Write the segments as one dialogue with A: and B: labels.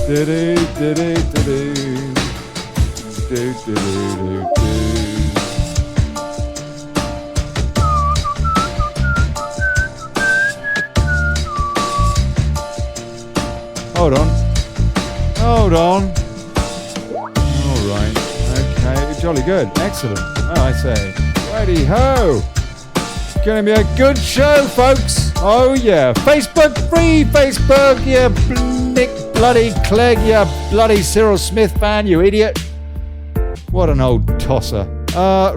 A: Hold on. All right. Okay. Jolly good. Excellent. Oh, I say. Righty ho. Gonna be a good show, folks. Oh yeah. Facebook, free Facebook. You Nick bloody Clegg. You bloody Cyril Smith fan. You idiot. What an old tosser.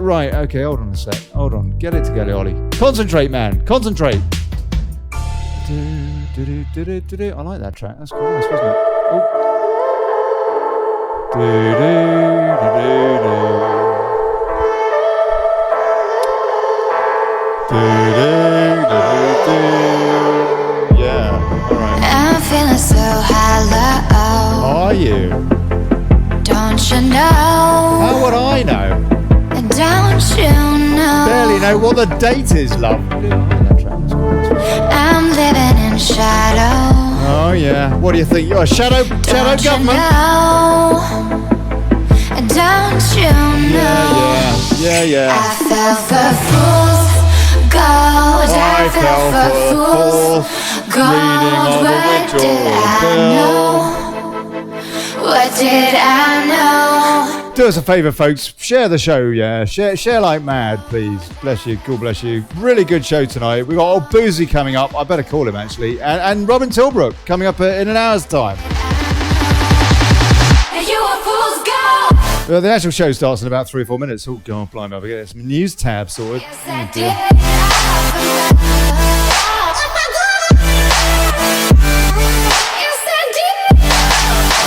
A: Right. Okay. Hold on a sec. Hold on. Get it together, Ollie. Concentrate, man. Concentrate. I like that track. That's quite nice, wasn't it? Oh. Yeah. All right.
B: I'm feeling so hollow.
A: Are you?
B: Don't you know?
A: How would I know?
B: Don't you know?
A: Barely know what the date is, love.
B: I'm living in shadow.
A: Oh yeah. What do you think? You're a shadow government?
B: Don't you know?
A: Yeah.
B: I fell for fool's gold. I fell for fool's gold. What did I know?
A: Do us a favour, folks. Share the show, yeah. Share like mad, please. Bless you. God bless you. Really good show tonight. We've got old Boosey coming up. I better call him, actually. And Robin Tilbrook coming up in an hour's time. Well, the actual show starts in about 3 or 4 minutes. Oh, God, blimey. I'll get some news tab sorted. Oh, dear.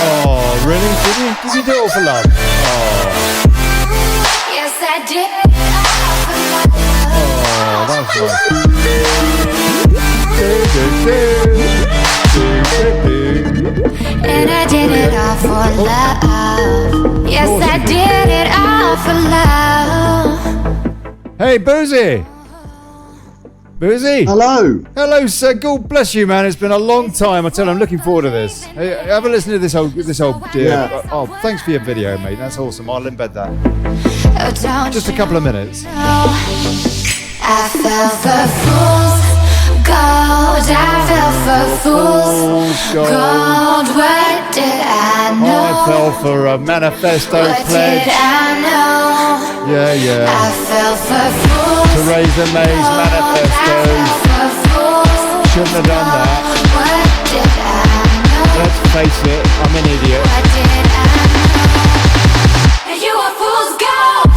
A: Oh, really? Did you do it all for love? Oh.
B: Yes, I did.
A: Oh, that's nice.
B: And I did it all for love. Yes, I did it all for love.
A: Hey, Boosey. Boosey. Hello, sir. God bless you, man. It's been a long time. I tell you, I'm looking forward to this. Hey, have a listen to this old dear.
C: Yeah.
A: Oh, thanks for your video, mate. That's awesome. I'll embed that. Just a couple of minutes.
B: I fell for fool's gold. I fell for fool's gold. What did I know?
A: I fell for a manifesto
B: what
A: pledge.
B: Did I know?
A: Yeah.
B: I fell for fool's
A: Theresa May's manifesto. Shouldn't have done that.
B: What did I know?
A: Let's face it, I'm an idiot.
B: What did I know? You a fool's gold.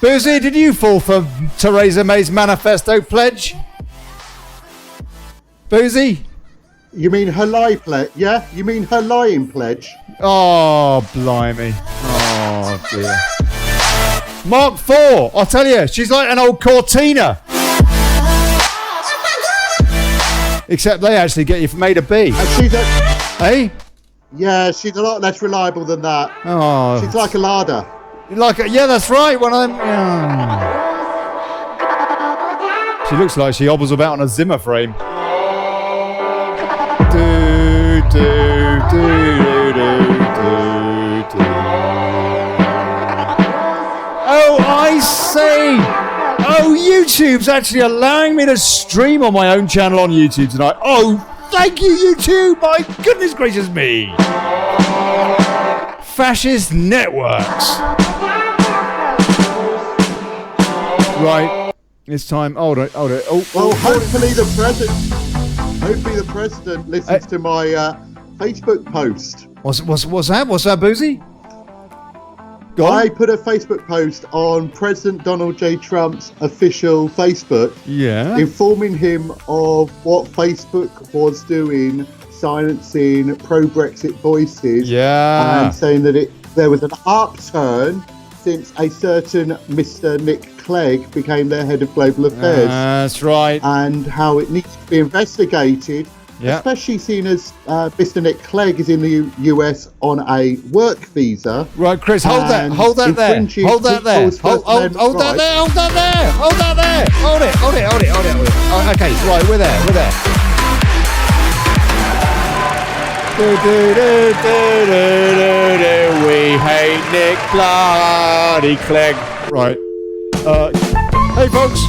A: Boosey, did you fall for Theresa May's manifesto pledge? Boosey?
C: You mean her lie pledge? Yeah? You mean her lying pledge?
A: Oh, blimey. Oh, dear. Mark IV, I'll tell you, she's like an old Cortina. Except they actually get you from A to B.
C: And she's
A: Hey?
C: Yeah, she's a lot less reliable than that.
A: Oh.
C: She's like a larder.
A: Yeah, that's right. One of them. She looks like she hobbles about on a Zimmer frame. Oh, I see. Oh, YouTube's actually allowing me to stream on my own channel on YouTube tonight. Oh, thank you, YouTube. My goodness gracious me. Fascist networks. Right. It's time. Hold it. Oh,
C: well, hopefully the president listens to my Facebook post.
A: What's that? What's that, Boosey?
C: I put a Facebook post on President Donald J. Trump's official Facebook, informing him of what Facebook was doing, silencing pro-Brexit voices, and saying that there was an upturn since a certain Mr. Nick Clegg became their head of global affairs.
A: That's right.
C: And how it needs to be investigated.
A: Yeah.
C: Especially seeing as Mr. Nick Clegg is in the US on a work visa.
A: Right, Chris, hold that there. Hold that there. Hold that there. Hold it. Oh, okay, right, we're there. We hate Nick Bloody Clegg. Right. Hey, folks.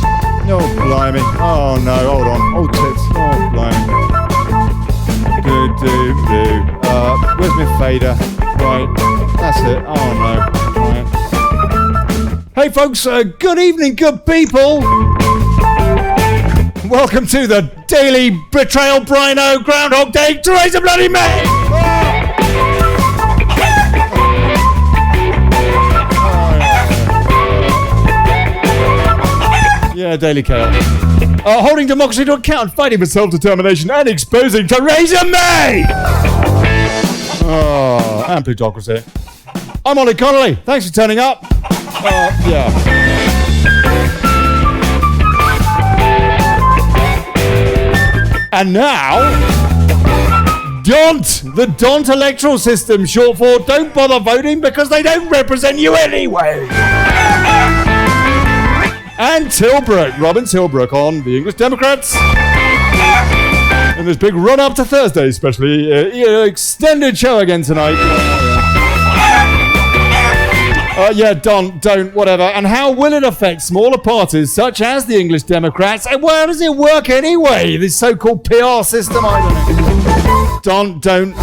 A: Oh, blimey. Oh, no. Hold on. Oh, tits. Oh, blimey. Where's my fader? Right. That's it. Oh, no. Right. Hey, folks. Good evening, good people. Welcome to the Daily Betrayal Brino Groundhog Day Theresa Bloody May! Yeah, Daily Chaos. Holding democracy to account, fighting for self-determination and exposing Theresa May! And plutocracy. I'm Olly Connelly. Thanks for turning up. Yeah. And now, DONT, the DONT electoral system, short for don't bother voting because they don't represent you anyway. And Tilbrook, Robin Tilbrook on the English Democrats. And this big run up to Thursday, especially extended show again tonight. Don't, whatever. And how will it affect smaller parties such as the English Democrats? And where does it work anyway? This so-called PR system, I don't know. I don't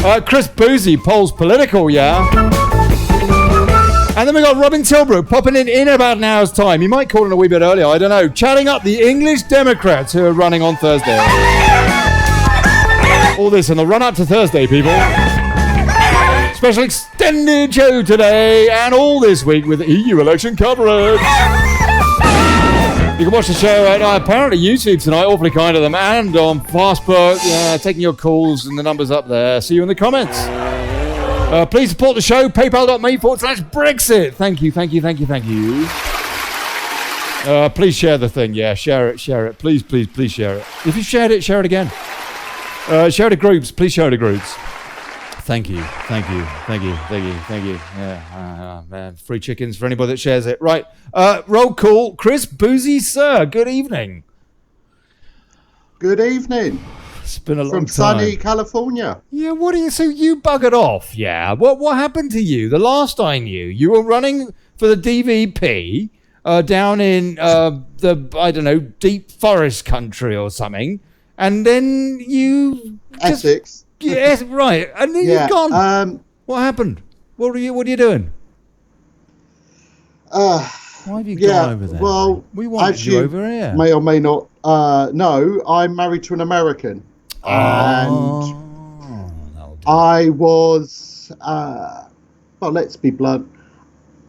A: know. Chris Boosey, polls political, yeah. And then we got Robin Tilbrook popping in about an hour's time. He might call in a wee bit earlier, I don't know. Chatting up the English Democrats who are running on Thursday. All this in the run-up to Thursday, people. Special extended show today and all this week with EU election coverage. You can watch the show at apparently YouTube tonight, awfully kind of them, and on Facebook, taking your calls and the numbers up there. See you in the comments. Please support the show, paypal.me/Brexit. Thank you. Please share the thing, share it. Please share it. If you shared it, share it again. Share it to groups, please share it to groups. Thank you. Yeah, free chickens for anybody that shares it. Right, roll call. Chris Boosey, sir. Good evening.
C: Good evening.
A: It's been a long
C: from
A: time.
C: sunny California.
A: Yeah, so you buggered off? Yeah. What happened to you? The last I knew, you were running for the DVP down in deep forest country or something, and then you
C: Essex.
A: Yes, right. And then you've gone. What happened? What are you doing? Why have you gone over there?
C: Well,
A: we wanted you over here.
C: May or may not know, I'm married to an American. And I was, let's be blunt,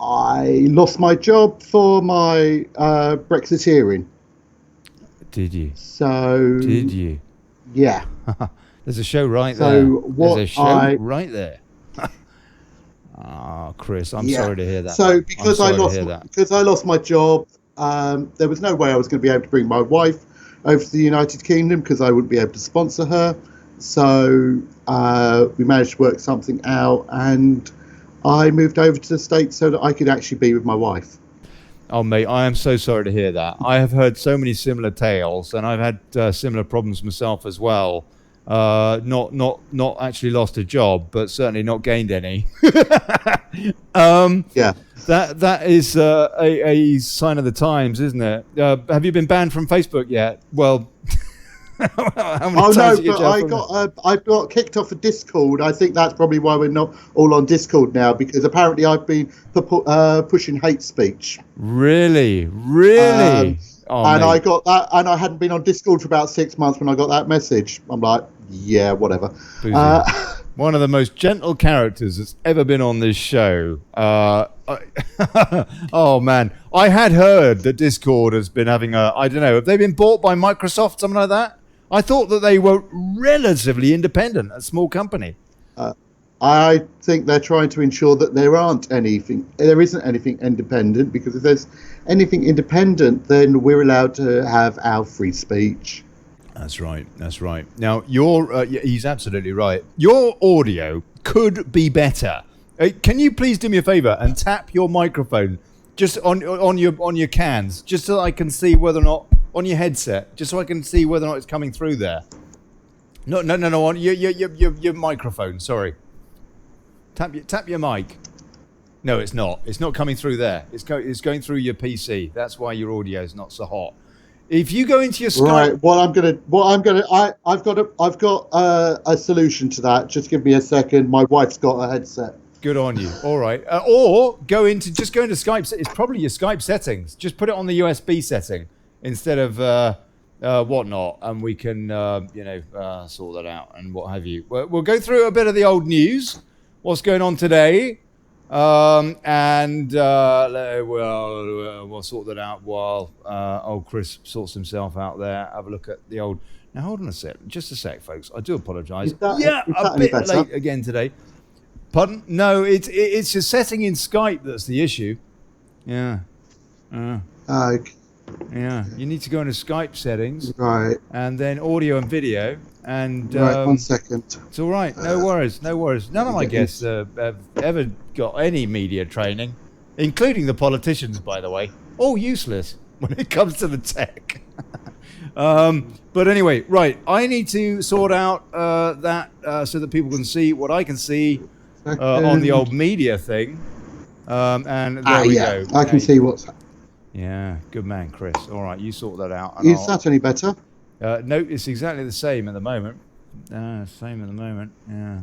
C: I lost my job for my Brexiteering.
A: Did you?
C: So.
A: Did you?
C: Yeah.
A: There's a show right there.
C: There's
A: a show right there. Chris, I'm sorry to hear that.
C: So because I lost my job, there was no way I was going to be able to bring my wife over to the United Kingdom because I wouldn't be able to sponsor her. So we managed to work something out, and I moved over to the States so that I could actually be with my wife.
A: Oh, mate, I am so sorry to hear that. I have heard so many similar tales, and I've had similar problems myself as well. Not actually lost a job, but certainly not gained any. That is a sign of the times, isn't it? Have you been banned from Facebook yet? Well, how many times
C: I got kicked off of Discord. I think that's probably why we're not all on Discord now, because apparently I've been pushing hate speech.
A: Really?
C: I got that, and I hadn't been on Discord for about 6 months when I got that message. I'm like, yeah, whatever.
A: One of the most gentle characters that's ever been on this show. Oh man, I had heard that Discord has been having I don't know, have they been bought by Microsoft, something like that? I thought that they were relatively independent, a small company.
C: I think they're trying to ensure that there isn't anything independent, because if there's anything independent, then we're allowed to have our free speech.
A: That's right. Now, he's absolutely right. Your audio could be better. Can you please do me a favor and tap your microphone just on your cans, just so I can see whether or not, on your headset, just so I can see whether or not it's coming through there. No. On your microphone. Sorry. Tap your mic. No, it's not. It's not coming through there. It's going through your PC. That's why your audio is not so hot. If you go into your Skype,
C: right. I've got a solution to that. Just give me a second. My wife's got a headset.
A: Good on you. All right. Or go into Skype. It's probably your Skype settings. Just put it on the USB setting instead of whatnot, and we can sort that out and what have you. We'll go through a bit of the old news. What's going on today? We'll sort that out while old Chris sorts himself out there. Have a look at the old. Now hold on a sec, just a sec, folks. I do apologise. A bit late again today. Pardon? No, it's your setting in Skype that's the issue. Yeah.
C: Okay.
A: Yeah. You need to go into Skype settings.
C: Right.
A: And then audio and video. And
C: right, 1 second.
A: It's all right. No worries. None of my guests have ever got any media training, including the politicians, by the way. All useless when it comes to the tech. But anyway, right. I need to sort out that so that people can see what I can see on the old media thing. And there we go.
C: I can see what's happening.
A: Yeah, good man, Chris. All right, you sort that out.
C: Is that any better?
A: No, it's exactly the same at the moment. Same at the moment. Yeah.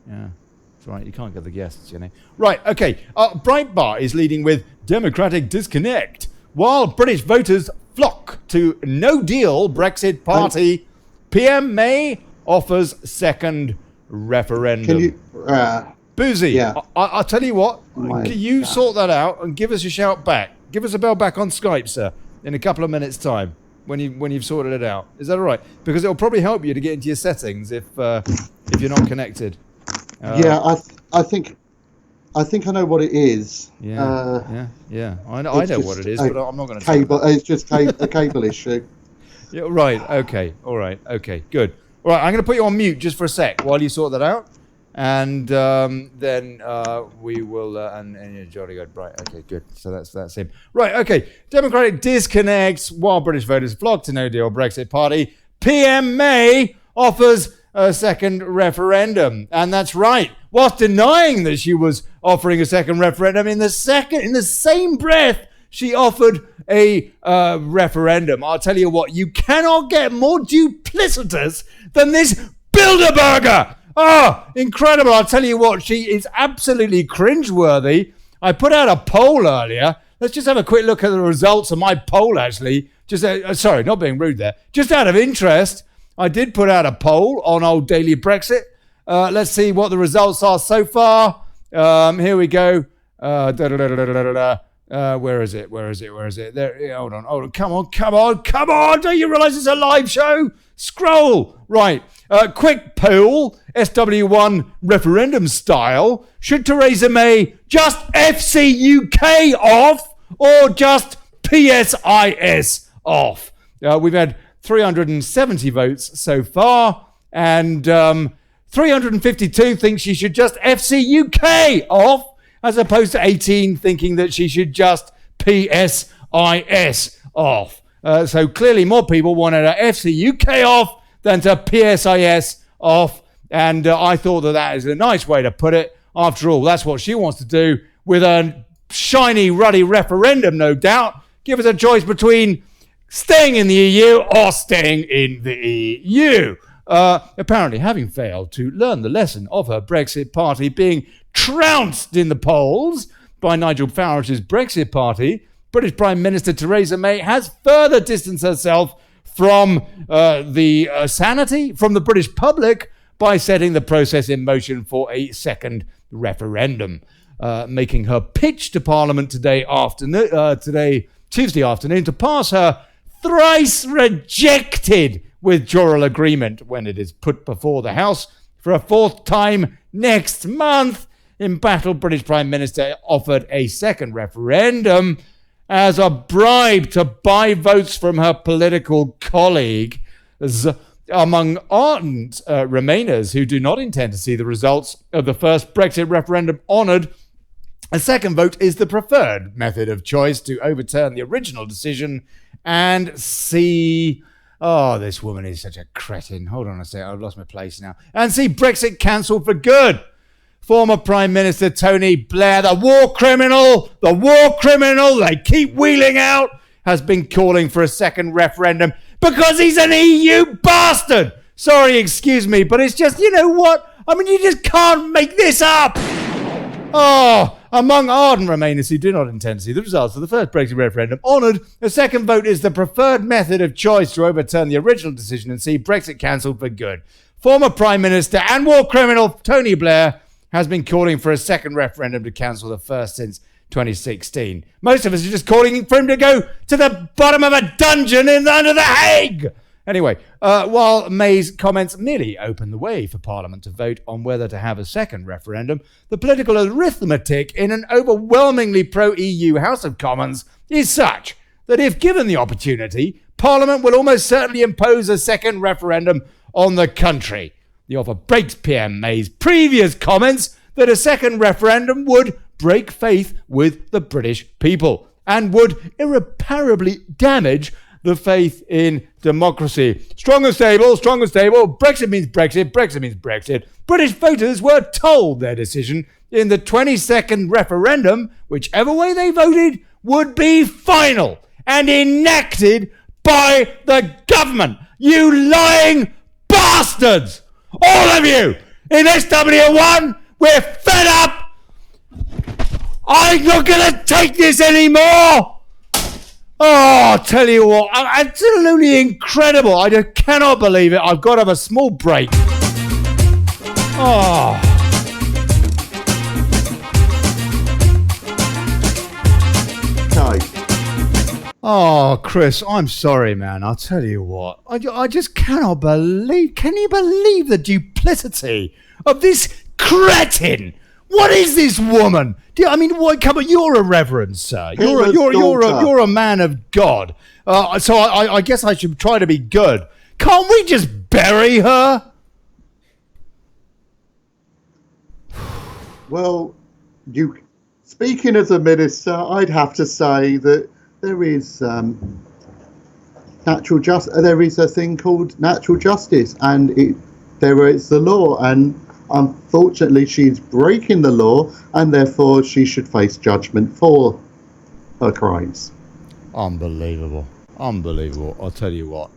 A: That's right, you can't get the guests, you know. Right, okay. Breitbart is leading with Democratic disconnect, while British voters flock to no-deal Brexit party. PM May offers second referendum.
C: Can you...
A: Boosey, yeah. I'll tell you what. You sort that out and give us a shout back. Give us a bell back on Skype, sir, in a couple of minutes' time when you've sorted it out. Is that all right? Because it'll probably help you to get into your settings if you're not connected.
C: I think I know what it is.
A: Yeah. I know what it is, but I'm not going to.
C: Cable. It's just a cable issue.
A: Yeah. Right. Okay. All right. Okay. Good. All right. I'm going to put you on mute just for a sec while you sort that out. And then we will, and you're jolly good. Right, okay, good. So that's him. Right, okay. Democratic disconnects while British voters flock to no-deal Brexit party. PM May offers a second referendum. And that's right. Whilst denying that she was offering a second referendum, in the same breath, she offered a referendum. I'll tell you what, you cannot get more duplicitous than this Bilderberger. Oh, incredible. I'll tell you what, she is absolutely cringeworthy. I put out a poll earlier. Let's just have a quick look at the results of my poll, actually. Just sorry, not being rude there. Just out of interest, I did put out a poll on old Daily Brexit. Let's see what the results are so far. Here we go. Where is it? There. Hold on. Come on. Don't you realise it's a live show? Scroll. Right. Quick poll, SW1 referendum style. Should Theresa May just FC UK off or just PSIS off? We've had 370 votes so far, and 352 think she should just FC UK off, as opposed to 18 thinking that she should just PSIS off. So clearly more people wanted to FC UK off than to PSIS off. And I thought that is a nice way to put it. After all, that's what she wants to do with a shiny, ruddy referendum, no doubt. Give us a choice between staying in the EU or staying in the EU. Apparently, having failed to learn the lesson of her Brexit party being trounced in the polls by Nigel Farage's Brexit party, British Prime Minister Theresa May has further distanced herself from the sanity from the British public by setting the process in motion for a second referendum, making her pitch to Parliament Tuesday afternoon, to pass her thrice rejected withdrawal agreement when it is put before the House for a fourth time next month. Embattled British Prime Minister offered a second referendum as a bribe to buy votes from her political colleagues, among ardent Remainers who do not intend to see the results of the first Brexit referendum honoured. A second vote is the preferred method of choice to overturn the original decision and see Oh, this woman is such a cretin. Hold on a sec, I've lost my place now. And see Brexit cancelled for good. Former Prime Minister Tony Blair, the war criminal they keep wheeling out, has been calling for a second referendum because he's an EU bastard. Sorry, excuse me, but it's just, you know what? I mean, you just can't make this up. Oh, among ardent Remainers who do not intend to see the results of the first Brexit referendum honoured, a second vote is the preferred method of choice to overturn the original decision and see Brexit cancelled for good. Former Prime Minister and war criminal Tony Blair has been calling for a second referendum to cancel the first since 2016. Most of us are just calling for him to go to the bottom of a dungeon under The Hague. Anyway, while May's comments merely open the way for Parliament to vote on whether to have a second referendum, the political arithmetic in an overwhelmingly pro-EU House of Commons is such that if given the opportunity, Parliament will almost certainly impose a second referendum on the country. The offer breaks PM May's previous comments that a second referendum would break faith with the British people and would irreparably damage the faith in democracy. Strong and stable. Brexit means Brexit. British voters were told their decision in the 22nd referendum, whichever way they voted, would be final and enacted by the government. You lying bastards! All of you! In SW1, we're fed up! I'm not going to take this anymore! Oh, I'll tell you what, absolutely incredible. I just cannot believe it. I've got to have a small break. Oh. Oh, Chris, I'm sorry, man. I'll tell you what. I just cannot believe. Can you believe the duplicity of this cretin? What is this woman? Come on, you're a reverend, sir. You're a man of God. So I guess I should try to be good. Can't we just bury her?
C: Well, speaking as a minister, I'd have to say that there is there is a thing called natural justice, and there is the law, and unfortunately, she's breaking the law, and therefore she should face judgment for her crimes.
A: Unbelievable. I'll tell you what.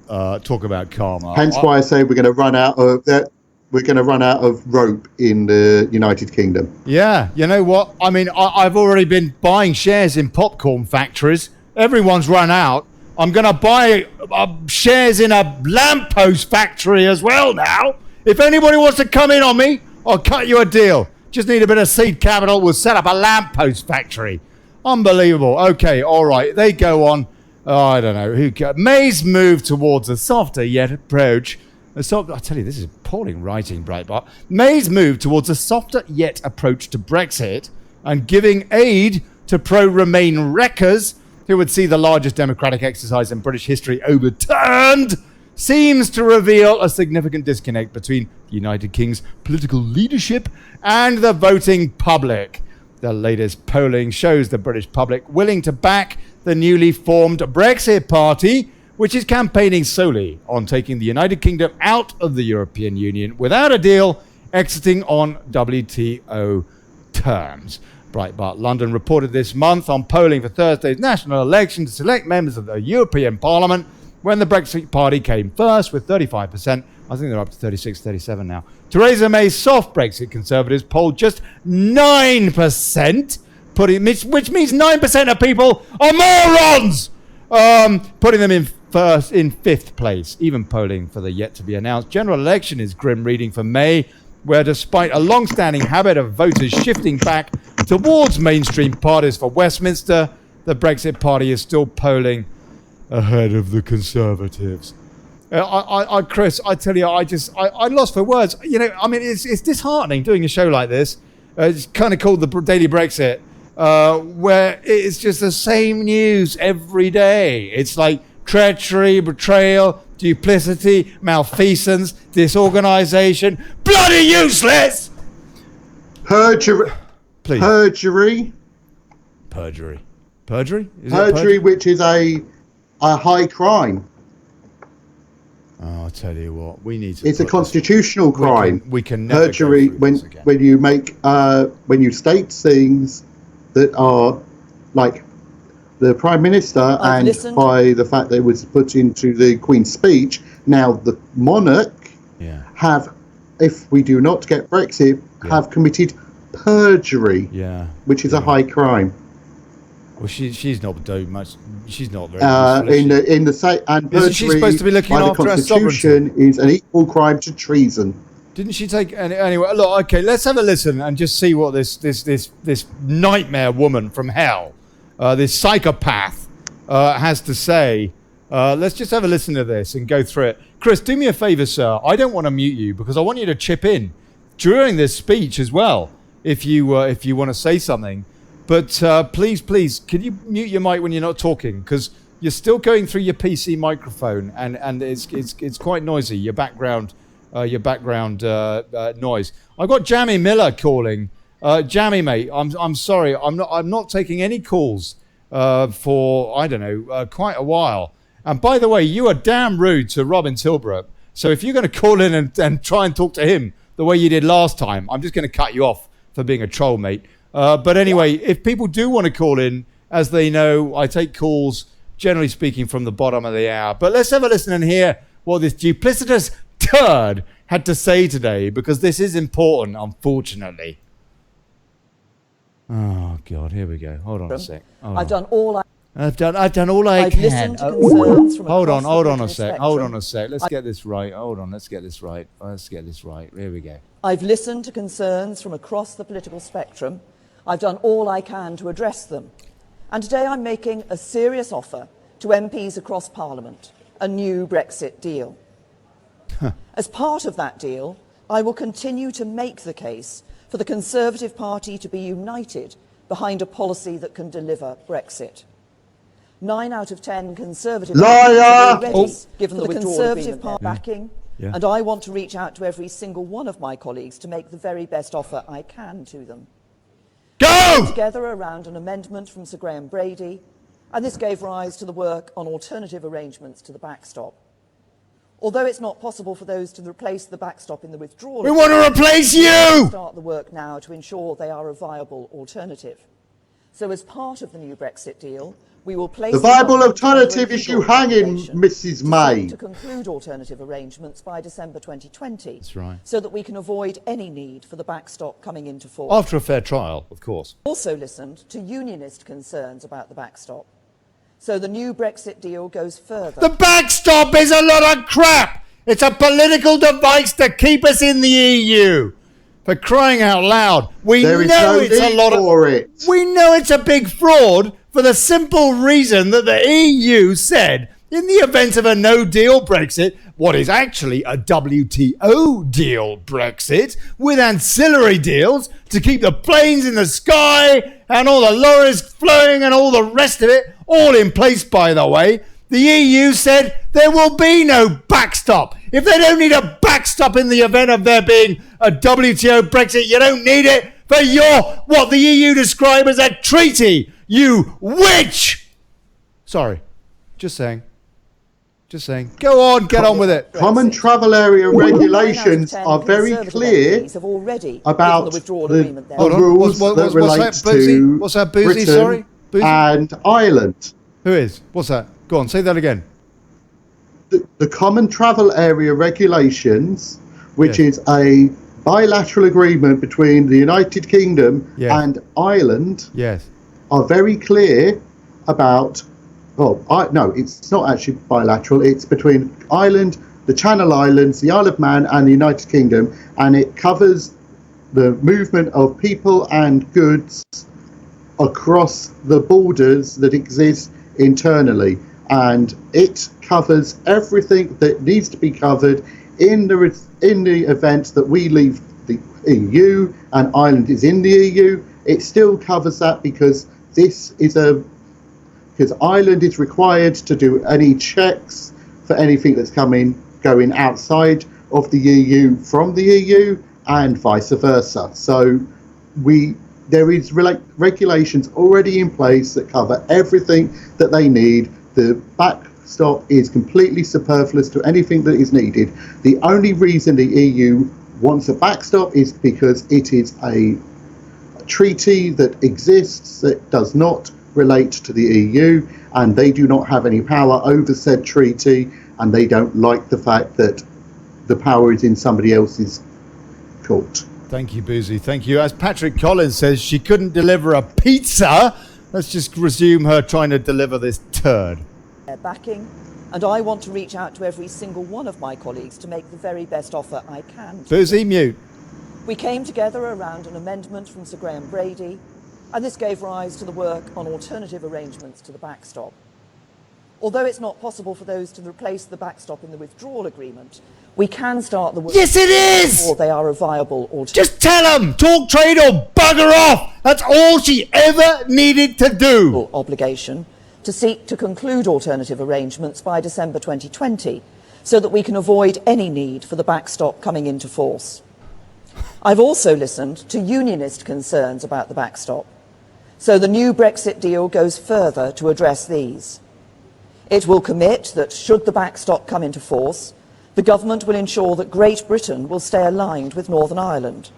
A: Talk about karma.
C: Hence why I say we're going to run out of that. We're going to run out of rope in the United Kingdom.
A: Yeah, you know what? I mean, I've already been buying shares in popcorn factories. Everyone's run out. I'm going to buy shares in a lamppost factory as well now. If anybody wants to come in on me, I'll cut you a deal. Just need a bit of seed capital. We'll set up a lamppost factory. Unbelievable. Okay, all right. They go on. Oh, I don't know. May's move towards a softer yet approach. I tell you, this is appalling writing, Breitbart. May's move towards a softer yet approach to Brexit and giving aid to pro-Remain wreckers who would see the largest democratic exercise in British history overturned seems to reveal a significant disconnect between the United Kingdom's political leadership and the voting public. The latest polling shows the British public willing to back the newly formed Brexit Party, which is campaigning solely on taking the United Kingdom out of the European Union without a deal, exiting on WTO terms. Breitbart London reported this month on polling for Thursday's national election to select members of the European Parliament when the Brexit Party came first with 35%. I think they're up to 36, 37 now. Theresa May's soft Brexit Conservatives polled just 9%, which means 9% of people are morons, putting them in fifth place. Even polling for the yet-to-be-announced general election is grim reading for May, where despite a long-standing habit of voters shifting back towards mainstream parties for Westminster, the Brexit Party is still polling ahead of the Conservatives. Chris, I tell you, I lost for words. You know, I mean, it's disheartening doing a show like this. It's kind of called the Daily Brexit, where it's just the same news every day. It's like treachery, betrayal, duplicity, malfeasance, disorganisation, bloody useless!
C: Perjury.
A: Please.
C: Perjury.
A: Perjury. Perjury?
C: Perjury, which is a high crime.
A: I'll tell you what, we need to.
C: It's a constitutional crime.
A: We can never
C: perjury when you make when you state things that are like the Prime Minister, and by the fact that it was put into the Queen's speech. Now the monarch have, if we do not get Brexit, have committed perjury, which is a high crime.
A: Well, she's not doing much. She's not very.
C: In the state, and perjury
A: isn't she supposed to be looking
C: by the
A: after
C: Constitution is an equal crime to treason.
A: Didn't she take anyway? Look, okay, let's have a listen and just see what this nightmare woman from hell, this psychopath, has to say. Let's just have a listen to this and go through it. Chris, do me a favour, sir. I don't want to mute you because I want you to chip in during this speech as well, if you want to say something. But please, can you mute your mic when you're not talking? Because you're still going through your PC microphone, and it's quite noisy. Your background noise. I've got Jamie Miller calling. Jamie, mate, I'm sorry. I'm not taking any calls for I don't know quite a while. And by the way, you are damn rude to Robin Tilbrook. So if you're going to call in and try and talk to him the way you did last time, I'm just going to cut you off for being a troll, mate. But anyway, if people do want to call in, as they know, I take calls, generally speaking, from the bottom of the hour. But let's have a listen and hear what this duplicitous turd had to say today, because this is important, unfortunately. Oh, God, here we go. Hold on a sec.
D: I've done all I can.
A: I've
D: listened to concerns from
A: hold on a sec.
D: spectrum.
A: Hold on a sec. Let's get this right. Let's get this right. Here we go.
D: I've listened to concerns from across the political spectrum. I've done all I can to address them. And today I'm making a serious offer to MPs across Parliament, a new Brexit deal. As part of that deal, I will continue to make the case for the Conservative Party to be united behind a policy that can deliver Brexit. 9 out of 10 Conservative
C: Liar!
D: have already given the Conservative Party backing, and I want to reach out to every single one of my colleagues to make the very best offer I can to them.
A: Go!
D: Together around an amendment from Sir Graham Brady, and this gave rise to the work on alternative arrangements to the backstop. Although it's not possible for those to replace the backstop in the withdrawal,
A: we want to replace you!
D: Start the work now to ensure they are a viable alternative. So as part of the new Brexit deal, we will place
C: the viable alternative is you hanging, Mrs. May.
D: To conclude alternative arrangements by December 2020.
A: That's right.
D: So that we can avoid any need for the backstop coming into force.
A: After a fair trial, of course.
D: Also listened to unionist concerns about the backstop. So the new Brexit deal goes further.
A: The backstop is a lot of crap. It's a political device to keep us in the EU. For crying out loud, we know it's a lot of. We know it's a big fraud for the simple reason that the EU said, in the event of a no-deal Brexit, what is actually a WTO deal Brexit, with ancillary deals to keep the planes in the sky and all the lorries flowing and all the rest of it, all in place, by the way. The EU said there will be no backstop. If they don't need a backstop in the event of there being a WTO Brexit, you don't need it for what the EU describe as a treaty. You witch! Sorry. Just saying. Go on, get on with it.
C: Common travel area regulations are very clear about the rules that relate to
A: what's that, Boosey?
C: Britain
A: Sorry? Boosey?
C: And Ireland.
A: Who is? What's that? Go on, say that again.
C: The Common Travel Area regulations, which is a bilateral agreement between the United Kingdom and Ireland, are very clear about. No, it's not actually bilateral. It's between Ireland, the Channel Islands, the Isle of Man, and the United Kingdom, and it covers the movement of people and goods across the borders that exist internally, and it covers everything that needs to be covered in the event that we leave the EU and Ireland is in the EU. It still covers that because Ireland is required to do any checks for anything that's going outside of the EU from the EU and vice versa. So there is regulations already in place that cover everything that they need. The backstop is completely superfluous to anything that is needed. The only reason the EU wants a backstop is because it is a treaty that exists that does not relate to the EU, and they do not have any power over said treaty, and they don't like the fact that the power is in somebody else's court.
A: Thank you, Boosey. Thank you. As Patrick Collins says, she couldn't deliver a pizza. Let's just resume her trying to deliver this turd.
D: Their backing, and I want to reach out to every single one of my colleagues to make the very best offer I can.
A: Boosey, mute.
D: We came together around an amendment from Sir Graham Brady, and this gave rise to the work on alternative arrangements to the backstop. Although it's not possible for those to replace the backstop in the withdrawal agreement, we can start the work.
A: Yes, it is!
D: Before they are a viable alternative.
A: Just tell them! Talk trade or bugger off! That's all she ever needed to do!
D: Obligation to seek to conclude alternative arrangements by December 2020, so that we can avoid any need for the backstop coming into force. I've also listened to unionist concerns about the backstop, so the new Brexit deal goes further to address these. It will commit that, should the backstop come into force, the government will ensure that Great Britain will stay aligned with Northern Ireland.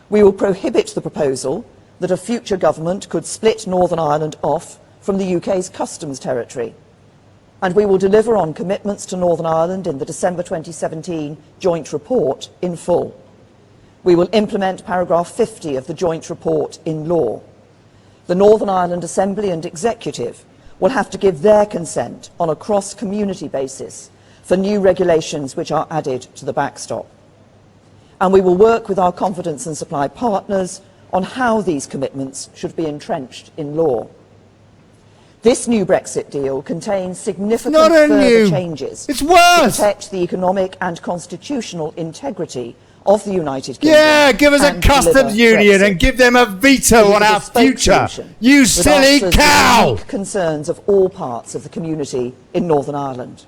D: We will prohibit the proposal that a future government could split Northern Ireland off from the UK's customs territory. And we will deliver on commitments to Northern Ireland in the December 2017 joint report in full. We will implement paragraph 50 of the joint report in law. The Northern Ireland Assembly and Executive will have to give their consent on a cross-community basis for new regulations which are added to the backstop. And we will work with our confidence and supply partners on how these commitments should be entrenched in law. This new Brexit deal contains significant further changes
A: it's worse.
D: to protect the economic and constitutional integrity of the United Kingdom.
A: Yeah, give us a customs union and give them a veto on our future. You silly cow!
D: The concerns of all parts of the community in Northern Ireland.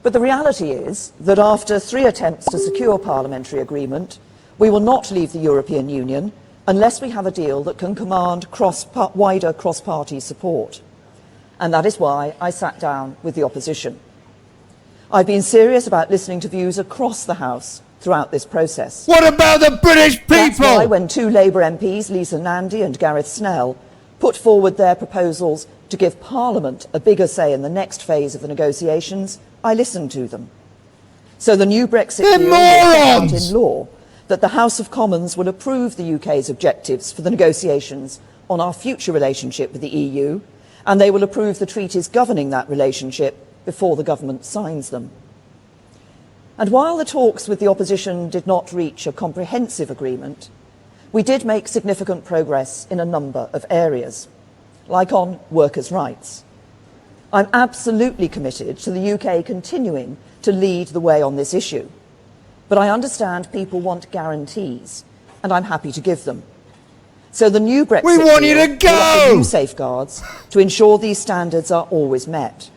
D: But the reality is that after 3 attempts to secure parliamentary agreement, we will not leave the European Union unless we have a deal that can command wider cross-party support. And that is why I sat down with the opposition. I've been serious about listening to views across the House throughout this process.
A: What about the British people?
D: That's why when 2 Labour MPs, Lisa Nandy and Gareth Snell, put forward their proposals to give Parliament a bigger say in the next phase of the negotiations, I listened to them. So the new Brexit deal will set out in law that the House of Commons will approve the UK's objectives for the negotiations on our future relationship with the EU, and they will approve the treaties governing that relationship before the government signs them. And while the talks with the opposition did not reach a comprehensive agreement, we did make significant progress in a number of areas, like on workers' rights. I'm absolutely committed to the UK continuing to lead the way on this issue, but I understand people want guarantees, and I'm happy to give them. So the new Brexit
A: we want you to
D: will
A: go!
D: offer new safeguards to ensure these standards are always met.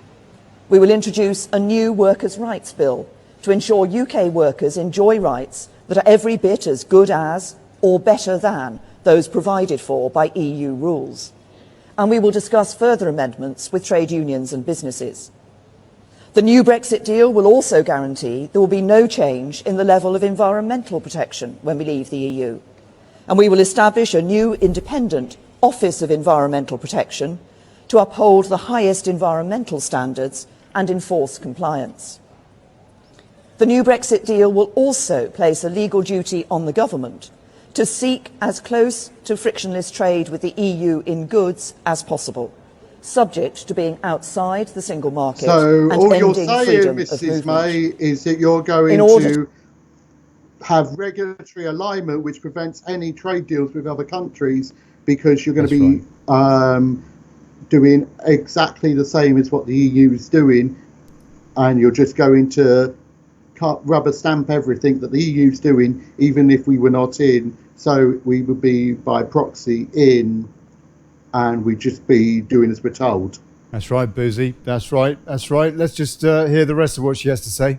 D: We will introduce a new workers' rights bill to ensure UK workers enjoy rights that are every bit as good as or better than those provided for by EU rules. And we will discuss further amendments with trade unions and businesses. The new Brexit deal will also guarantee there will be no change in the level of environmental protection when we leave the EU. And we will establish a new independent Office of Environmental Protection to uphold the highest environmental standards and enforce compliance. The new Brexit deal will also place a legal duty on the government to seek as close to frictionless trade with the EU in goods as possible, subject to being outside the single market
C: so
D: and
C: all
D: ending
C: you're saying,
D: freedom
C: Mrs.
D: of movement.
C: May, is that you're going to have regulatory alignment which prevents any trade deals with other countries because you're going to be doing exactly the same as what the EU is doing, and you're just going to rubber stamp everything that the EU is doing, even if we were not in. So we would be by proxy in, and we'd just be doing as we're told.
A: That's right, Boosey. That's right. That's right. Let's just hear the rest of what she has to say.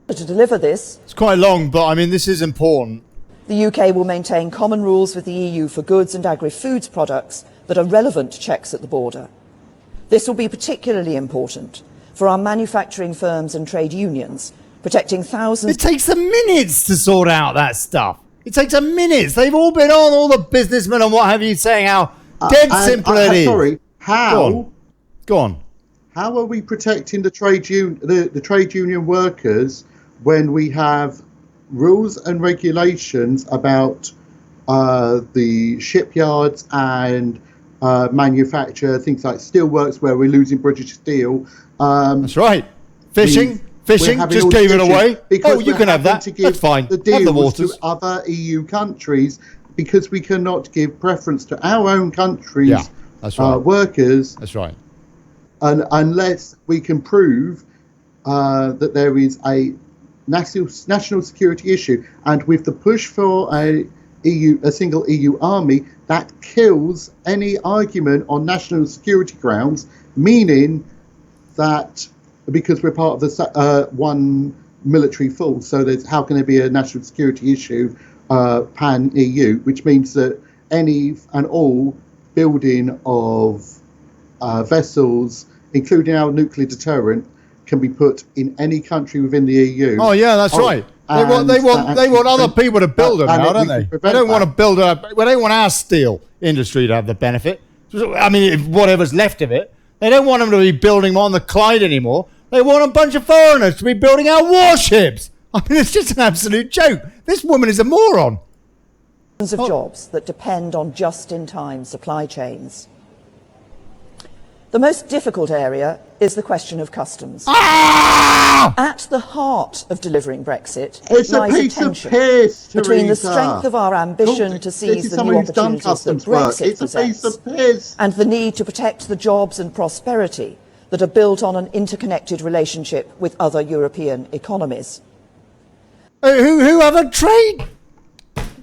D: To deliver this,
A: it's quite long, but I mean, this is important.
D: The UK will maintain common rules with the EU for goods and agri-foods products that are relevant to checks at the border. This will be particularly important for our manufacturing firms and trade unions, protecting thousands...
E: It takes them minutes to sort out that stuff. It takes them minutes. They've all been on, all the businessmen and what have you, saying how dead simple it is.
C: Sorry, how...
E: Go on.
C: How are we protecting the trade union workers when we have rules and regulations about the shipyards and manufacture things like steelworks, where we're losing British steel?
E: That's right. Fishing, just gave it away. Oh, you can have that. That's fine.
C: The deals have the waters to other EU countries, because we cannot give preference to our own countries' workers.
E: That's right.
C: Unless we can prove that there is a national security issue, and with the push for a single EU army, that kills any argument on national security grounds, meaning that because we're part of the one military force, so how can there be a national security issue pan EU, which means that any and all building of vessels, including our nuclear deterrent, can be put in any country within the EU.
E: Oh yeah, that's right. They want other people to build them now, don't they? They don't want to build up. Well, they want our steel industry to have the benefit. I mean, whatever's left of it. They don't want them to be building on the Clyde anymore. They want a bunch of foreigners to be building our warships. I mean, it's just an absolute joke. This woman is a moron.
D: Of jobs that depend on just-in-time supply chains. The most difficult area is the question of customs. At the heart of delivering Brexit lies a tension between the strength of our ambition to seize the new opportunities that Brexit presents and the need to protect the jobs and prosperity that are built on an interconnected relationship with other European economies.
E: Who have a trade?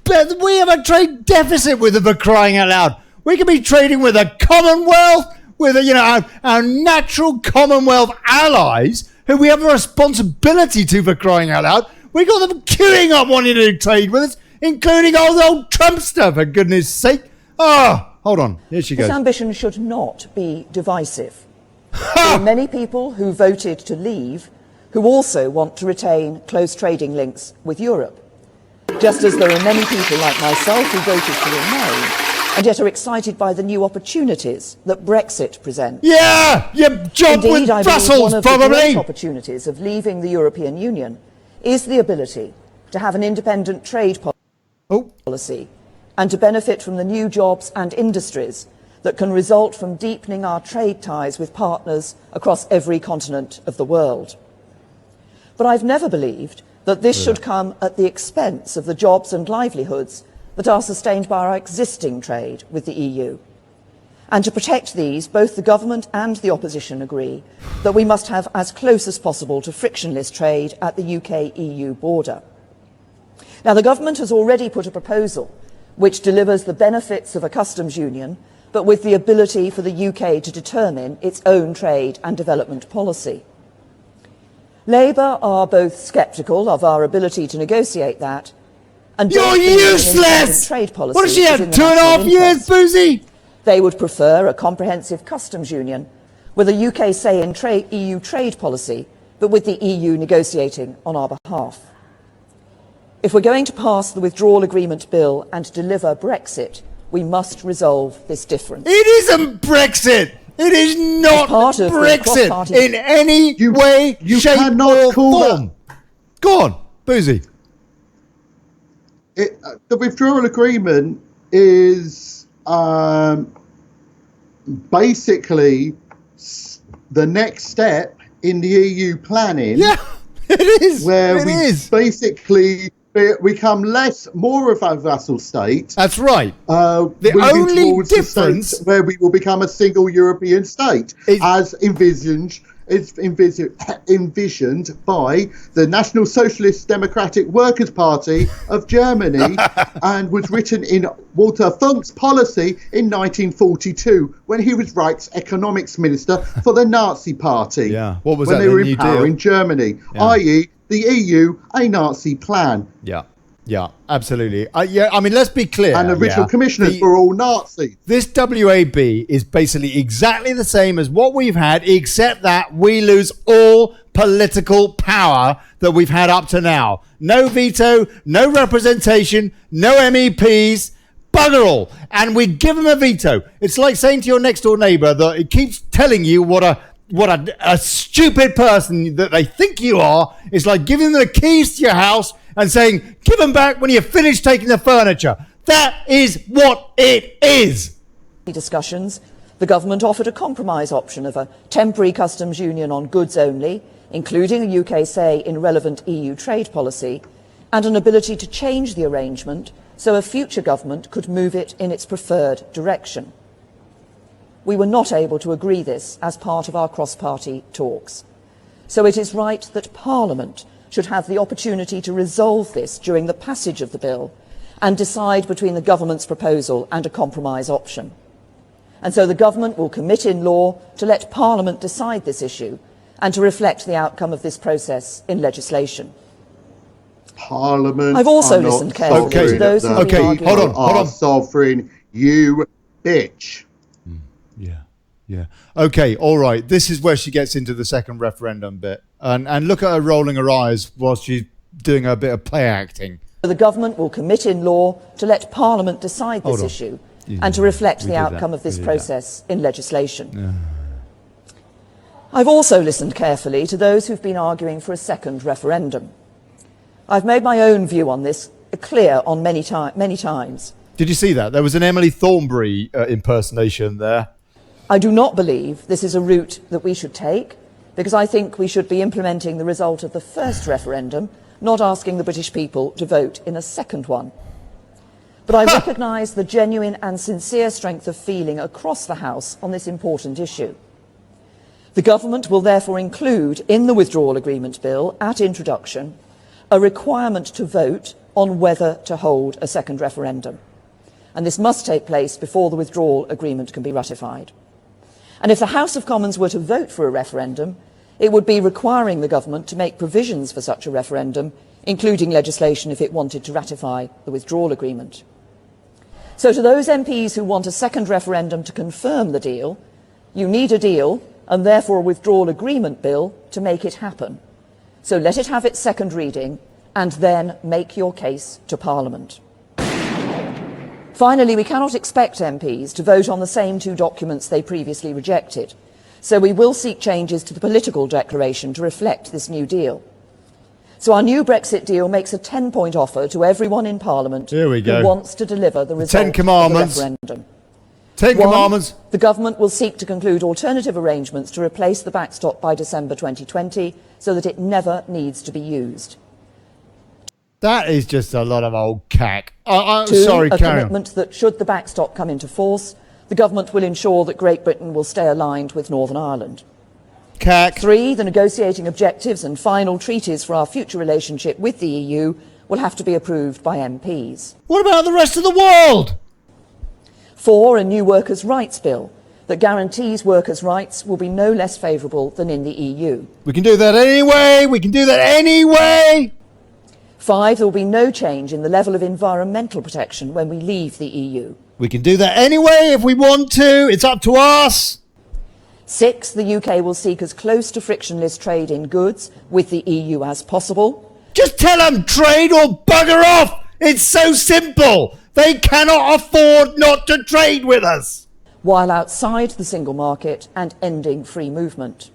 E: We have a trade deficit with them, for crying out loud. We could be trading with a Commonwealth, with our natural Commonwealth allies, who we have a responsibility to, for crying out loud. We got them queuing up wanting to trade with us, including old Trumpster, for goodness sake. Hold on, here she goes.
D: This ambition should not be divisive. There are many people who voted to leave who also want to retain close trading links with Europe, just as there are many people like myself who voted to remain and yet are excited by the new opportunities that Brexit presents.
E: Yeah, you job with Brussels,
D: one of
E: probably.
D: The great opportunities of leaving the European Union is the ability to have an independent trade policy and to benefit from the new jobs and industries that can result from deepening our trade ties with partners across every continent of the world. But I've never believed that this should come at the expense of the jobs and livelihoods that are sustained by our existing trade with the EU. And to protect these, both the government and the opposition agree that we must have as close as possible to frictionless trade at the UK-EU border. Now, the government has already put a proposal which delivers the benefits of a customs union, but with the ability for the UK to determine its own trade and development policy. Labour are both sceptical of our ability to negotiate that, and
E: you're useless!
D: Trade policy.
E: What does she have, 2.5 years, Boosey?
D: They would prefer a comprehensive customs union with a UK say in EU trade policy, but with the EU negotiating on our behalf. If we're going to pass the withdrawal agreement bill and deliver Brexit, we must resolve this difference.
E: It isn't Brexit! It is not Brexit in any way, shape or form. Go on, Boosey.
C: The withdrawal agreement is basically the next step in the EU planning.
E: Yeah, it is.
C: Where basically become more of a vassal state.
E: That's right. The only difference
C: where we will become a single European state, as envisioned by the National Socialist Democratic Workers' Party of Germany and was written in Walter Funk's policy in 1942 when he was Reich's economics minister for the Nazi Party.
E: Yeah, what was
C: when
E: that?
C: They were in power in Germany, i.e. the EU, a Nazi plan.
E: Yeah. Yeah, absolutely. I mean, let's be clear.
C: And the original commissioners were all Nazis.
E: This WAB is basically exactly the same as what we've had, except that we lose all political power that we've had up to now. No veto, no representation, no MEPs, bugger all. And we give them a veto. It's like saying to your next door neighbour that it keeps telling you what a stupid person that they think you are. It's like giving them the keys to your house and saying, give them back when you're finished taking the furniture. That is what it is.
D: Discussions, the government offered a compromise option of a temporary customs union on goods only, including a UK say in relevant EU trade policy, and an ability to change the arrangement so a future government could move it in its preferred direction. We were not able to agree this as part of our cross-party talks. So it is right that Parliament should have the opportunity to resolve this during the passage of the bill and decide between the government's proposal and a compromise option. And so the government will commit in law to let Parliament decide this issue and to reflect the outcome of this process in legislation.
C: Parliament.
D: I've also listened carefully to those who have been arguing.
C: Hold on. Sovereign, you bitch.
E: Yeah. Okay, all right. This is where she gets into the second referendum bit. And look at her rolling her eyes whilst she's doing a bit of play acting.
D: The government will commit in law to let Parliament decide this issue and to reflect the outcome of this process in legislation. I've also listened carefully to those who've been arguing for a second referendum. I've made my own view on this clear on many times.
E: Did you see that? There was an Emily Thornberry impersonation there.
D: I do not believe this is a route that we should take, because I think we should be implementing the result of the first referendum, not asking the British people to vote in a second one. But I recognise the genuine and sincere strength of feeling across the House on this important issue. The government will therefore include in the withdrawal agreement bill, at introduction, a requirement to vote on whether to hold a second referendum. And this must take place before the withdrawal agreement can be ratified. And if the House of Commons were to vote for a referendum, it would be requiring the government to make provisions for such a referendum, including legislation if it wanted to ratify the withdrawal agreement. So to those MPs who want a second referendum to confirm the deal, you need a deal and therefore a withdrawal agreement bill to make it happen. So let it have its second reading and then make your case to Parliament. Finally, we cannot expect MPs to vote on the same two documents they previously rejected, so we will seek changes to the political declaration to reflect this new deal. So our new Brexit deal makes a 10-point offer to everyone in Parliament who wants to deliver the result of the referendum.
E: 10 commandments.
D: The government will seek to conclude alternative arrangements to replace the backstop by December 2020 so that it never needs to be used.
E: That is just a lot of old cack.
D: Two, a commitment that should the backstop come into force, the government will ensure that Great Britain will stay aligned with Northern Ireland.
E: Cack.
D: 3, the negotiating objectives and final treaties for our future relationship with the EU will have to be approved by MPs.
E: What about the rest of the world?
D: 4, a new workers' rights bill that guarantees workers' rights will be no less favourable than in the EU.
E: We can do that anyway.
D: 5, there will be no change in the level of environmental protection when we leave the EU.
E: We can do that anyway if we want to. It's up to us.
D: 6, the UK will seek as close to frictionless trade in goods with the EU as possible.
E: Just tell them trade or bugger off. It's so simple. They cannot afford not to trade with us.
D: While outside the single market and ending free movement.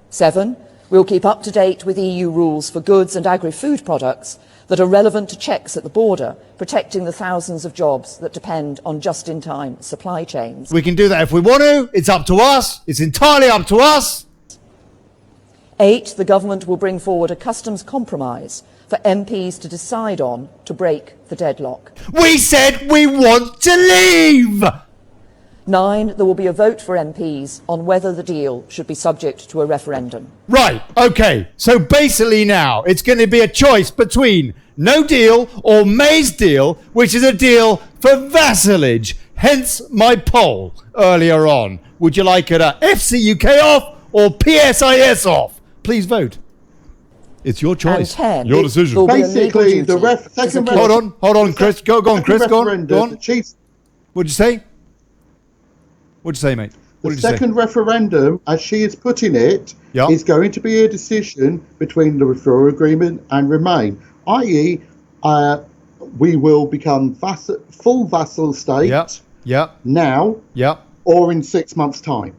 D: 7, we'll keep up to date with EU rules for goods and agri-food products that are relevant to checks at the border, protecting the thousands of jobs that depend on just-in-time supply chains.
E: We can do that if we want to. It's up to us. It's entirely up to us.
D: 8, the government will bring forward a customs compromise for MPs to decide on to break the deadlock.
E: We said we want to leave.
D: 9, there will be a vote for MPs on whether the deal should be subject to a referendum.
E: Right, okay. So basically now it's going to be a choice between no deal or May's deal, which is a deal for vassalage. Hence my poll earlier on. Would you like it a FC UK off or PSIS off? Please vote.
A: It's your choice.
D: And 10,
A: your decision.
C: Basically, the second
A: Hold on, Chris. Go on, Chris. Go on. What'd you say? What'd you say, mate?
C: The second referendum, as she is putting it, is going to be a decision between the withdrawal agreement and Remain, i.e., we will become full vassal state now or in 6 months' time.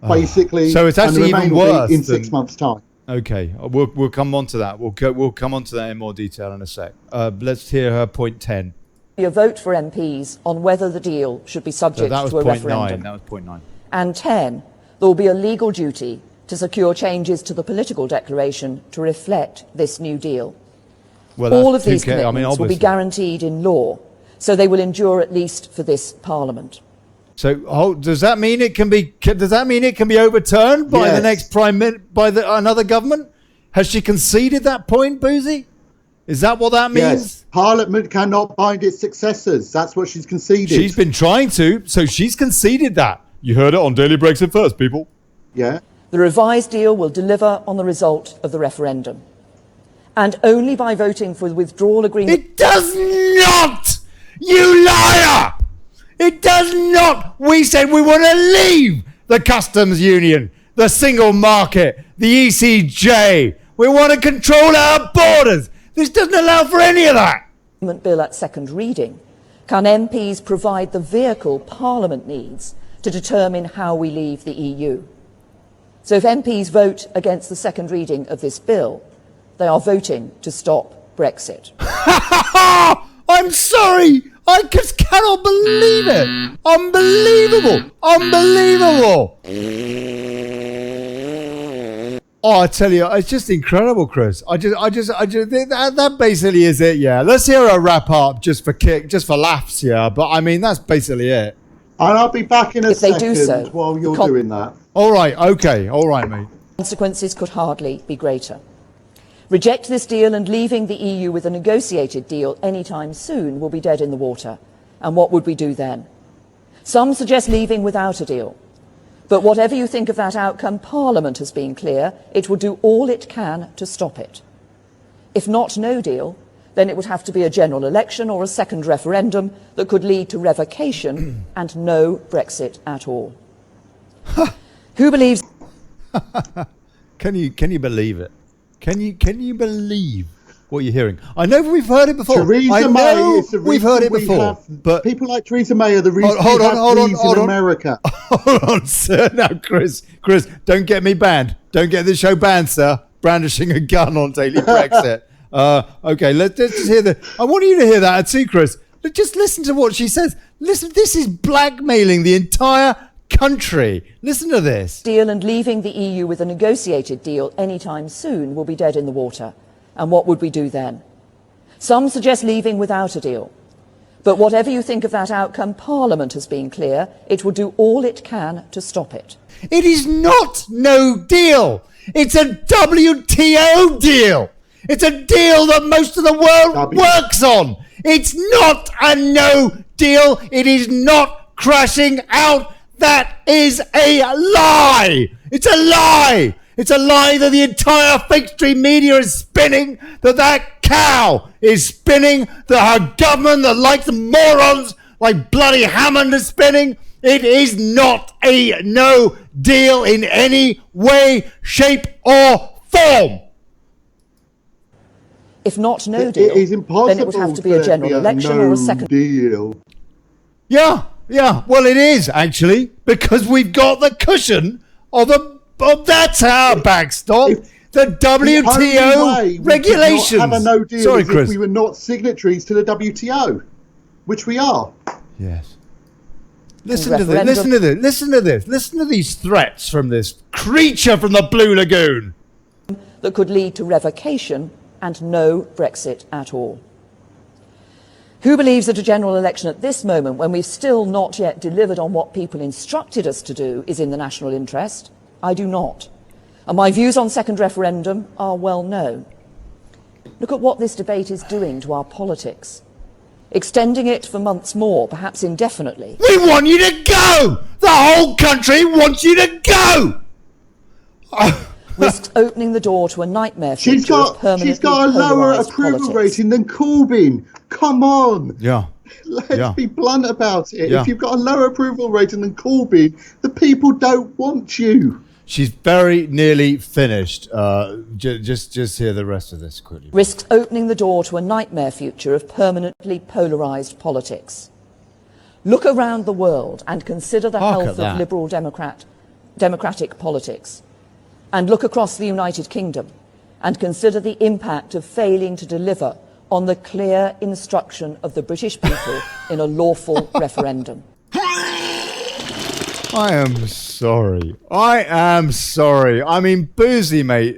C: Basically,
A: so it's actually even worse
C: in 6 months' time.
A: Okay, we'll come on to that. We'll come on to that in more detail in a sec. Let's hear her point 10.
D: A vote for MPs on whether the deal should be subject to a referendum.
A: That was point 9.
D: And 10, there will be a legal duty to secure changes to the political declaration to reflect this new deal.
A: Well,
D: all of these commitments will be guaranteed in law, so they will endure at least for this Parliament.
A: So, does that mean it can be? Does that mean it can be overturned by the next another government? Has she conceded that point, Boosey? Is that what that means?
C: Yes. Parliament cannot bind its successors. That's what she's conceded.
A: She's been trying to, so she's conceded that. You heard it on Daily Brexit First, people.
C: Yeah.
D: The revised deal will deliver on the result of the referendum. And only by voting for the withdrawal agreement...
E: It does not! You liar! It does not! We said we want to leave the customs union, the single market, the ECJ. We want to control our borders. This doesn't allow for any of that.
D: Bill at second reading. Can MPs provide the vehicle Parliament needs to determine how we leave the EU? So if MPs vote against the second reading of this bill, they are voting to stop Brexit.
E: I'm sorry! I just cannot believe it! Unbelievable! Unbelievable! Oh, I tell you, it's just incredible, Chris. I just that basically is it, yeah. Let's hear a wrap up just for laughs, yeah. But I mean, that's basically it.
C: And I'll be back in a second while you're doing that.
A: All right, okay, all right, mate.
D: Consequences could hardly be greater. Reject this deal and leaving the EU with a negotiated deal anytime soon will be dead in the water. And what would we do then? Some suggest leaving without a deal. But whatever you think of that outcome, Parliament has been clear it will do all it can to stop it. If not no deal, then it would have to be a general election or a second referendum that could lead to revocation and no Brexit at all. Who believes...
A: Can you believe it? Can you believe what you're hearing? I know we've heard it before.
C: Theresa May is the reason
A: we've heard it before. But
C: people like Theresa May are the reason we have these in America.
A: Hold on, sir. Now, Chris, don't get me banned. Don't get this show banned, sir. Brandishing a gun on Daily Brexit. Okay, let's just hear that. I want you to hear that too, Chris. Just listen to what she says. Listen, this is blackmailing the entire country. Listen to this.
D: Deal and leaving the EU with a negotiated deal anytime soon will be dead in the water. And what would we do then? Some suggest leaving without a deal. But whatever you think of that outcome, Parliament has been clear it will do all it can to stop it.
E: It is not no deal. It's a WTO deal. It's a deal that most of the world works on. It's not a no deal. It is not crashing out. That is a lie. It's a lie. It's a lie that the entire fake stream media is spinning, that cow is spinning, that her government, that like the morons like bloody Hammond is spinning. It is not a no deal in any way, shape or form.
D: If not no deal,
C: it is impossible,
D: then it would have to be a general election or a second
C: deal.
E: Yeah, well it is actually, because we've got the cushion of that's our backstop. The WTO regulations.
C: Have a no deal.
A: Sorry, Chris.
C: If we were not signatories to the WTO, which we are.
A: Yes.
E: Listen to this. Listen to these threats from this creature from the Blue Lagoon.
D: That could lead to revocation and no Brexit at all. Who believes that a general election at this moment, when we've still not yet delivered on what people instructed us to do, is in the national interest? I do not. And my views on second referendum are well known. Look at what this debate is doing to our politics. Extending it for months more, perhaps indefinitely.
E: We want you to go! The whole country wants you to go!
D: risks opening the door to a nightmare future
C: She's got a lower approval rating than Corbyn. Come on.
A: Yeah.
C: Let's be blunt about it.
A: Yeah.
C: If you've got a lower approval rating than Corbyn, the people don't want you.
A: She's very nearly finished. Just hear the rest of this quickly.
D: Risks opening the door to a nightmare future of permanently polarised politics. Look around the world and consider the health of liberal democratic politics. And look across the United Kingdom and consider the impact of failing to deliver on the clear instruction of the British people in a lawful referendum.
A: I am sorry. I mean, Boosey, mate.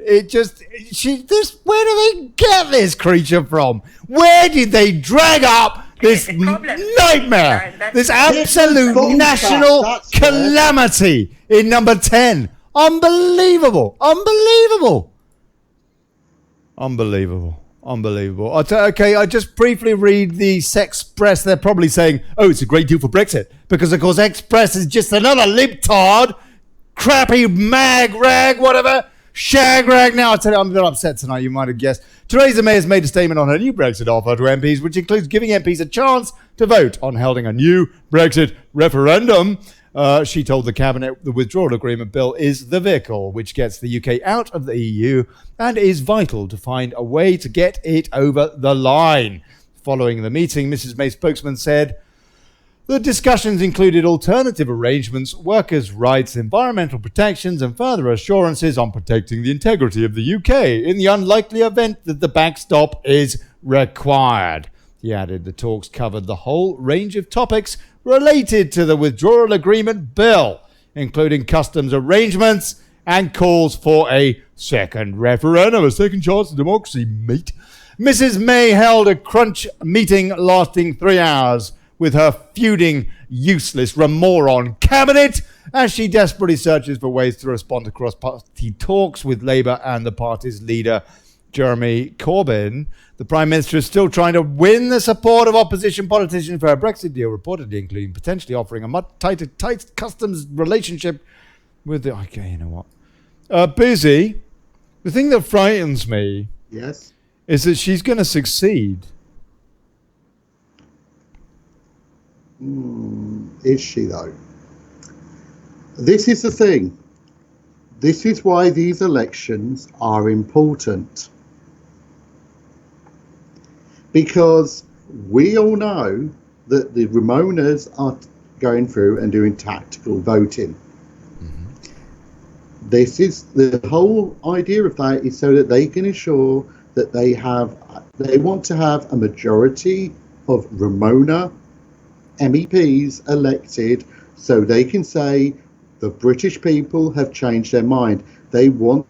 A: Where do they get this creature from? Where did they drag up this nightmare? This absolute national calamity in number 10. Unbelievable. Okay, I just briefly read the Sex Press. They're probably saying, oh, it's a great deal for Brexit. Because, of course, Express is just another libtard, crappy mag rag, whatever, shag rag. Now, I tell you, I'm a bit upset tonight, you might have guessed. Theresa May has made a statement on her new Brexit offer to MPs, which includes giving MPs a chance to vote on holding a new Brexit referendum. She told the Cabinet the withdrawal agreement bill is the vehicle which gets the UK out of the EU and is vital to find a way to get it over the line. Following the meeting, Mrs May's spokesman said the discussions included alternative arrangements, workers' rights, environmental protections and further assurances on protecting the integrity of the UK in the unlikely event that the backstop is required. He added the talks covered the whole range of topics related to the withdrawal agreement bill, including customs arrangements and calls for a second referendum, a second chance of democracy, mate. Mrs May held a crunch meeting lasting 3 hours with her feuding, useless Remoron cabinet as she desperately searches for ways to respond to cross-party talks with Labour and the party's leader, Jeremy Corbyn. The Prime Minister is still trying to win the support of opposition politicians for a Brexit deal, reportedly including potentially offering a much tighter customs relationship with the... Okay, you know what? Boosey, the thing that frightens me is that she's going to succeed.
C: Is she, though? This is the thing. This is why these elections are important. Because we all know that the Ramonas are going through and doing tactical voting. Mm-hmm. This is the whole idea of that is so that they can ensure that they want to have a majority of Ramona MEPs elected so they can say the British people have changed their mind. They want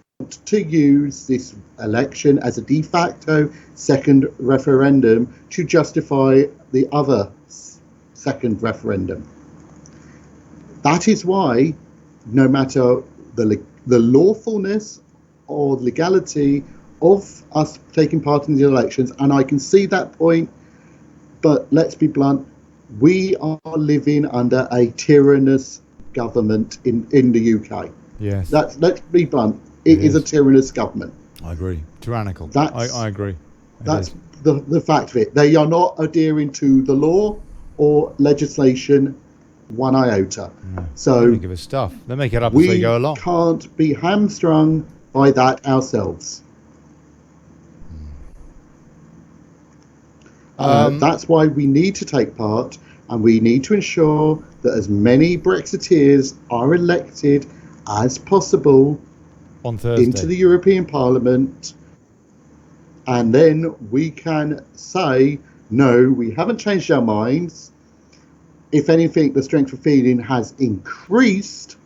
C: to use this election as a de facto second referendum to justify the other second referendum. That is why, no matter the lawfulness or legality of us taking part in the elections, and I can see that point, but let's be blunt, we are living under a tyrannous government in the UK.
A: Yes.
C: Let's be blunt. It is a tyrannous government.
A: I agree. Tyrannical. I agree.
C: That's the fact of it. They are not adhering to the law or legislation one iota.
A: No,
C: so
A: they don't give us stuff. They make it up as they go along.
C: We can't be hamstrung by that ourselves. That's why we need to take part, and we need to ensure that as many Brexiteers are elected as possible
A: on Thursday
C: into the European Parliament, and then we can say, no, we haven't changed our minds. If anything, the strength of feeling has increased,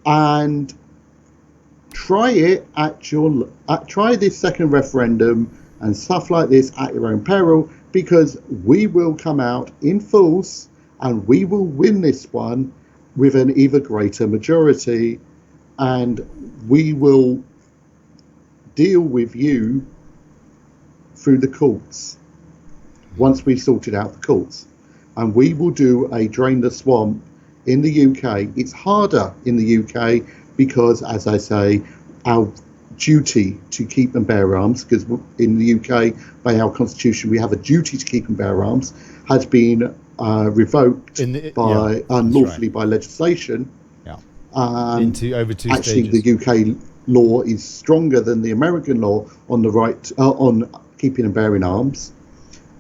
C: and try this second referendum and stuff like this at your own peril, because we will come out in force and we will win this one with an even greater majority, and we will deal with you through the courts once we've sorted out the courts. And we will do a drain the swamp in the UK. It's harder in the UK because, as I say, our duty to keep and bear arms, because in the UK, by our constitution, we have a duty to keep and bear arms, has been revoked unlawfully by legislation.
A: Into over two
C: actually,
A: stages.
C: the UK law is stronger than the American law on the right on keeping and bearing arms.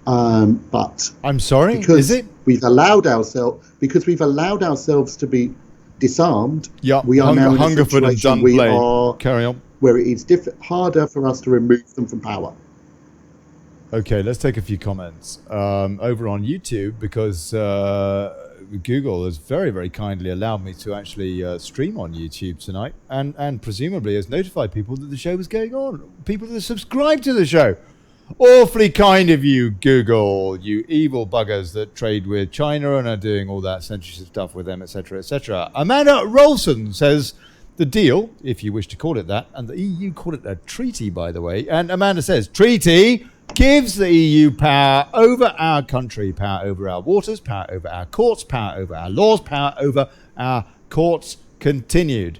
C: But
A: I'm sorry,
C: because
A: is it?
C: we've allowed ourselves to be disarmed.
A: Yeah,
C: we are now in a
A: Hungerford and
C: situation
A: Carry on.
C: where it is harder for us to remove them from power.
A: Okay, let's take a few comments over on YouTube, because Google has very, very kindly allowed me to actually stream on YouTube tonight, and presumably has notified people that the show was going on. People that subscribe to the show. Awfully kind of you, Google, you evil buggers that trade with China and are doing all that censorship stuff with them, etc., etc. Amanda Rolson says, the deal, if you wish to call it that, and the EU call it a treaty, by the way, and Amanda says, treaty gives the EU power over our country, power over our waters, power over our courts, power over our laws, power over our courts, continued.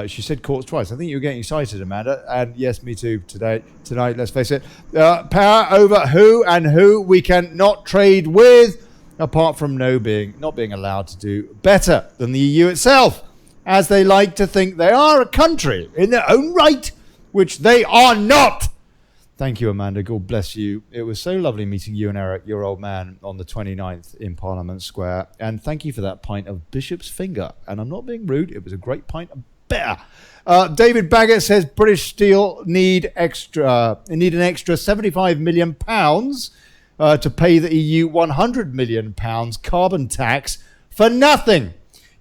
A: She said courts twice. I think you were getting excited, Amanda. And yes, me too, tonight, let's face it. Power over who we can not trade with, apart from not being allowed to do better than the EU itself, as they like to think they are a country in their own right, which they are not. Thank you, Amanda. God bless you. It was so lovely meeting you and Eric, your old man, on the 29th in Parliament Square. And thank you for that pint of Bishop's Finger. And I'm not being rude. It was a great pint of beer. David Baggett says British Steel need an extra £75 million to pay the EU £100 million carbon tax for nothing.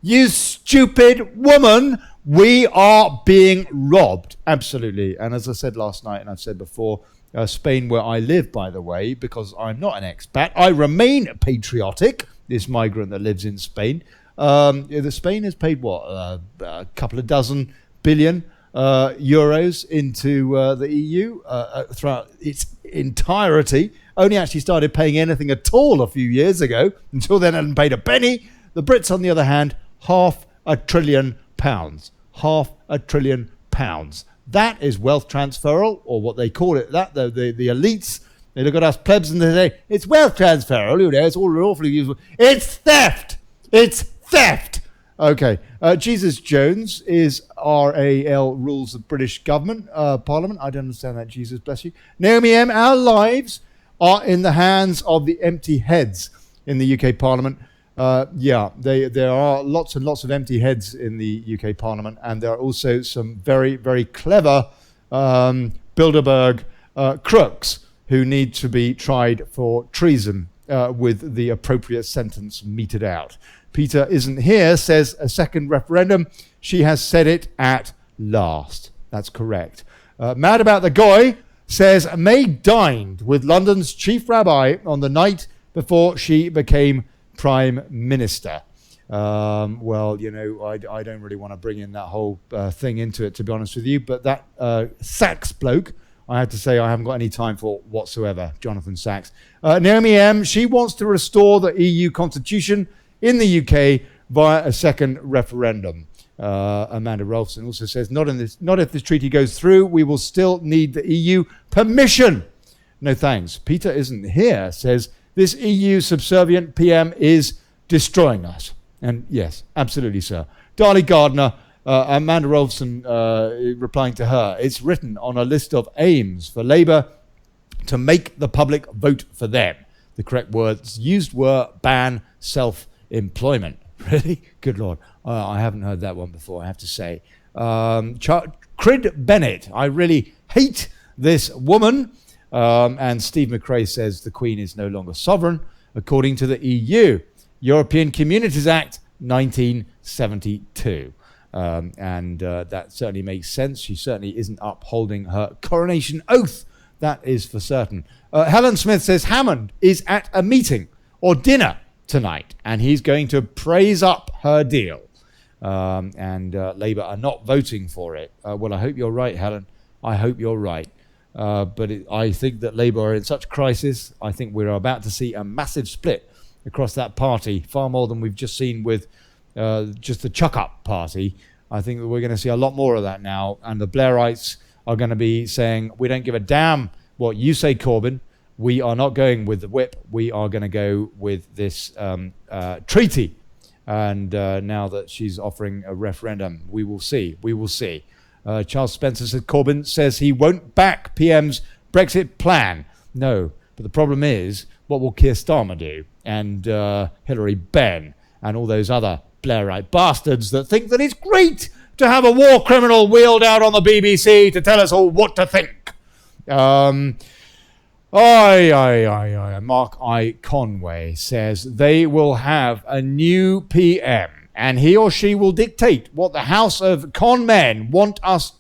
A: You stupid woman. We are being robbed. Absolutely. And as I said last night, and I've said before, Spain, where I live, by the way, because I'm not an expat, I remain patriotic, this migrant that lives in Spain. Spain has paid, a couple of dozen billion euros into the EU throughout its entirety. Only actually started paying anything at all a few years ago. Until then, hadn't paid a penny. The Brits, on the other hand, £500 billion. £500 billion. That is wealth transferal, or what they call it. That the elites, they look at us plebs and they say it's wealth transferal. It's all awfully useful. It's theft. It's theft. Okay. Jesus Jones is RAL rules of British government Parliament. I don't understand that. Jesus bless you. Naomi M. Our lives are in the hands of the empty heads in the UK Parliament. There are lots and lots of empty heads in the UK Parliament, and there are also some very, very clever Bilderberg crooks who need to be tried for treason with the appropriate sentence meted out. Peter isn't here, says a second referendum. She has said it at last. That's correct. Mad About the Goy says May dined with London's chief rabbi on the night before she became Prime Minister. I don't really want to bring in that whole thing into it, to be honest with you, but that Sachs bloke, I have to say I haven't got any time for whatsoever, Jonathan Sachs. Naomi M., she wants to restore the EU constitution in the UK via a second referendum. Amanda Rolfson also says, not if this treaty goes through, we will still need the EU permission. No thanks. Peter isn't here, says, this EU subservient PM is destroying us. And yes, absolutely, sir. Darley Gardner, Amanda Rolfson replying to her, it's written on a list of aims for Labour to make the public vote for them. The correct words used were ban self-employment. Really? Good Lord. I haven't heard that one before, I have to say. Crid Bennett, I really hate this woman. And Steve McRae says the Queen is no longer sovereign, according to the EU. European Communities Act, 1972. That certainly makes sense. She certainly isn't upholding her coronation oath. That is for certain. Helen Smith says Hammond is at a meeting or dinner tonight, and he's going to praise up her deal. Labour are not voting for it. Well, I hope you're right, Helen. I hope you're right. I think that Labour are in such crisis. I think we're about to see a massive split across that party, far more than we've just seen with just the chuck-up party. I think that we're going to see a lot more of that now. And the Blairites are going to be saying, we don't give a damn what you say, Corbyn. We are not going with the whip. We are going to go with this treaty. And now that she's offering a referendum, we will see. We will see. Charles Spencer said Corbyn says he won't back PM's Brexit plan. No, but the problem is, what will Keir Starmer do? And Hilary Benn and all those other Blairite bastards that think that it's great to have a war criminal wheeled out on the BBC to tell us all what to think. Mark I. Conway says they will have a new PM and he or she will dictate what the House of Con Men want us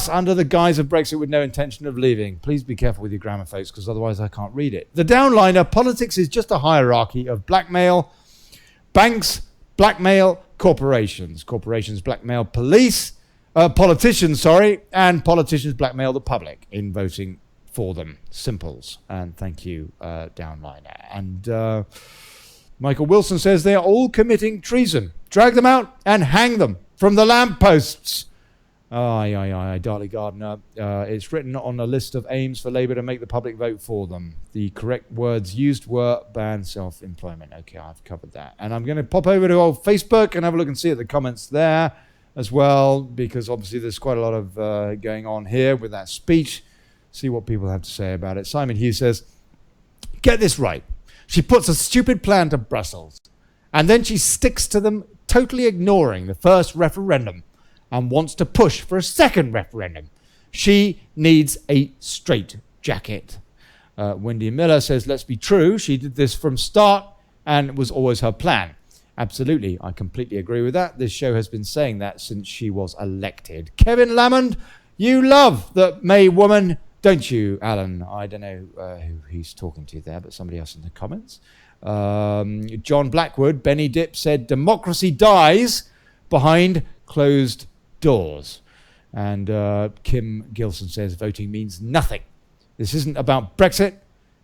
A: under the guise of Brexit with no intention of leaving. Please be careful with your grammar, folks, because otherwise I can't read it. The downliner, politics is just a hierarchy of blackmail. Banks blackmail corporations. Corporations blackmail politicians, and politicians blackmail the public in voting for them. Simples. And thank you, downliner. And Michael Wilson says they are all committing treason. Drag them out and hang them from the lampposts. Darley Gardner. It's written on a list of aims for Labour to make the public vote for them. The correct words used were ban self-employment. Okay, I've covered that. And I'm going to pop over to old Facebook and have a look and see at the comments there as well, because obviously there's quite a lot of going on here with that speech. See what people have to say about it. Simon Hughes says, get this right. She puts a stupid plan to Brussels and then she sticks to them, totally ignoring the first referendum, and wants to push for a second referendum. She needs a straight jacket. Wendy Miller says, let's be true. She did this from start and it was always her plan. Absolutely. I completely agree with that. This show has been saying that since she was elected. Kevin Lamond, you love the May woman, don't you, Alan? I don't know who he's talking to there, but somebody else in the comments. John Blackwood, Benny Dip said, democracy dies behind closed doors. And Kim Gilson says voting means nothing. This isn't about Brexit.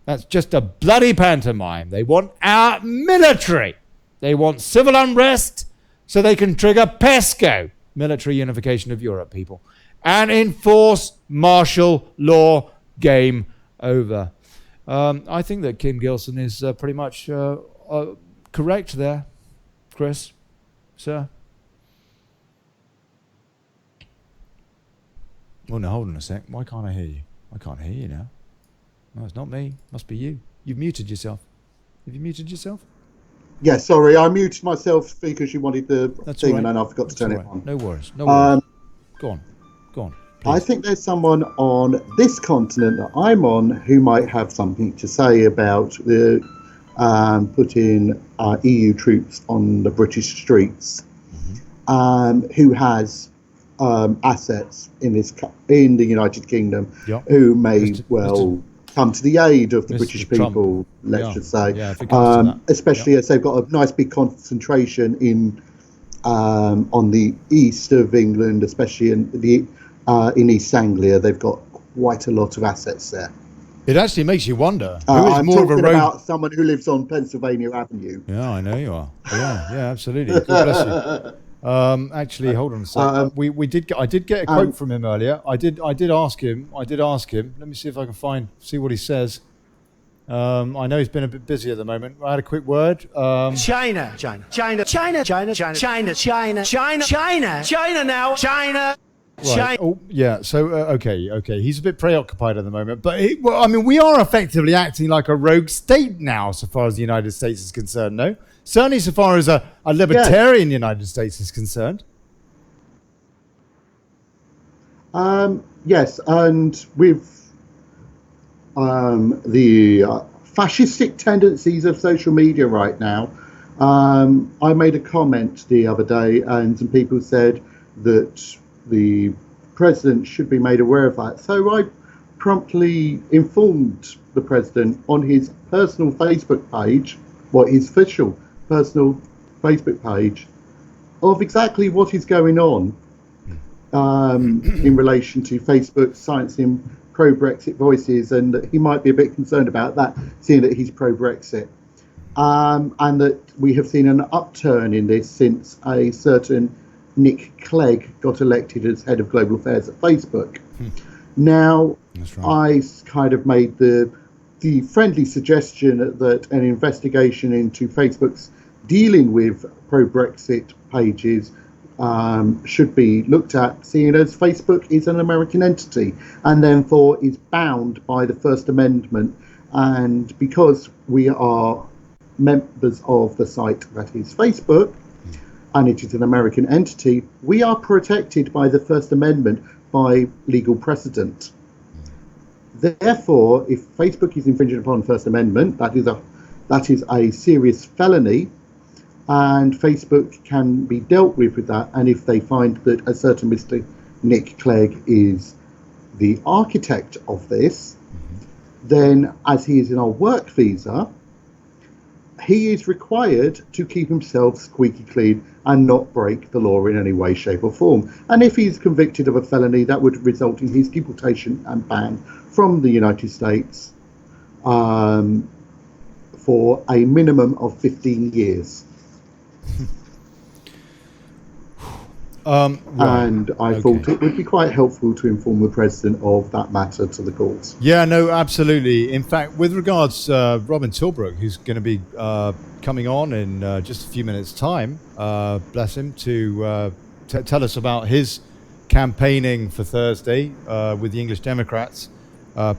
A: That's just a bloody pantomime. They want our military. They want civil unrest so they can trigger PESCO, military unification of Europe, people, and enforce martial law. Game over. I think that Kim Gilson is pretty much correct there, Chris, sir. Oh, no, hold on a sec. Why can't I hear you? I can't hear you now. No, it's not me. Must be you. You've muted yourself. Have you muted yourself?
C: Yeah, sorry. I muted myself because you wanted the thing and then I forgot to turn it on.
A: No worries. No worries. Go on. Please.
C: I think there's someone on this continent that I'm on who might have something to say about the putting EU troops on the British streets, who has assets in the United Kingdom, who may come to the aid of the British people, let's just say, especially as they've got a nice big concentration in on the east of England, especially in East Anglia. They've got quite a lot of assets there.
A: It actually makes you wonder.
C: I'm talking about someone who lives on Pennsylvania Avenue.
A: Yeah, I know you are. Yeah, absolutely. God bless you. Actually, hold on a second. I did get a quote from him earlier. I did ask him. Let me see if I can see what he says. I know he's been a bit busy at the moment. I had a quick word.
F: China now.
A: Right. Oh, yeah. So, okay. He's a bit preoccupied at the moment. But, we are effectively acting like a rogue state now, so far as the United States is concerned, no? Certainly so far as a libertarian United States is concerned.
C: Yes, and with the fascistic tendencies of social media right now, I made a comment the other day and some people said that the president should be made aware of that. So I promptly informed the president on his personal Facebook page, his official personal Facebook page, of exactly what is going on in relation to Facebook silencing pro-Brexit voices, and that he might be a bit concerned about that, seeing that he's pro-Brexit, and that we have seen an upturn in this since a certain Nick Clegg got elected as head of global affairs at Facebook. Now, I kind of made the friendly suggestion that an investigation into Facebook's dealing with pro-Brexit pages should be looked at, seeing as Facebook is an American entity and therefore is bound by the First Amendment. And because we are members of the site that is Facebook, and it is an American entity, we are protected by the First Amendment by legal precedent. Therefore, if Facebook is infringing upon the First Amendment, that is a serious felony, and Facebook can be dealt with that. And if they find that a certain Mr. Nick Clegg is the architect of this, then as he is in our work visa, he is required to keep himself squeaky clean and not break the law in any way, shape or form. And if he's convicted of a felony, that would result in his deportation and ban from the United States for a minimum of 15 years. And I thought it would be quite helpful to inform the President of that matter to the courts.
E: Yeah, no, absolutely. In fact, with regards Robin Tilbrook, who's going to be coming on in just a few minutes' time, bless him, to tell us about his campaigning for Thursday with the English Democrats.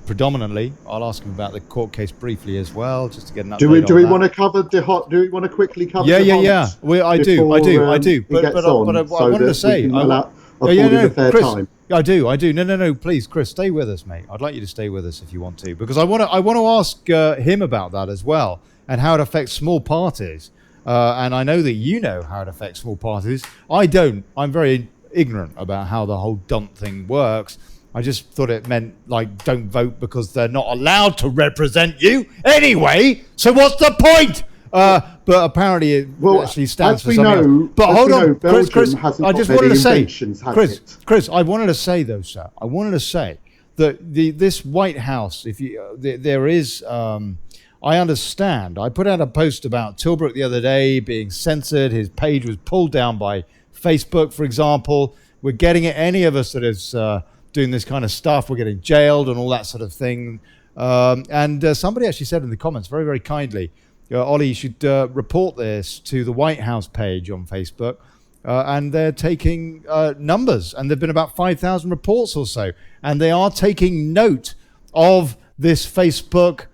E: Predominantly, I'll ask him about the court case briefly as well, just to get an update.
C: Do we want to cover the hot? Do we want to quickly cover?
E: Yeah. I do. But I wanted to say, Chris, I do. No, please, Chris, stay with us, mate. I'd like you to stay with us if you want to, because I want to ask him about that as well, and how it affects small parties. And I know that you know how it affects small parties. I don't. I'm very ignorant about how the whole HONDT thing works. I just thought it meant, like, don't vote because they're not allowed to represent you anyway. So what's the point? But apparently it actually stands for something. But hold on, Chris, I just wanted to say, Chris, I wanted to say though, sir, I wanted to say that this White House, there is, I understand. I put out a post about Tilbrook the other day being censored. His page was pulled down by Facebook, for example. We're getting it. Any of us that is doing this kind of stuff, we're getting jailed and all that sort of thing. And somebody actually said in the comments very, very kindly, Ollie, you should report this to the White House page on Facebook. And they're taking numbers, and there have been about 5,000 reports or so. And they are taking note of this Facebook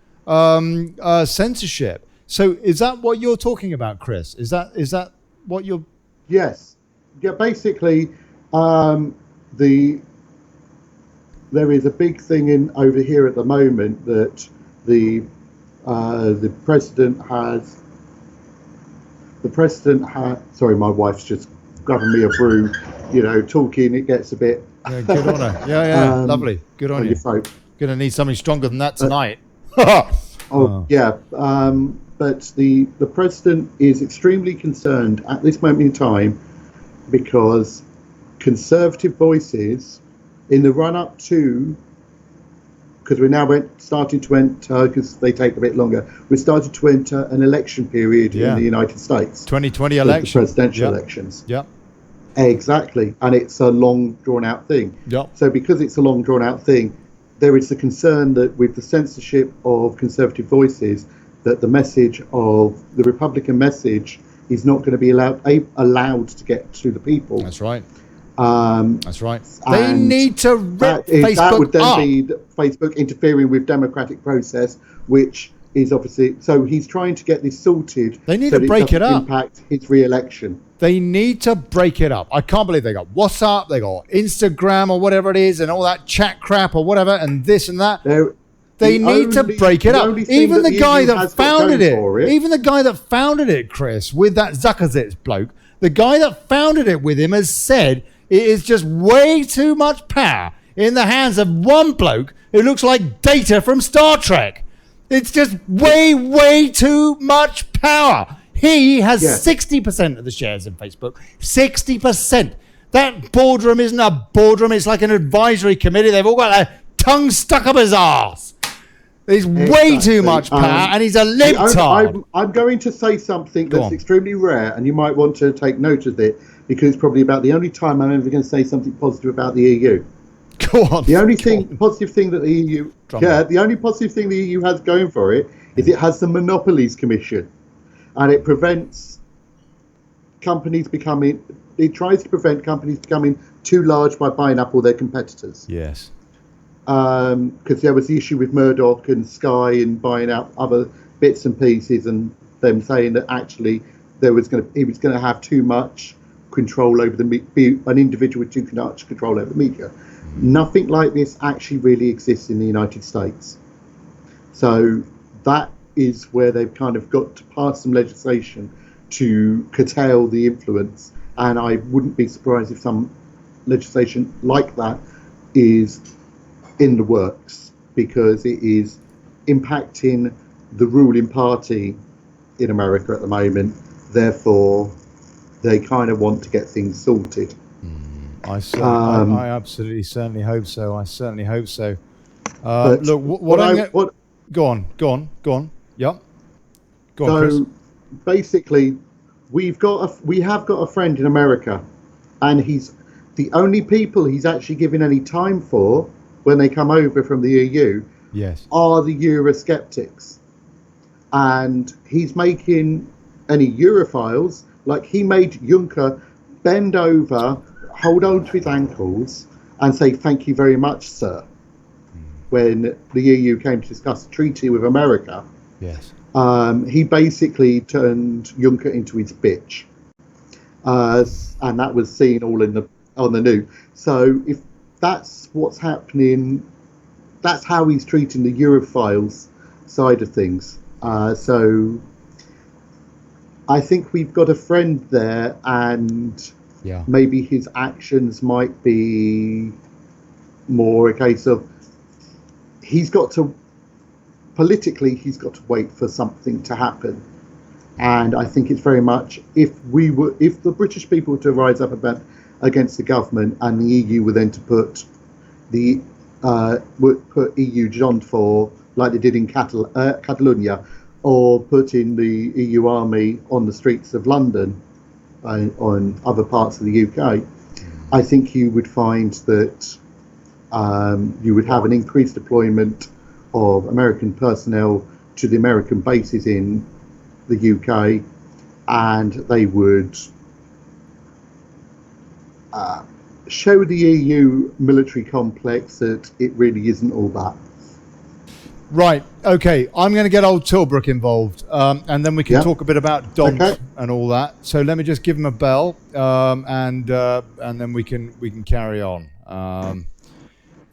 E: censorship. So is that what you're talking about, Chris? Is that what you're...
C: Yes. Yeah, basically, there is a big thing over here at the moment that the president has. Sorry, my wife's just grabbing me a brew. Talking, it gets a bit.
E: Yeah, good on her. Yeah, lovely. Good on you. Gonna need something stronger than that tonight.
C: Yeah. But the president is extremely concerned at this moment in time because conservative voices in the run-up to, because we're now starting to enter, because they take a bit longer, we're starting to enter an election period in the United States.
E: 2020 election.
C: The presidential elections.
E: Yeah.
C: Exactly. And it's a long, drawn-out thing.
E: Yeah.
C: So because it's a long, drawn-out thing, there is the concern that with the censorship of conservative voices, that the message of the Republican message is not going to be allowed to get to the people.
E: That's right. That's right. They need to rip
C: Facebook
E: that
C: would then
E: up.
C: be Facebook interfering with democratic process, which is obviously... So he's trying to get this sorted.
E: They need to break it up.
C: Impact his re-election.
E: They need to break it up. I can't believe they got WhatsApp, they got Instagram or whatever it is, and all that chat crap or whatever, and this and that. They need to break it up. Even the guy that founded it, Chris, with that Zuckerzits bloke, the guy that founded it with him has said it is just way too much power in the hands of one bloke who looks like Data from Star Trek. It's just way, way too much power. He has 60% of the shares in Facebook. 60%. That boardroom isn't a boardroom. It's like an advisory committee. They've all got their tongue stuck up his arse. There's way too much power, and he's a libtard.
C: I'm going to say something that's extremely rare, and you might want to take note of it, because it's probably about the only time I'm ever going to say something positive about the EU.
A: Go on.
C: The only positive thing that the EU, the only positive thing the EU has going for it is it has the Monopolies Commission, and it prevents companies becoming. It tries to prevent companies becoming too large by buying up all their competitors.
A: Yes.
C: Because there was the issue with Murdoch and Sky and buying out other bits and pieces, and them saying that actually he was going to have too much control over be an individual with too much control over the media. Nothing like this actually really exists in the United States. So that is where they've kind of got to pass some legislation to curtail the influence. And I wouldn't be surprised if some legislation like that is in the works, because it is impacting the ruling party in America at the moment. Therefore, they kind of want to get things sorted.
A: I absolutely certainly hope so. I certainly hope so. Look, go on. Yep. Go on, Chris.
C: So basically, we have got a friend in America, and he's the only people he's actually given any time for when they come over from the EU.
A: Yes.
C: Are the Eurosceptics, and he's making any Europhiles, like he made Juncker bend over, hold on to his ankles and say thank you very much, sir, when the EU came to discuss a treaty with America.
A: Yes.
C: He basically turned Juncker into his bitch, and that was seen all on the news. So if that's what's happening, that's how he's treating the Europhiles side of things. So I think we've got a friend there, and maybe his actions might be more a case of he's got to wait for something to happen. And I think it's very much if the British people were to rise up against the government, and the EU were then to put EU John for, like they did in Catalonia, or putting the EU army on the streets of London on other parts of the UK, I think you would find that you would have an increased deployment of American personnel to the American bases in the UK, and they would show the EU military complex that it really isn't all that.
A: Right. Okay. I'm going to get old Tilbrook involved, and then we can talk a bit about HONDT and all that. So let me just give him a bell, and then we can carry on.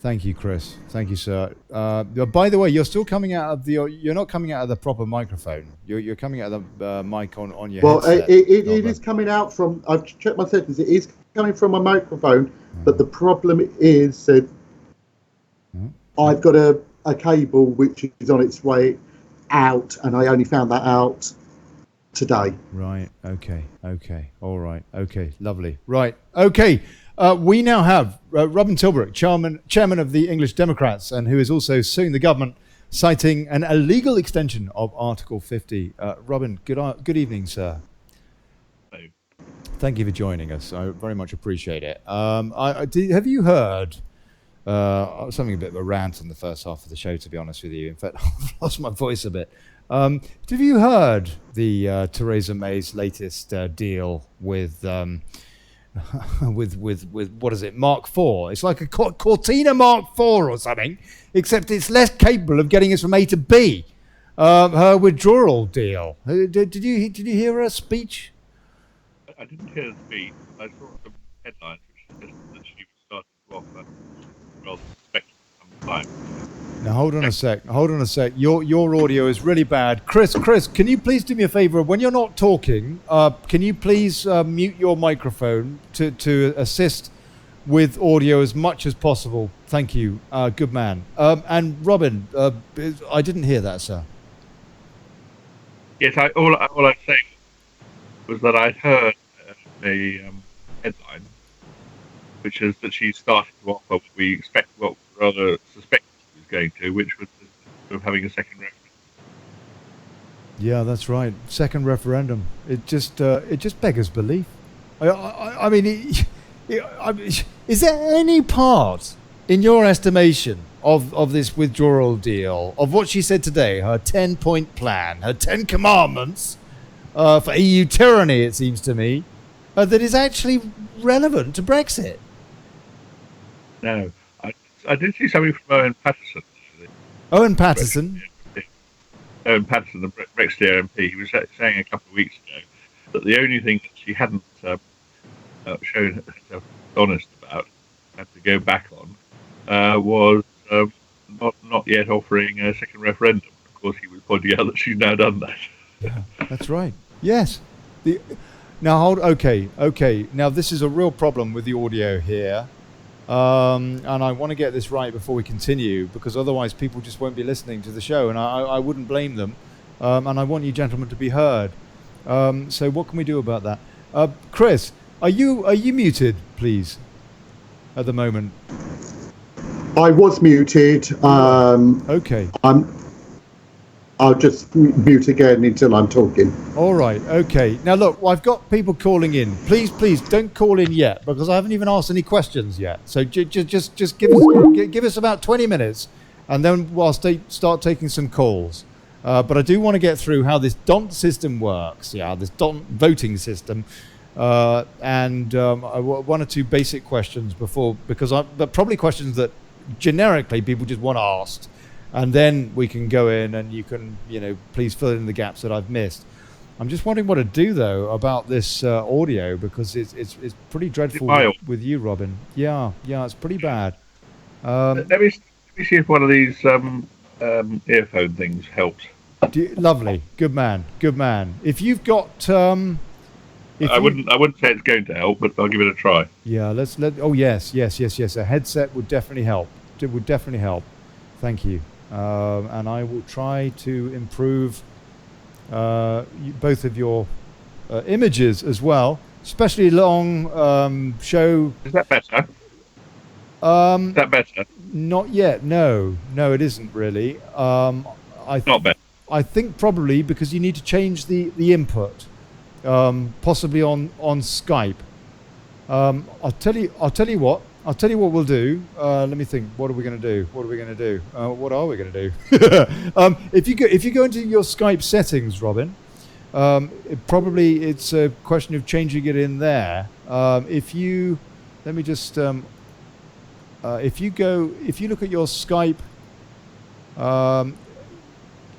A: Thank you, Chris. Thank you, sir. By the way, you're still coming out of you're not coming out of the proper microphone. You're coming out of the mic on your headset.
C: Well, it is coming out from. I've checked my settings. It is coming from a microphone, but the problem is that I've got a cable which is on its way out, and I only found that out today.
A: Right. Okay. All right. Okay. Lovely. Right. Okay. We now have Robin Tilbrook, chairman of the English Democrats, and who is also suing the government, citing an illegal extension of Article 50. Robin, good evening, sir.
F: Hello.
A: Thank you for joining us. I very much appreciate it. Have you heard something a bit of a rant in the first half of the show, to be honest with you? In fact, I've lost my voice a bit. Have you heard the Theresa May's latest deal with what is it, Mark IV? It's like a Cortina Mark IV or something, except it's less capable of getting us from A to B. Her withdrawal deal. Did you hear her speech?
F: I didn't hear the speech. I saw some headlines which suggested that she was starting to offer rather suspected some time.
A: Now hold on a sec. Your audio is really bad. Chris, can you please do me a favor? When you're not talking, can you please mute your microphone to assist with audio as much as possible? Thank you. Good man. And Robin, I didn't hear that, sir.
F: Yes, all I was saying was that I'd heard a headline, which is that she started to offer what we expect, well, rather suspect she was going to, which was sort of having a second referendum.
A: Yeah, that's right. Second referendum. It just beggars belief.
E: I mean, is there any part, in your estimation, of this withdrawal deal, of what she said today, her 10-point plan, her 10 commandments for EU tyranny, it seems to me, that is actually relevant to Brexit?
F: No. I did see something from Owen Paterson, actually.
E: Owen Paterson?
F: Owen Paterson, the Brexit MP, he was saying a couple of weeks ago that the only thing that she hadn't shown herself honest about, had to go back on, was not yet offering a second referendum. Of course, he was pointing out that she's now done that.
E: Yeah, that's right. Yes. Now hold. Okay. Now this is a real problem with the audio here, and I want to get this right before we continue, because otherwise people just won't be listening to the show, and I wouldn't blame them. And I want you gentlemen to be heard. So what can we do about that? Chris, are you muted, please? At the moment.
C: I was muted.
E: Okay.
C: I'll just mute again until I'm talking.
E: All right. Okay. Now look, I've got people calling in. Please don't call in yet, because I haven't even asked any questions yet. So just give us about 20 minutes, and then we'll start taking some calls. But I do want to get through how this HONDT system works. Yeah, this HONDT voting system. And one or two basic questions but probably questions that generically people just want asked, and then we can go in and you can, please fill in the gaps that I've missed. I'm just wondering what to do though about this audio, because it's pretty dreadful with you, Robin. Yeah, it's pretty bad.
F: Let me see if one of these earphone things helps.
E: Lovely, good man. If you've got
F: I wouldn't say it's going to help, but I'll give it a try.
E: Yeah, oh yes. A headset would definitely help. It would definitely help. Thank you. And I will try to improve both of your images as well, especially long show.
F: Is that better? Is that better?
E: Not yet. No, it isn't really.
F: Not better.
E: I think probably because you need to change the input. Possibly on Skype. I'll tell you what we'll do. Let me think. What are we going to do? What are we going to do? If you go into your Skype settings, Robin, it's a question of changing it in there. If you look at your Skype,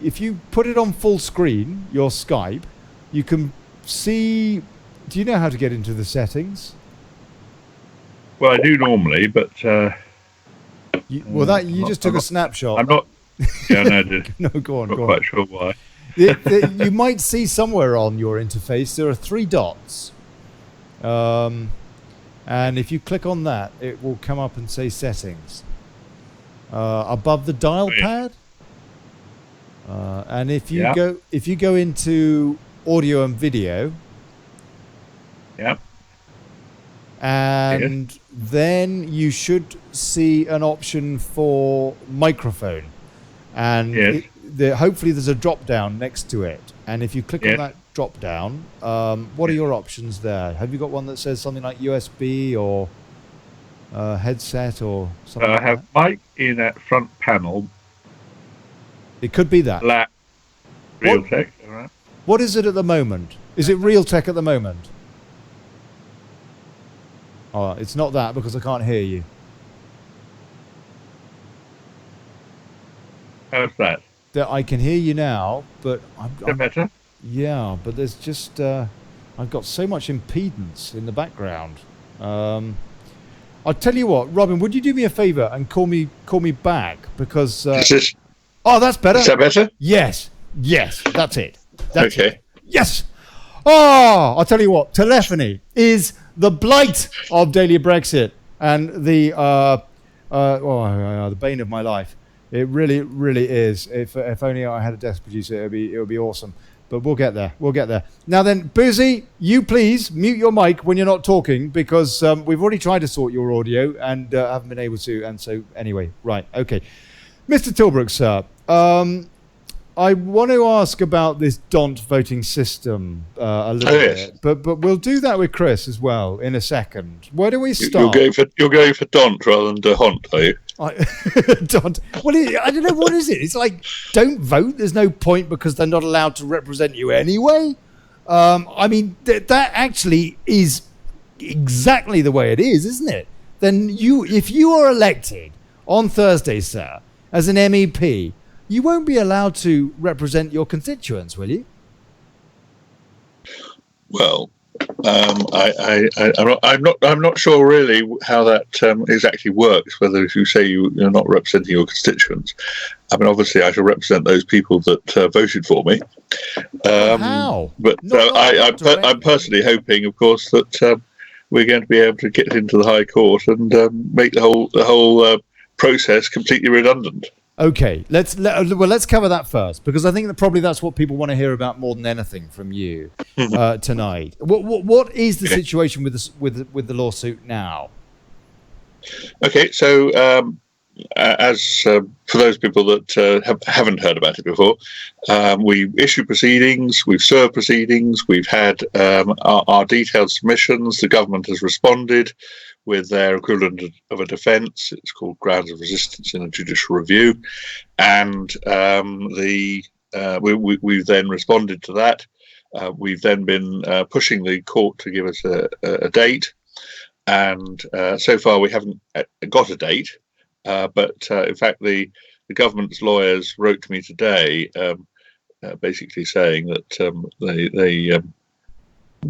E: if you put it on full screen, your Skype, you can see. Do you know how to get into the settings?
F: Well, I do normally, but
E: you just took a snapshot.
F: I'm not. Yeah, no, I did.
E: No, go on.
F: Not quite sure why.
E: You might see somewhere on your interface there are 3 dots, and if you click on that, it will come up and say settings above the dial pad. And if you go into audio and video.
F: Yep.
E: And then you should see an option for microphone, and hopefully there's a drop down next to it. And if you click on that drop down, what are your options there? Have you got one that says something like USB or headset or something?
F: I have mic in that front panel.
E: It could be that.
F: Black. Realtek. All right.
E: What is it at the moment? Is it Realtek at the moment? Oh, it's not that, because I can't hear you.
F: How's that?
E: I can hear you now, but
F: Is that better?
E: Yeah, but there's just I've got so much impedance in the background. I'll tell you what, Robin, would you do me a favour and call me back, because oh, that's better.
F: Is that better?
E: Yes, that's it. That's
F: okay.
E: It. Yes. Oh, I'll tell you what, telephony is the blight of Daily Brexit and the bane of my life. It really is. If only I had a desk producer, it would be awesome. But we'll get there. Now then, Boosey, you please mute your mic when you're not talking, because we've already tried to sort your audio and haven't been able to. And so anyway, right, okay. Mr. Tilbrook, sir,
A: I want to ask about this HONDT voting system a little bit, but we'll do that with Chris as well in a second. Where do we start?
F: You're going for DONT rather than HONDT, are you?
A: DONT. Well, I don't know, what is it? It's like, don't vote. There's no point because they're not allowed to represent you anyway. I mean, that actually is exactly the way it is, isn't it? Then if you are elected on Thursday, sir, as an MEP, you won't be allowed to represent your constituents, will you?
F: Well, I'm not sure really how that exactly works. Whether if you say you're not representing your constituents, I mean, obviously I shall represent those people that voted for me.
A: How?
F: But I'm personally hoping, of course, that we're going to be able to get into the High Court and make the whole process completely redundant.
A: Okay, let's cover that first, because I think that probably that's what people want to hear about more than anything from you tonight. What is the situation with the lawsuit now?
F: Okay, so as for those people that haven't heard about it before, we issued proceedings, we've served proceedings, we've had our detailed submissions. The government has responded with their equivalent of a defence. It's called grounds of resistance in a judicial review, and we've then responded to that. We've then been pushing the court to give us a date, and so far we haven't got a date. But in fact, the government's lawyers wrote to me today, basically saying that they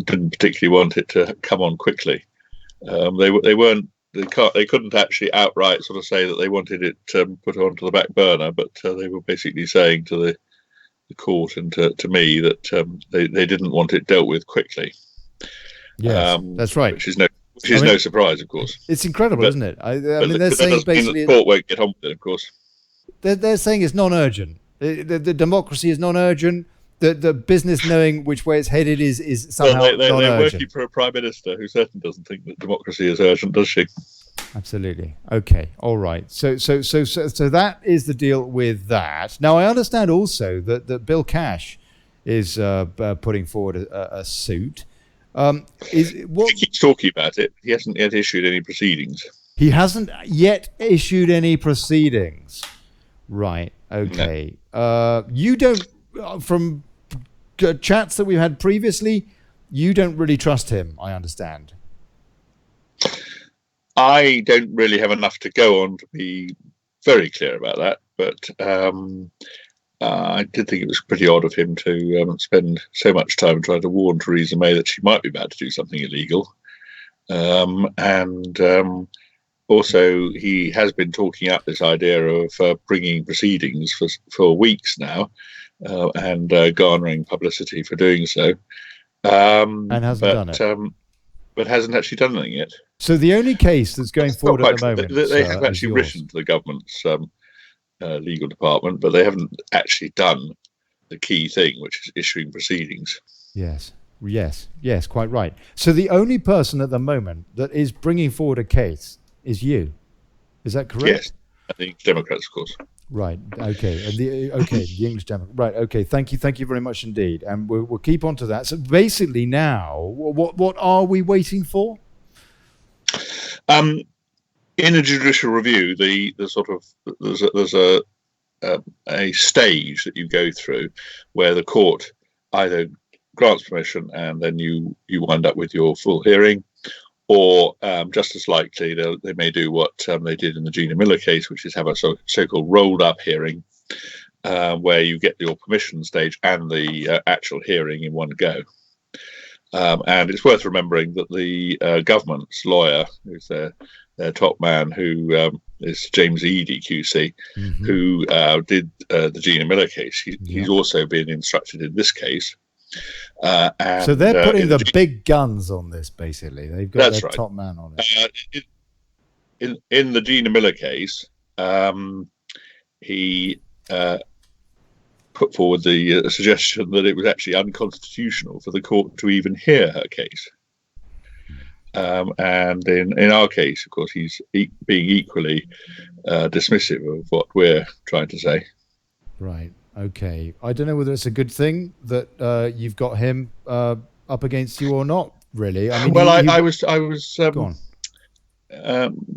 F: didn't particularly want it to come on quickly. They couldn't actually outright sort of say that they wanted it put onto the back burner, but they were basically saying to the court and to me that they didn't want it dealt with quickly.
A: Yes, that's right.
F: Which is no surprise, of course.
A: It's incredible, isn't it? I mean, they're saying basically
F: the court won't get on with it, of course.
A: They're saying it's non-urgent. The democracy is non-urgent. The business knowing which way it's headed is somehow non-urgent.
F: They're working for a prime minister who certainly doesn't think that democracy is urgent, does she?
A: Absolutely. Okay. All right. So that is the deal with that. Now I understand also that Bill Cash is putting forward a suit.
F: He keeps talking about it. He hasn't yet issued any proceedings.
A: He hasn't yet issued any proceedings. Right. Okay. No. You don't, from chats that we've had previously, you don't really trust him, I understand.
F: I don't really have enough to go on to be very clear about that, but I did think it was pretty odd of him to spend so much time trying to warn Theresa May that she might be about to do something illegal. Also, he has been talking up this idea of bringing proceedings for weeks now and garnering publicity for doing so.
A: And hasn't done it.
F: But hasn't actually done anything yet.
A: So the only case that's going forward at the moment...
F: They have actually written to the government's legal department, but they haven't actually done the key thing, which is issuing proceedings.
A: Yes, quite right. So the only person at the moment that is bringing forward a case is you. Is that correct?
F: Yes, I think Democrats, of course.
A: Right. Okay. And the English Democrat. Right. Okay. Thank you very much indeed. And we'll keep on to that. So basically, now, what are we waiting for?
F: In a judicial review, the sort of there's a stage that you go through where the court either grants permission and then you wind up with your full hearing, or just as likely they may do what they did in the Gina Miller case, which is have a so-called rolled-up hearing where you get your permission stage and the actual hearing in one go. And it's worth remembering that the government's lawyer, who's their top man, who is James Eadie QC, who did the Gina Miller case. He's also been instructed in this case.
A: So they're putting the big guns on this, basically. They've got their top man on it.
F: In the Gina Miller case, he put forward the suggestion that it was actually unconstitutional for the court to even hear her case. And in our case, of course, he's being equally dismissive of what we're trying to say.
A: Right.
E: Okay. I don't know whether it's a good thing that you've got him up against you or not. Really. I mean,
F: well, I was.
E: Go on.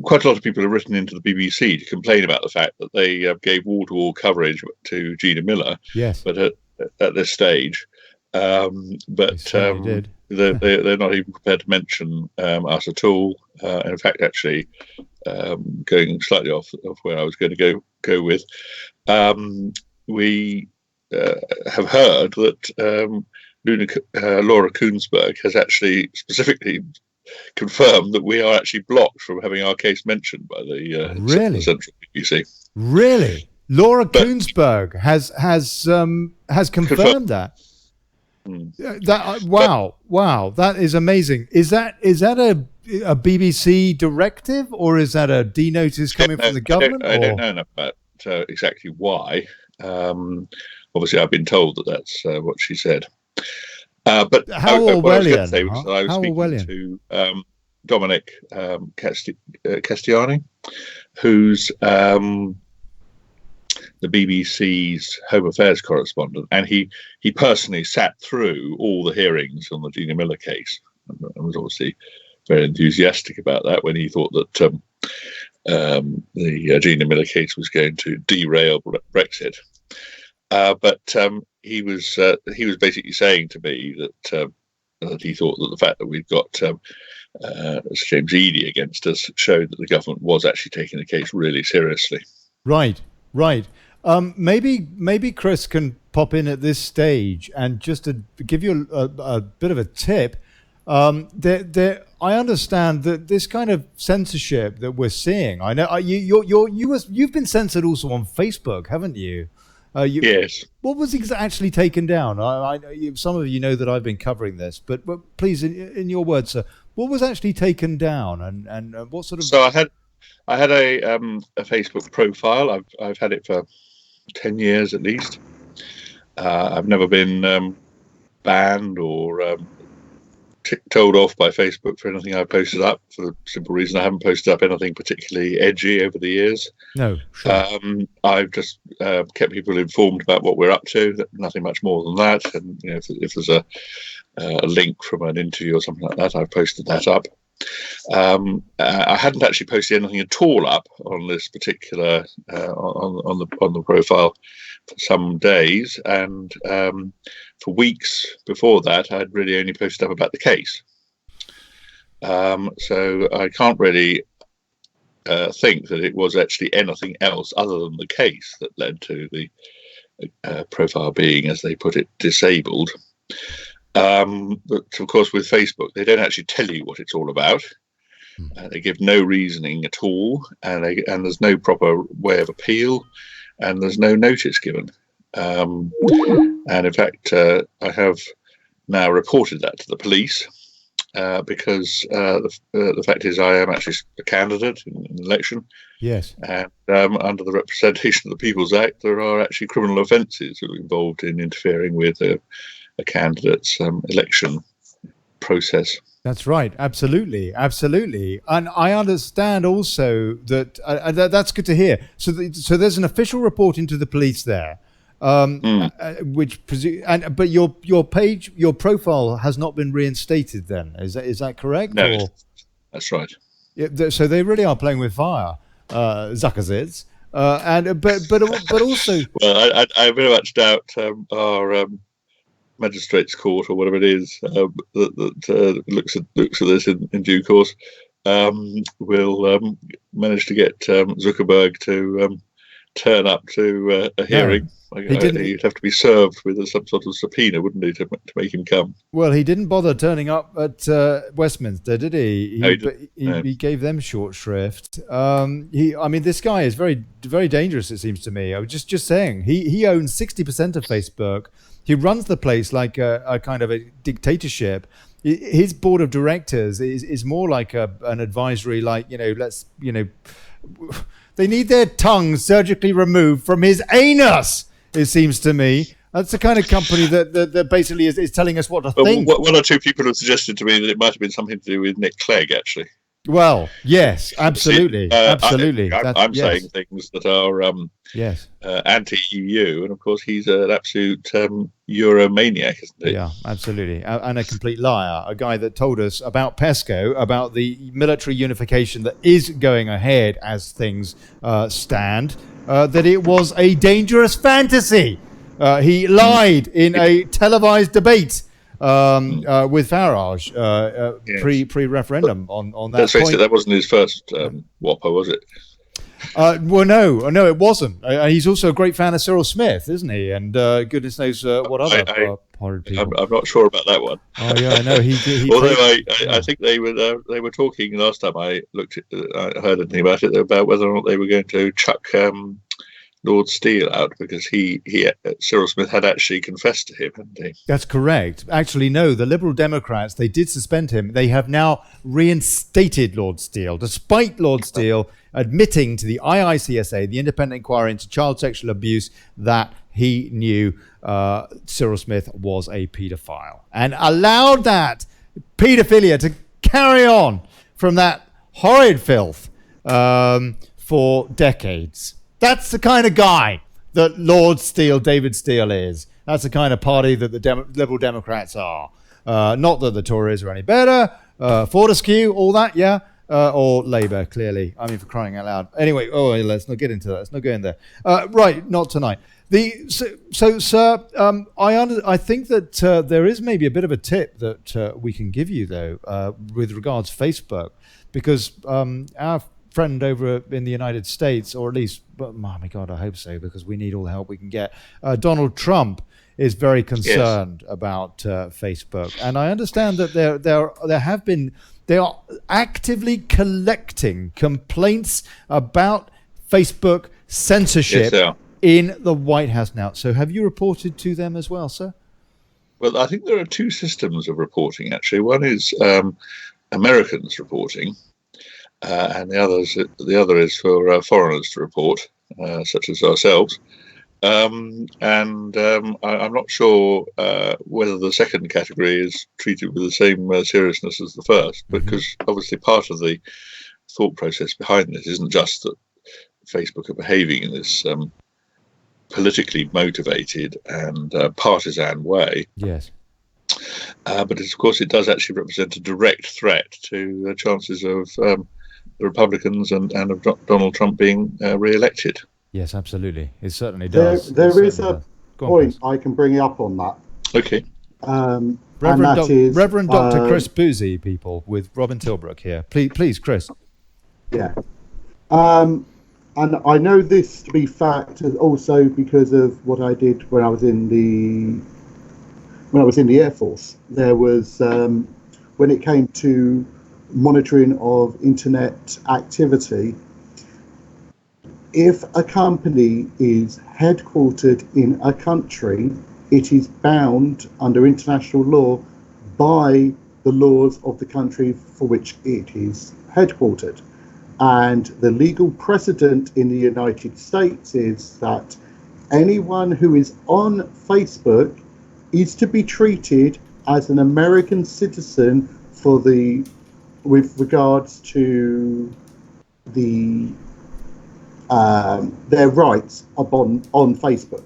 F: Quite a lot of people have written into the BBC to complain about the fact that they gave wall-to-wall coverage to Gina Miller.
E: Yes.
F: But at this stage, they're not even prepared to mention us at all. In fact, actually, going slightly off of where I was going to go with, we have heard that Laura Koonsberg has actually specifically confirmed that we are actually blocked from having our case mentioned by the Central BBC.
E: Really, Laura Koonsberg has confirmed that. Wow, that is amazing. Is that a BBC directive, or is that a D-notice coming from the government?
F: I don't know enough about exactly why. Obviously, I've been told that that's what she said. But
E: how Orwellian?
F: I was speaking to Dominic Castiani, who's the BBC's Home Affairs correspondent, and he personally sat through all the hearings on the Gina Miller case, and was obviously very enthusiastic about that when he thought that the Gina Miller case was going to derail Brexit. But he was basically saying to me that he thought that the fact that we've got Sir James Eadie against us showed that the government was actually taking the case really seriously.
E: Right. Maybe Chris can pop in at this stage and just to give you a bit of a tip. I understand that this kind of censorship that we're seeing. I know you've been censored also on Facebook, haven't you?
F: Yes.
E: What was actually taken down? Some of you know that I've been covering this, but please, in your words, sir, what was actually taken down, and what sort of?
F: So I had a Facebook profile. I've had it for 10 years at least. I've never been banned or told off by Facebook for anything I posted up, for the simple reason I haven't posted up anything particularly edgy over the years.
E: No, sure.
F: I've just kept people informed about what we're up to, nothing much more than that. And if there's a link from an interview or something like that, I've posted that up. I hadn't actually posted anything at all up on this particular on the profile for some days, and for weeks before that, I'd really only posted up about the case. So I can't really think that it was actually anything else other than the case that led to the profile being, as they put it, disabled. But of course, with Facebook, they don't actually tell you what it's all about. They give no reasoning at all, and there's no proper way of appeal, and there's no notice given. And in fact, I have now reported that to the police because the fact is I am actually a candidate in an election.
E: Yes.
F: And under the Representation of the People's Act, there are actually criminal offences involved in interfering with a candidate's election process.
E: That's right. Absolutely. And I understand also that that's good to hear. So there's an official report into the police there, but your profile has not been reinstated. Then is that correct?
F: No, that's right.
E: Yeah, so they really are playing with fire, Zuckerzids. But also,
F: well, I very much doubt our magistrates court or whatever it is that looks at this in due course will manage to get Zuckerberg to turn up to a hearing. He'd have to be served with some sort of subpoena, wouldn't he, to make him come?
E: Well, he didn't bother turning up at Westminster, did he? He gave them short shrift. This guy is very, very dangerous, it seems to me. I was just saying, he owns 60% of Facebook. He runs the place like a kind of a dictatorship. His board of directors is more like an advisory, they need their tongues surgically removed from his anus, it seems to me. That's the kind of company that basically is telling us what to think.
F: One or two people have suggested to me that it might have been something to do with Nick Clegg, actually.
A: Well, yes, absolutely, absolutely.
F: I'm saying things that are
A: yes,
F: anti-EU, and of course he's an absolute Euromaniac, isn't he?
A: Yeah, absolutely, and a complete liar. A guy that told us about PESCO, about the military unification that is going ahead as things stand, that it was a dangerous fantasy. He lied in a televised debate. With Farage pre-referendum on that
F: Let's face
A: point.
F: it, that wasn't his first whopper, was it?
A: Well, no, it wasn't. He's also a great fan of Cyril Smith, isn't he? And goodness knows what other horrid people.
F: I'm not sure about that one.
A: Oh yeah, I know. He
F: Although I think they were talking last time I heard anything about it, about whether or not they were going to chuck Lord Steele out because Cyril Smith had actually confessed to him, hadn't he?
A: That's correct. Actually, no, the Liberal Democrats, they did suspend him. They have now reinstated Lord Steele, despite Lord Steele admitting to the IICSA, the Independent Inquiry into Child Sexual Abuse, that he knew Cyril Smith was a paedophile and allowed that paedophilia to carry on from that horrid filth for decades. That's the kind of guy that Lord Steele, David Steele, is. That's the kind of party that the Liberal Democrats are. Not that the Tories are any better. Fortescue, all that, yeah. Or Labour, clearly. I mean, for crying out loud. Anyway, let's not get into that. Let's not go in there. Right, not tonight. So, sir, I think that there is maybe a bit of a tip that we can give you, though, with regards to Facebook, because our friend over in the United States, or at least, oh my God, I hope so, because we need all the help we can get. Donald Trump is very concerned about Facebook, and I understand that they are actively collecting complaints about Facebook censorship in the White House now. So, have you reported to them as well, sir?
F: Well, I think there are two systems of reporting. Actually, one is Americans reporting. And the other is for foreigners to report, such as ourselves. I'm not sure whether the second category is treated with the same seriousness as the first, because obviously part of the thought process behind this isn't just that Facebook are behaving in this politically motivated and partisan way.
A: Yes.
F: But of course, it does actually represent a direct threat to the chances of the Republicans and of Donald Trump being re-elected.
A: Yes, absolutely. It certainly does.
C: There is a point I can bring up on that.
F: Okay.
A: Reverend Dr. Chris Boosey, people, with Robin Tilbrook here. Please, Chris.
C: Yeah. And I know this to be fact also because of what I did when I was in the Air Force. There was when it came to monitoring of internet activity, if a company is headquartered in a country, it is bound under international law by the laws of the country for which it is headquartered. And the legal precedent in the United States is that anyone who is on Facebook is to be treated as an American citizen with regards to their rights on Facebook.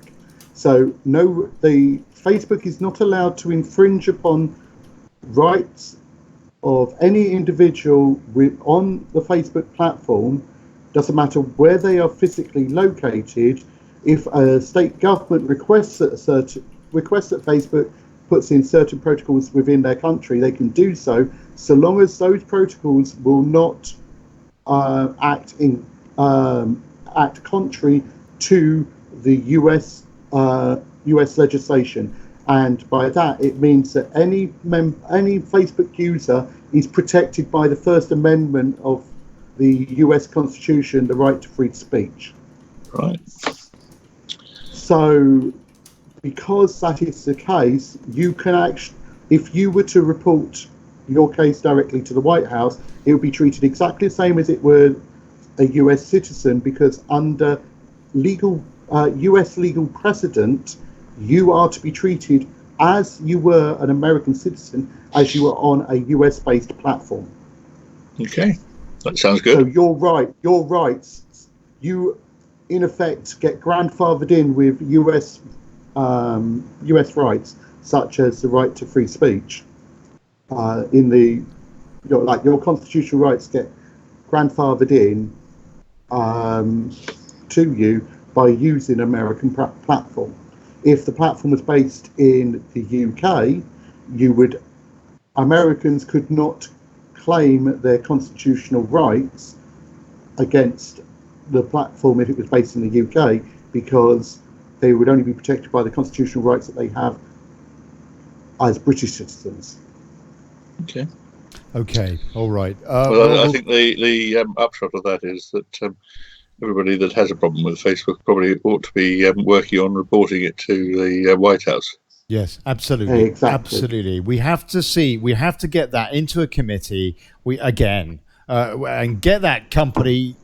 C: So the Facebook is not allowed to infringe upon rights of any individual on the Facebook platform. Doesn't matter where they are physically located. If a state government requests that Facebook puts in certain protocols within their country, they can do so long as those protocols will not act contrary to the US legislation. And by that, it means that any Facebook user is protected by the First Amendment of the US Constitution, the right to free speech.
F: Right.
C: So, because that is the case, you can actually, if you were to report your case directly to the White House, it would be treated exactly the same as it were a US citizen, because under US legal precedent, you are to be treated as you were an American citizen, as you were on a US-based platform.
F: Okay. That sounds good.
C: So your rights, you in effect get grandfathered in with US rights, such as the right to free speech. Your constitutional rights get grandfathered in to you by using American platform. If the platform was based in the UK, Americans could not claim their constitutional rights against the platform if it was based in the UK, because they would only be protected by the constitutional rights that they have as British citizens.
E: Okay, all right.
F: I think the upshot of that is that everybody that has a problem with Facebook probably ought to be working on reporting it to the White House.
E: Yes, absolutely.
C: Exactly.
E: Absolutely. We have to get that into a committee and get that company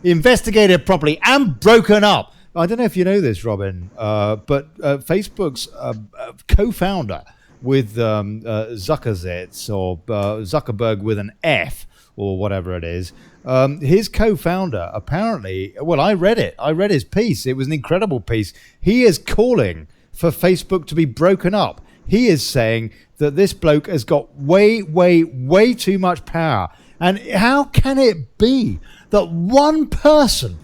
E: investigated properly and broken up. I don't know if you know this, Robin, but Facebook's co-founder with Zuckerzitz, or Zuckerberg with an F, or whatever it is, his co-founder apparently, well, I read his piece. It was an incredible piece. He is calling for Facebook to be broken up. He is saying that this bloke has got way, way, way too much power. And how can it be that one person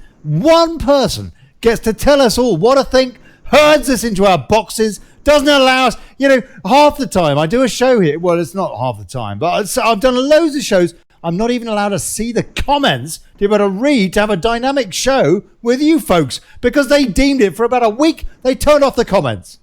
E: gets to tell us all what to think, herds us into our boxes, doesn't allow us, half the time I do a show here. Well, it's not half the time, but I've done loads of shows. I'm not even allowed to see the comments to be able to read, to have a dynamic show with you folks, because they deemed it for about a week. They turned off the comments.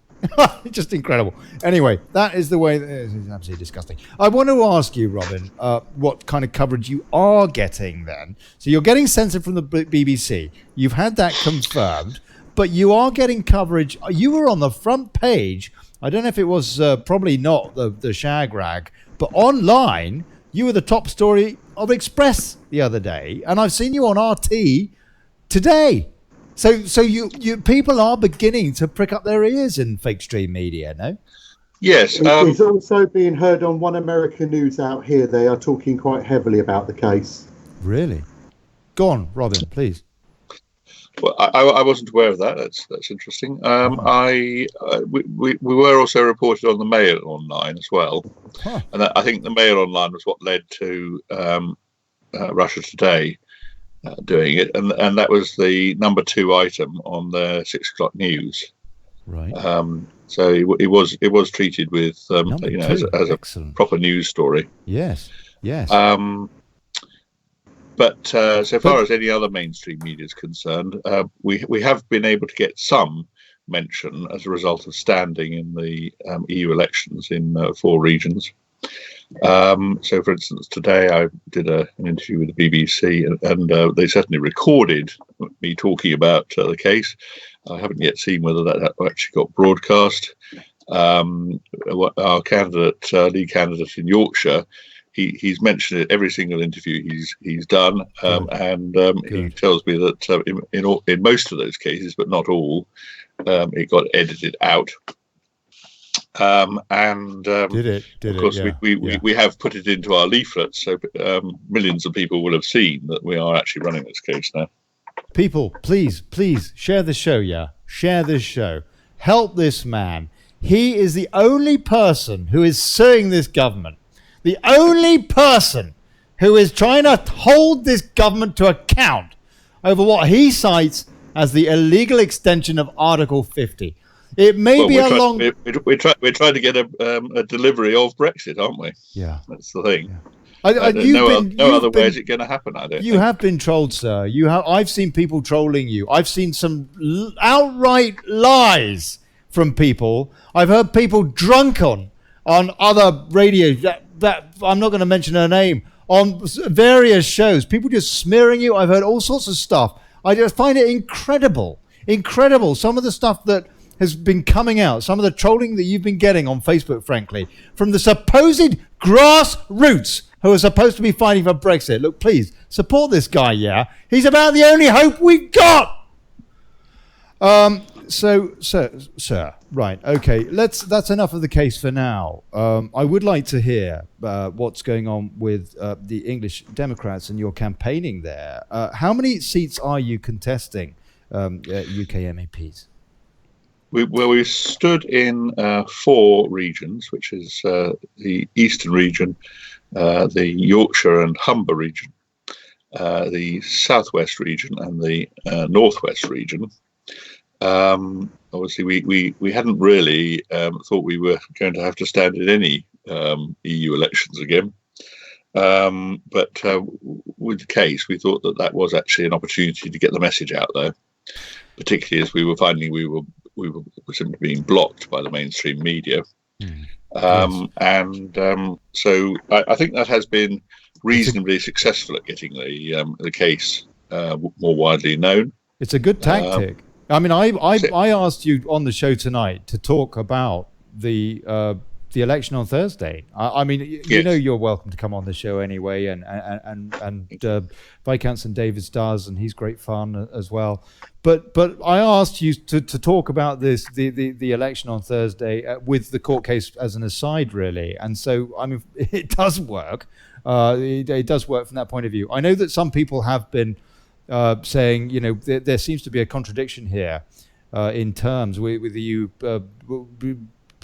E: Just incredible. Anyway, that is the way. It's absolutely disgusting. I want to ask you, Robin, what kind of coverage you are getting then. So you're getting censored from the BBC. You've had that confirmed, but you are getting coverage. You were on the front page. I don't know if it was probably not the shag rag, but online, you were the top story of Express the other day, and I've seen you on RT today. So you people are beginning to prick up their ears in fake stream media, no?
F: Yes.
C: It's also being heard on One American News out here. They are talking quite heavily about the case.
E: Really? Go on, Robin, please.
F: Well, I wasn't aware of that. That's interesting. We were also reported on the Mail online as well, and I think the Mail online was what led to Russia Today doing it, and that was the number 2 item on the 6 o'clock news.
E: Right.
F: So it was treated with as a proper news story.
E: Yes.
F: But so far as any other mainstream media is concerned, we have been able to get some mention as a result of standing in the EU elections in 4 regions. So, for instance, today I did an interview with the BBC, and they certainly recorded me talking about the case. I haven't yet seen whether that actually got broadcast. Our lead candidate in Yorkshire, he's mentioned it every single interview he's done, and he tells me that in most of those cases, but not all, it got edited out. Of course, we have put it into our leaflets, so millions of people will have seen that we are actually running this case now.
E: People, please share the show. Share this show. Help this man. He is the only person who is suing this government. The only person who is trying to hold this government to account over what he cites as the illegal extension of Article 50. It may be a long...
F: We're trying to get a delivery of Brexit, aren't we?
E: Yeah.
F: That's the thing.
E: Yeah.
F: No other way is it going to happen, I don't think.
E: You have been trolled, sir. I've seen people trolling you. I've seen some outright lies from people. I've heard people drunk on other radio, that I'm not going to mention her name, on various shows. People just smearing you. I've heard all sorts of stuff. I just find it incredible. Some of the stuff that has been coming out, some of the trolling that you've been getting on Facebook, frankly, from the supposed grassroots who are supposed to be fighting for Brexit. Look, please, support this guy, yeah? He's about the only hope we've got!
A: So, sir, right, okay. That's enough of the case for now. I would like to hear what's going on with the English Democrats and your campaigning there. How many seats are you contesting, UK MEPs?
F: We stood in 4 regions, which is the Eastern region, the Yorkshire and Humber region, the Southwest region, and the Northwest region. Obviously, we hadn't really thought we were going to have to stand in any EU elections again. But with the case, we thought that was actually an opportunity to get the message out there, particularly as we were finding we were simply being blocked by the mainstream media. And so I think that has been reasonably successful at getting the case more widely known.
A: It's a good tactic. I mean, I asked you on the show tonight to talk about the election on Thursday. I mean, you know, you're welcome to come on the show anyway, and Viscount St David's does, and he's great fun as well. But I asked you to talk about the election on Thursday with the court case as an aside, really. And so, I mean, it does work. It does work from that point of view. I know that some people have been saying, you know, there seems to be a contradiction here in terms with you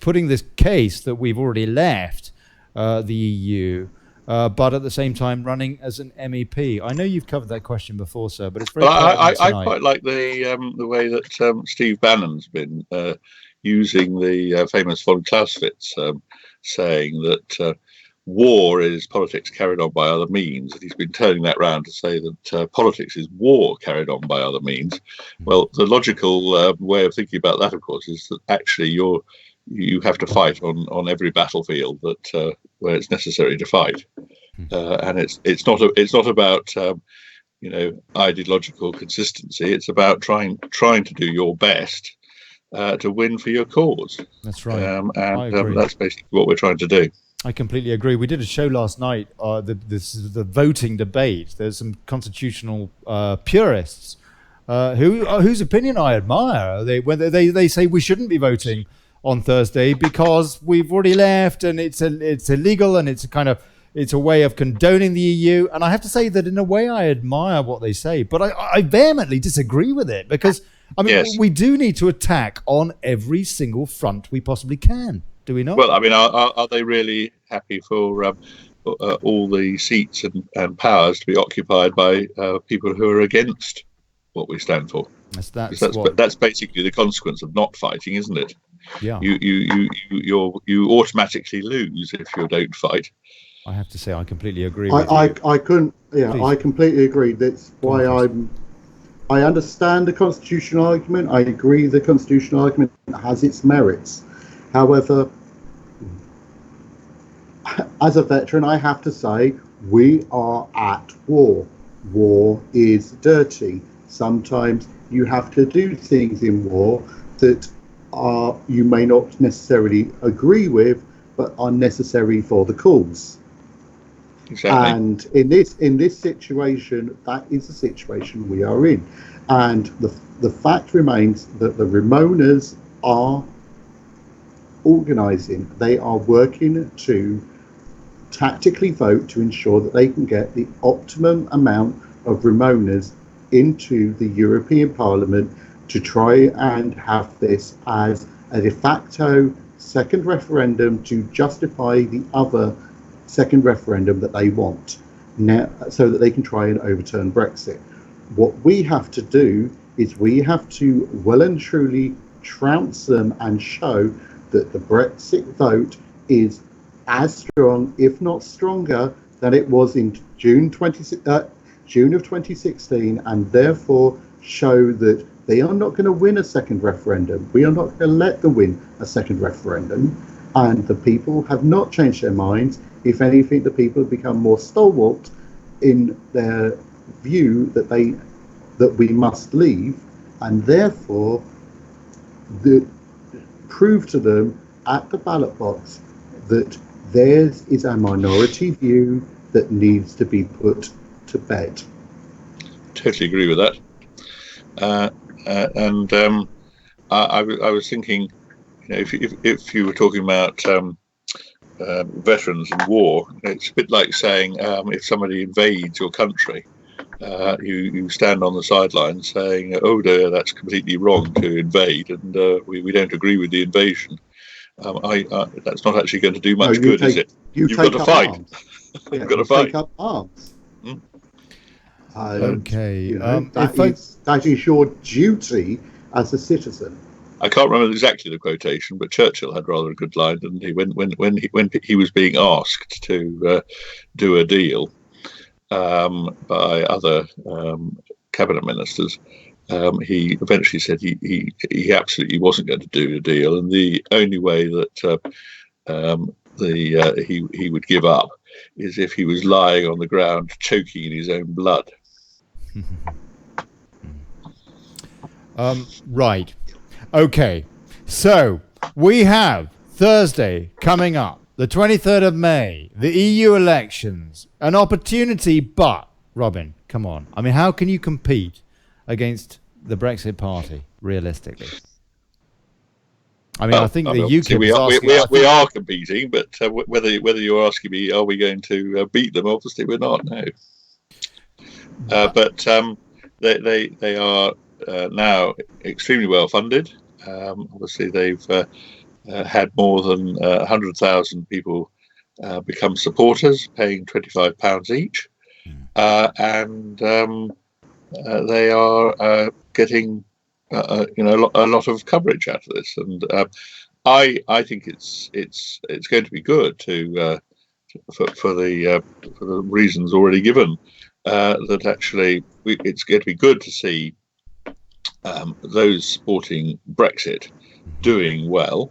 A: putting this case that we've already left the EU, but at the same time running as an MEP. I know you've covered that question before, sir, but it's very.
F: I quite like the way that Steve Bannon's been using the famous von Clausewitz saying that war is politics carried on by other means, and he's been turning that round to say that politics is war carried on by other means. Well, the logical way of thinking about that, of course, is that actually you have to fight on every battlefield that where it's necessary to fight, and it's not about you know, ideological consistency. It's about trying to do your best to win for your cause.
A: That's right,
F: and that's basically what we're trying to do.
A: I completely agree. We did a show last night. This is the voting debate. There's some constitutional purists whose opinion I admire. They say we shouldn't be voting on Thursday because we've already left and it's illegal and it's a way of condoning the EU. And I have to say that in a way I admire what they say, but I vehemently disagree with it because I mean we do need to attack on every single front we possibly can. Do we not?
F: Well, I mean, are they really happy for all the seats and powers to be occupied by people who are against what we stand for? That's basically the consequence of not fighting, isn't it?
A: Yeah.
F: You automatically lose if you don't fight.
A: I have to say, I completely agree.
C: I completely agree. That's why I understand the constitutional argument. I agree the constitutional argument has its merits. However, as a veteran, I have to say we are at war. War is dirty. Sometimes you have to do things in war that you may not necessarily agree with, but are necessary for the cause.
F: Exactly.
C: And in this situation, that is the situation we are in. And the fact remains that the Remoaners are organising. They are working to tactically vote to ensure that they can get the optimum amount of Remoaners into the European Parliament to try and have this as a de facto second referendum to justify the other second referendum that they want now, so that they can try and overturn Brexit. What we have to do is we have to well and truly trounce them and show that the Brexit vote is as strong, if not stronger, than it was in June of 2016, and therefore show that they are not going to win a second referendum. We are not going to let them win a second referendum, and the people have not changed their minds. If anything, the people have become more stalwart in their view that we must leave, and therefore prove to them at the ballot box that theirs is a minority view that needs to be put to bed.
F: Totally agree with that. And I was thinking, if you were talking about veterans in war, it's a bit like saying if somebody invades your country, you stand on the sidelines saying, "Oh dear, that's completely wrong to invade, and we don't agree with the invasion." That's not actually going to do much good, is it? You've got to fight.
C: Yeah,
F: You've got to fight.
C: Take up arms.
A: Okay.
C: That is your duty as a citizen.
F: I can't remember exactly the quotation, but Churchill had rather a good line, didn't he? When he was being asked to do a deal by other cabinet ministers, he eventually said he absolutely wasn't going to do a deal, and the only way that he would give up is if he was lying on the ground choking in his own blood.
A: Right. Okay. So we have Thursday coming up, the 23rd of May, the EU elections, an opportunity, but Robin, come on. I mean, how can you compete against the Brexit party realistically? I mean, I think the UKIP
F: we are competing, but whether you're asking me, are we going to beat them? Obviously, we're not. No. But they are now extremely well funded. Obviously, they've had more than 100,000 people become supporters, paying £25 each, and they are getting a lot of coverage out of this. And I think it's going to be good for the reasons already given. That actually it's going to be good to see those supporting Brexit doing well,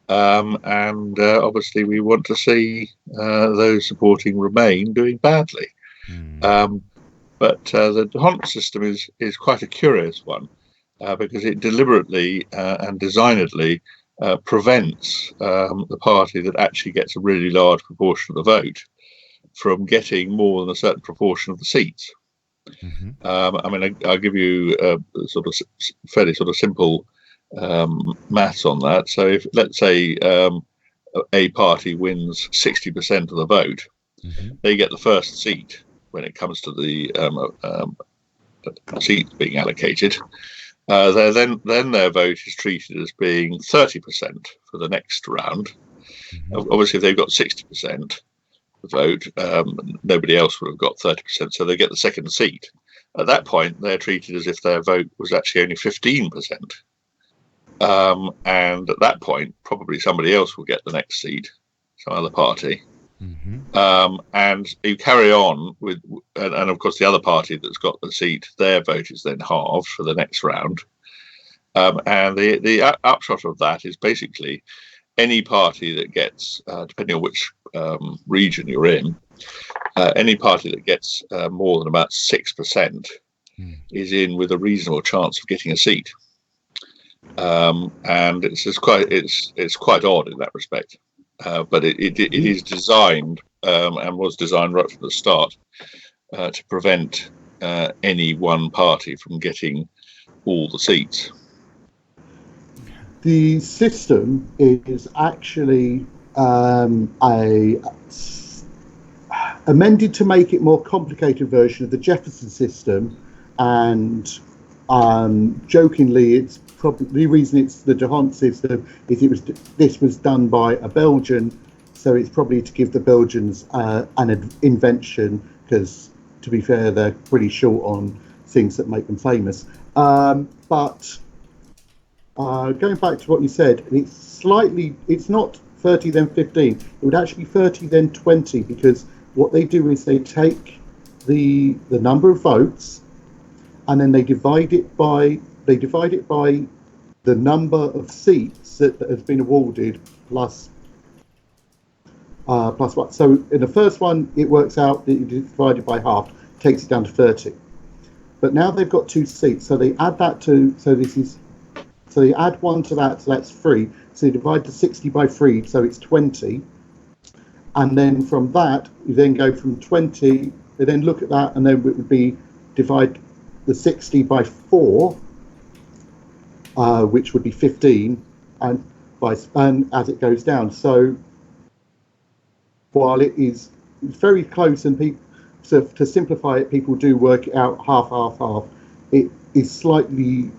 F: and obviously we want to see those supporting Remain doing badly. But the HONDT system is quite a curious one because it deliberately and designedly prevents the party that actually gets a really large proportion of the vote from getting more than a certain proportion of the seats. I mean, I'll give you a sort of fairly sort of simple maths on that. So if, let's say, a party wins 60% of the vote, they get the first seat when it comes to the seats being allocated. Then their vote is treated as being 30% for the next round. Obviously, if they've got 60%, vote, nobody else would have got 30%, so they get the second seat. At that point, they're treated as if their vote was actually only 15%. And at that point, probably somebody else will get the next seat, some other party. And you carry on with, and of course, the other party that's got the seat, their vote is then halved for the next round. And the upshot of that is basically any party that gets, depending on which region you're in, any party that gets more than about 6% is in with a reasonable chance of getting a seat. And it's quite odd in that respect. But it is designed and was designed right from the start to prevent any one party from getting all the seats.
C: The system is actually amended to make it more complicated version of the Jefferson system, and jokingly, it's probably the reason it's the HONDT system is this was done by a Belgian, so it's probably to give the Belgians an invention, because to be fair, they're pretty short on things that make them famous. But going back to what you said, it's not 30 then 15. It would actually be 30 then 20, because what they do is they take the number of votes and then they divide it by the number of seats that has been awarded plus what. So in the first one, it works out that you divide it by half, takes it down to 30. But now they've got 2 seats, so they add that to. So they add 1 to that, so that's 3. So you divide the 60 by 3, so it's 20. And then from that, you then go from 20. They then look at that, and then it would be divide the 60 by 4, which would be 15, and as it goes down. So while it is very close, and to simplify it, people do work it out half. It is slightly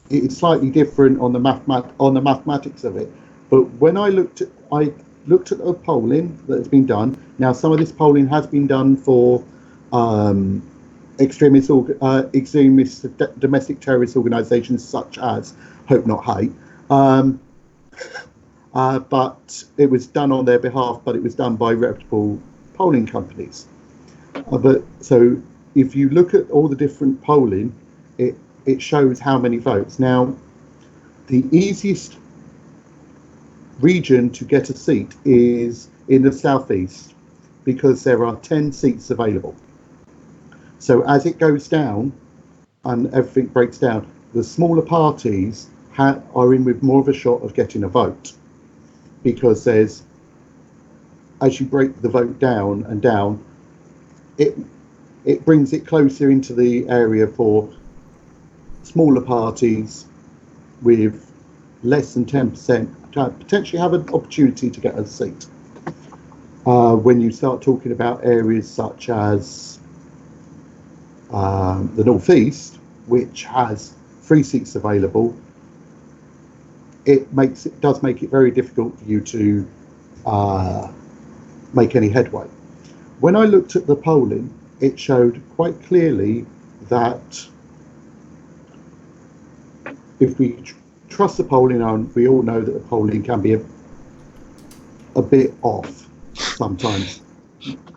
C: different on the mathematics of it. But when I looked at the polling that has been done. Now, some of this polling has been done for extremist domestic terrorist organisations such as Hope Not Hate, but it was done on their behalf. But it was done by reputable polling companies. So if you look at all the different polling, it shows how many votes. Now, the easiest region to get a seat is in the southeast, because there are 10 seats available. So as it goes down and everything breaks down, the smaller parties are in with more of a shot of getting a vote, because as you break the vote down and down, it brings it closer into the area for smaller parties with less than 10% to potentially have an opportunity to get a seat. When you start talking about areas such as the northeast, which has 3 seats available, it does make it very difficult for you to make any headway. When I looked at the polling, it showed quite clearly that if we trust the polling, and we all know that the polling can be a bit off sometimes.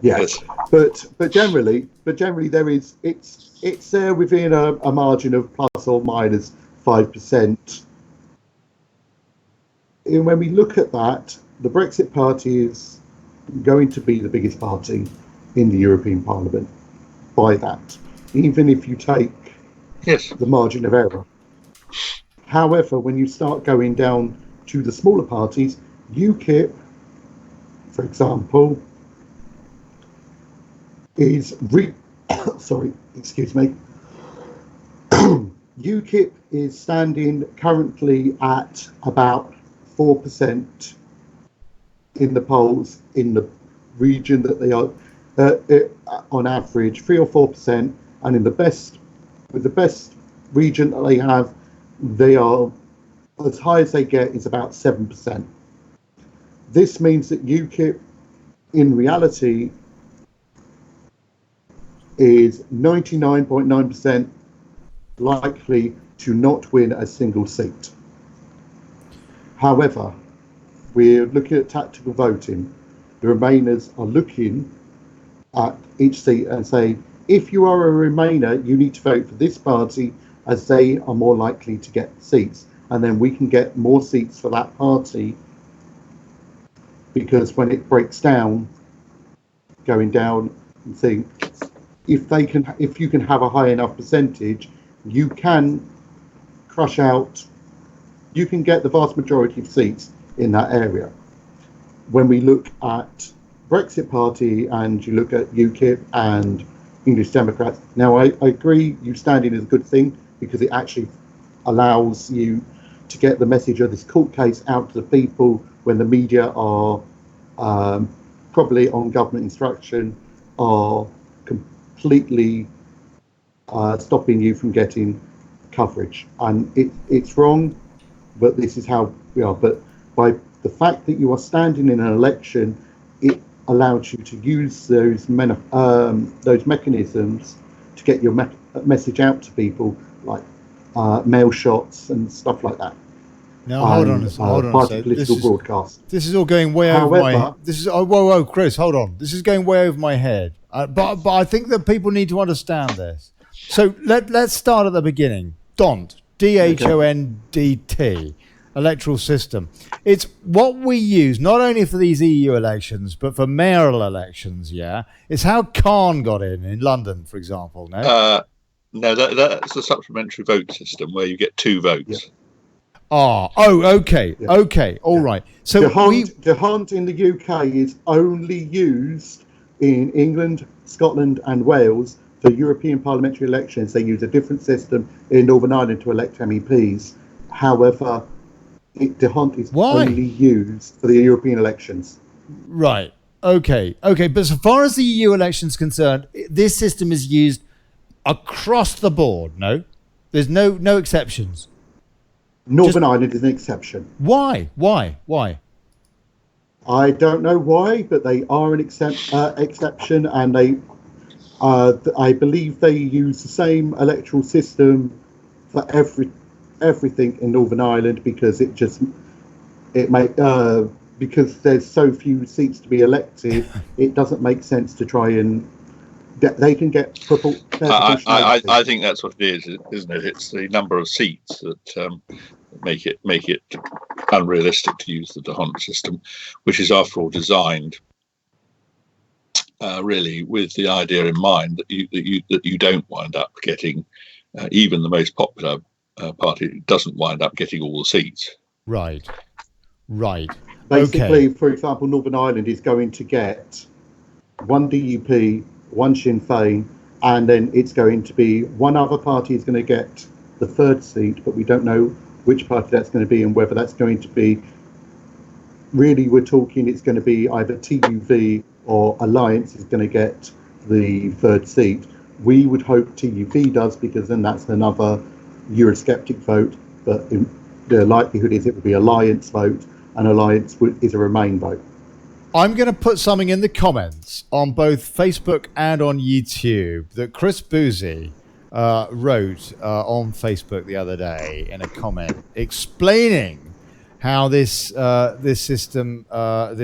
C: Yes, but generally it's there within a margin of plus or minus 5%. And when we look at that, the Brexit Party is going to be the biggest party in the European Parliament by that, even if you take the margin of error. However, when you start going down to the smaller parties, UKIP, for example, is UKIP is standing currently at about 4% in the polls in the region that they are on average 3 or 4%, and in the best region that they have, they are as high as they get is about 7%. This means that UKIP in reality is 99.9% likely to not win a single seat. However, we're looking at tactical voting. The Remainers are looking at each seat and say, if you are a Remainer, you need to vote for this party, as they are more likely to get seats, and then we can get more seats for that party, because when it breaks down, going down and think, if you can have a high enough percentage, you can crush out, you can get the vast majority of seats in that area. When we look at Brexit Party and you look at UKIP and English Democrats, now I agree you standing is a good thing, because it actually allows you to get the message of this court case out to the people when the media are probably on government instruction, are completely stopping you from getting coverage. And it's wrong, but this is how we are. But by the fact that you are standing in an election, it allows you to use those mechanisms to get your message out to people, like mail shots and stuff like that.
E: Now hold on.
C: Political broadcast.
E: This is all going way over my. This is whoa, Chris, hold on. This is going way over my head. But I think that people need to understand this. So let's start at the beginning. DONT, DHONDT, electoral system. It's what we use not only for these EU elections but for mayoral elections. Yeah, it's how Khan got in London, for example. No.
F: No, that's a supplementary vote system where you get 2 votes.
E: Yeah. Okay. Yeah. Okay. All right. So
C: the HONDT in the UK is only used in England, Scotland, and Wales for European parliamentary elections. They use a different system in Northern Ireland to elect MEPs. However, the HONDT is only used for the European elections.
E: Right. Okay. But so far as the EU election is concerned, this system is used across the board. No, there's no exceptions.
C: Northern Ireland is an exception.
E: Why?
C: I don't know why, but they are an exception, and I believe they use the same electoral system for everything in Northern Ireland because because there's so few seats to be elected, it doesn't make sense to try and they can get
F: I think that's what it is, isn't it? It's the number of seats that make it unrealistic to use the HONDT system, which is after all designed really with the idea in mind that you don't wind up getting even the most popular party doesn't wind up getting all the seats. Right.
C: Basically, for example, Northern Ireland is going to get one DUP, one Sinn Féin, and then it's going to be one other party is going to get the third seat, but we don't know which party that's going to be and whether that's going to be. Really, we're talking it's going to be either TUV or Alliance is going to get the third seat. We would hope TUV does, because then that's another Eurosceptic vote, but the likelihood is it will be Alliance vote, and Alliance is a Remain vote.
E: I'm going to put something in the comments on both Facebook and on YouTube that Chris Boosey wrote on Facebook the other day in a comment explaining how this system HONDT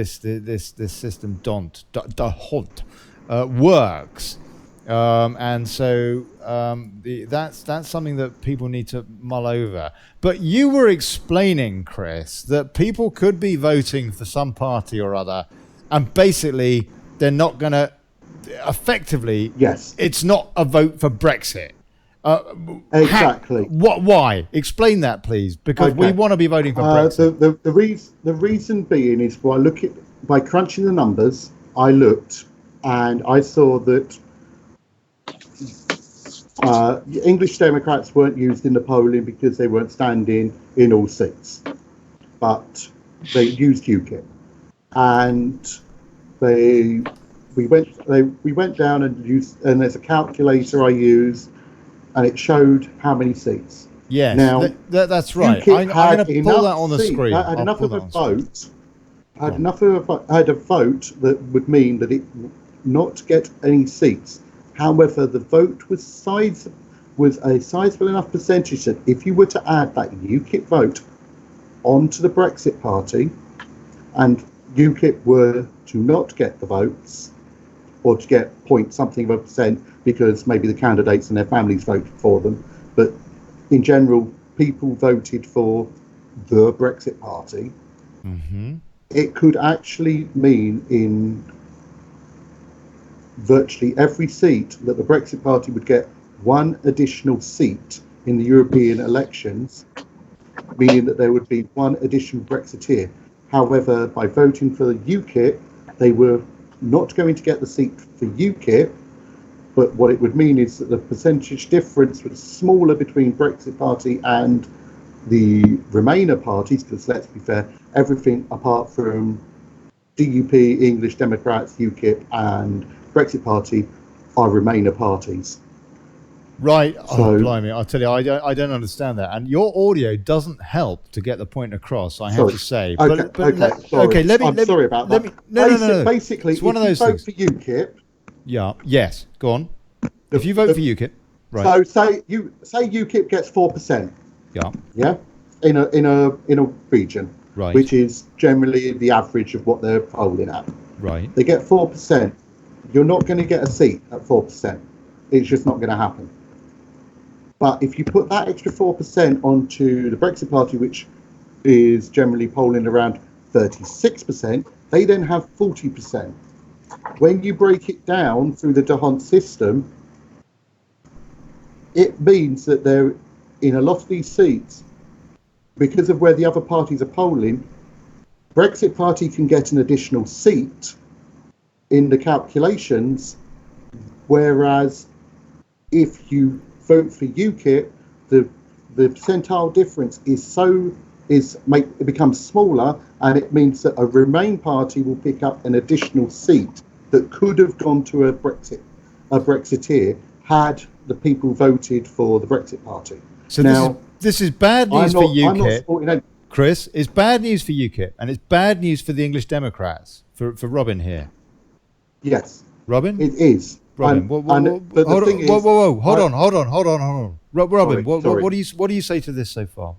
E: works. And so that's something that people need to mull over. But you were explaining, Chris, that people could be voting for some party or other, and basically they're not going to effectively.
C: Yes,
E: it's not a vote for Brexit.
C: Exactly.
E: Why? Explain that, please, because we want to be voting for Brexit.
C: The reason being is by crunching the numbers, I looked and I saw that. English Democrats weren't used in the polling because they weren't standing in all seats, but they used UKIP, and we went down and used, and there's a calculator I used, and it showed how many seats.
E: Yes,
C: now
E: that's right. I'm going to pull that on the screen.
C: I had enough of a vote. I had a vote that would mean that it would not get any seats. However, the vote was a sizable enough percentage that if you were to add that UKIP vote onto the Brexit party, and UKIP were to not get the votes, or to get point something of a percent because maybe the candidates and their families voted for them, but in general, people voted for the Brexit party, it could actually mean in virtually every seat that the Brexit party would get one additional seat in the European elections, meaning that there would be one additional Brexiteer. However, by voting for the UKIP, they were not going to get the seat for UKIP, but what it would mean is that the percentage difference was smaller between Brexit party and the Remainer parties, because let's be fair, everything apart from DUP, English Democrats, UKIP and Brexit party are Remainer parties.
E: Right. So, blimey, I'll tell you, I don't understand that. And your audio doesn't help to get the point across, I have to say.
C: Sorry about that.
E: No.
C: Basically,
E: it's one of those
C: things.
E: Vote
C: for UKIP.
E: Yeah. Yes. Go on. If you vote for UKIP, right.
C: So say UKIP gets 4%.
E: Yeah.
C: Yeah. In a region.
E: Right.
C: Which is generally the average of what they're polling at.
E: Right.
C: They get 4%. You're not going to get a seat at 4%. It's just not going to happen. But if you put that extra 4% onto the Brexit party, which is generally polling around 36%, they then have 40%. When you break it down through the HONDT system, it means that they're in a lot of these seats, because of where the other parties are polling, Brexit party can get an additional seat in the calculations, whereas if you vote for UKIP, the the percentile difference it becomes smaller, and it means that a Remain party will pick up an additional seat that could have gone to a Brexiteer had the people voted for the Brexit party.
E: So now, this is bad news for UKIP. Chris, it's bad news for UKIP, and it's bad news for the English Democrats, for Robin here.
C: Yes.
E: Robin?
C: It is.
E: Robin, hold on. Robin, what do you say to this so far?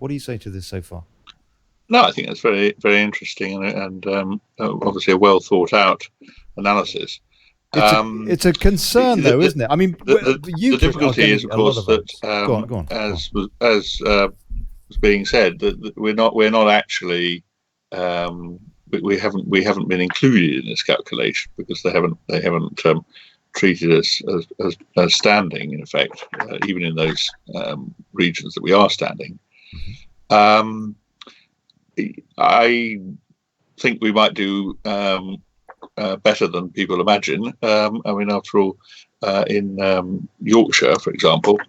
F: No, I think that's very, very interesting and obviously a well thought out analysis.
E: It's a concern, though, isn't it? I mean,
F: the difficulty is, of course, that as was being said, that we're not actually we haven't been included in this calculation because they haven't treated us as standing, in effect, even in those regions that we are standing. I think we might do better than people imagine. I mean, after all, in Yorkshire, for example,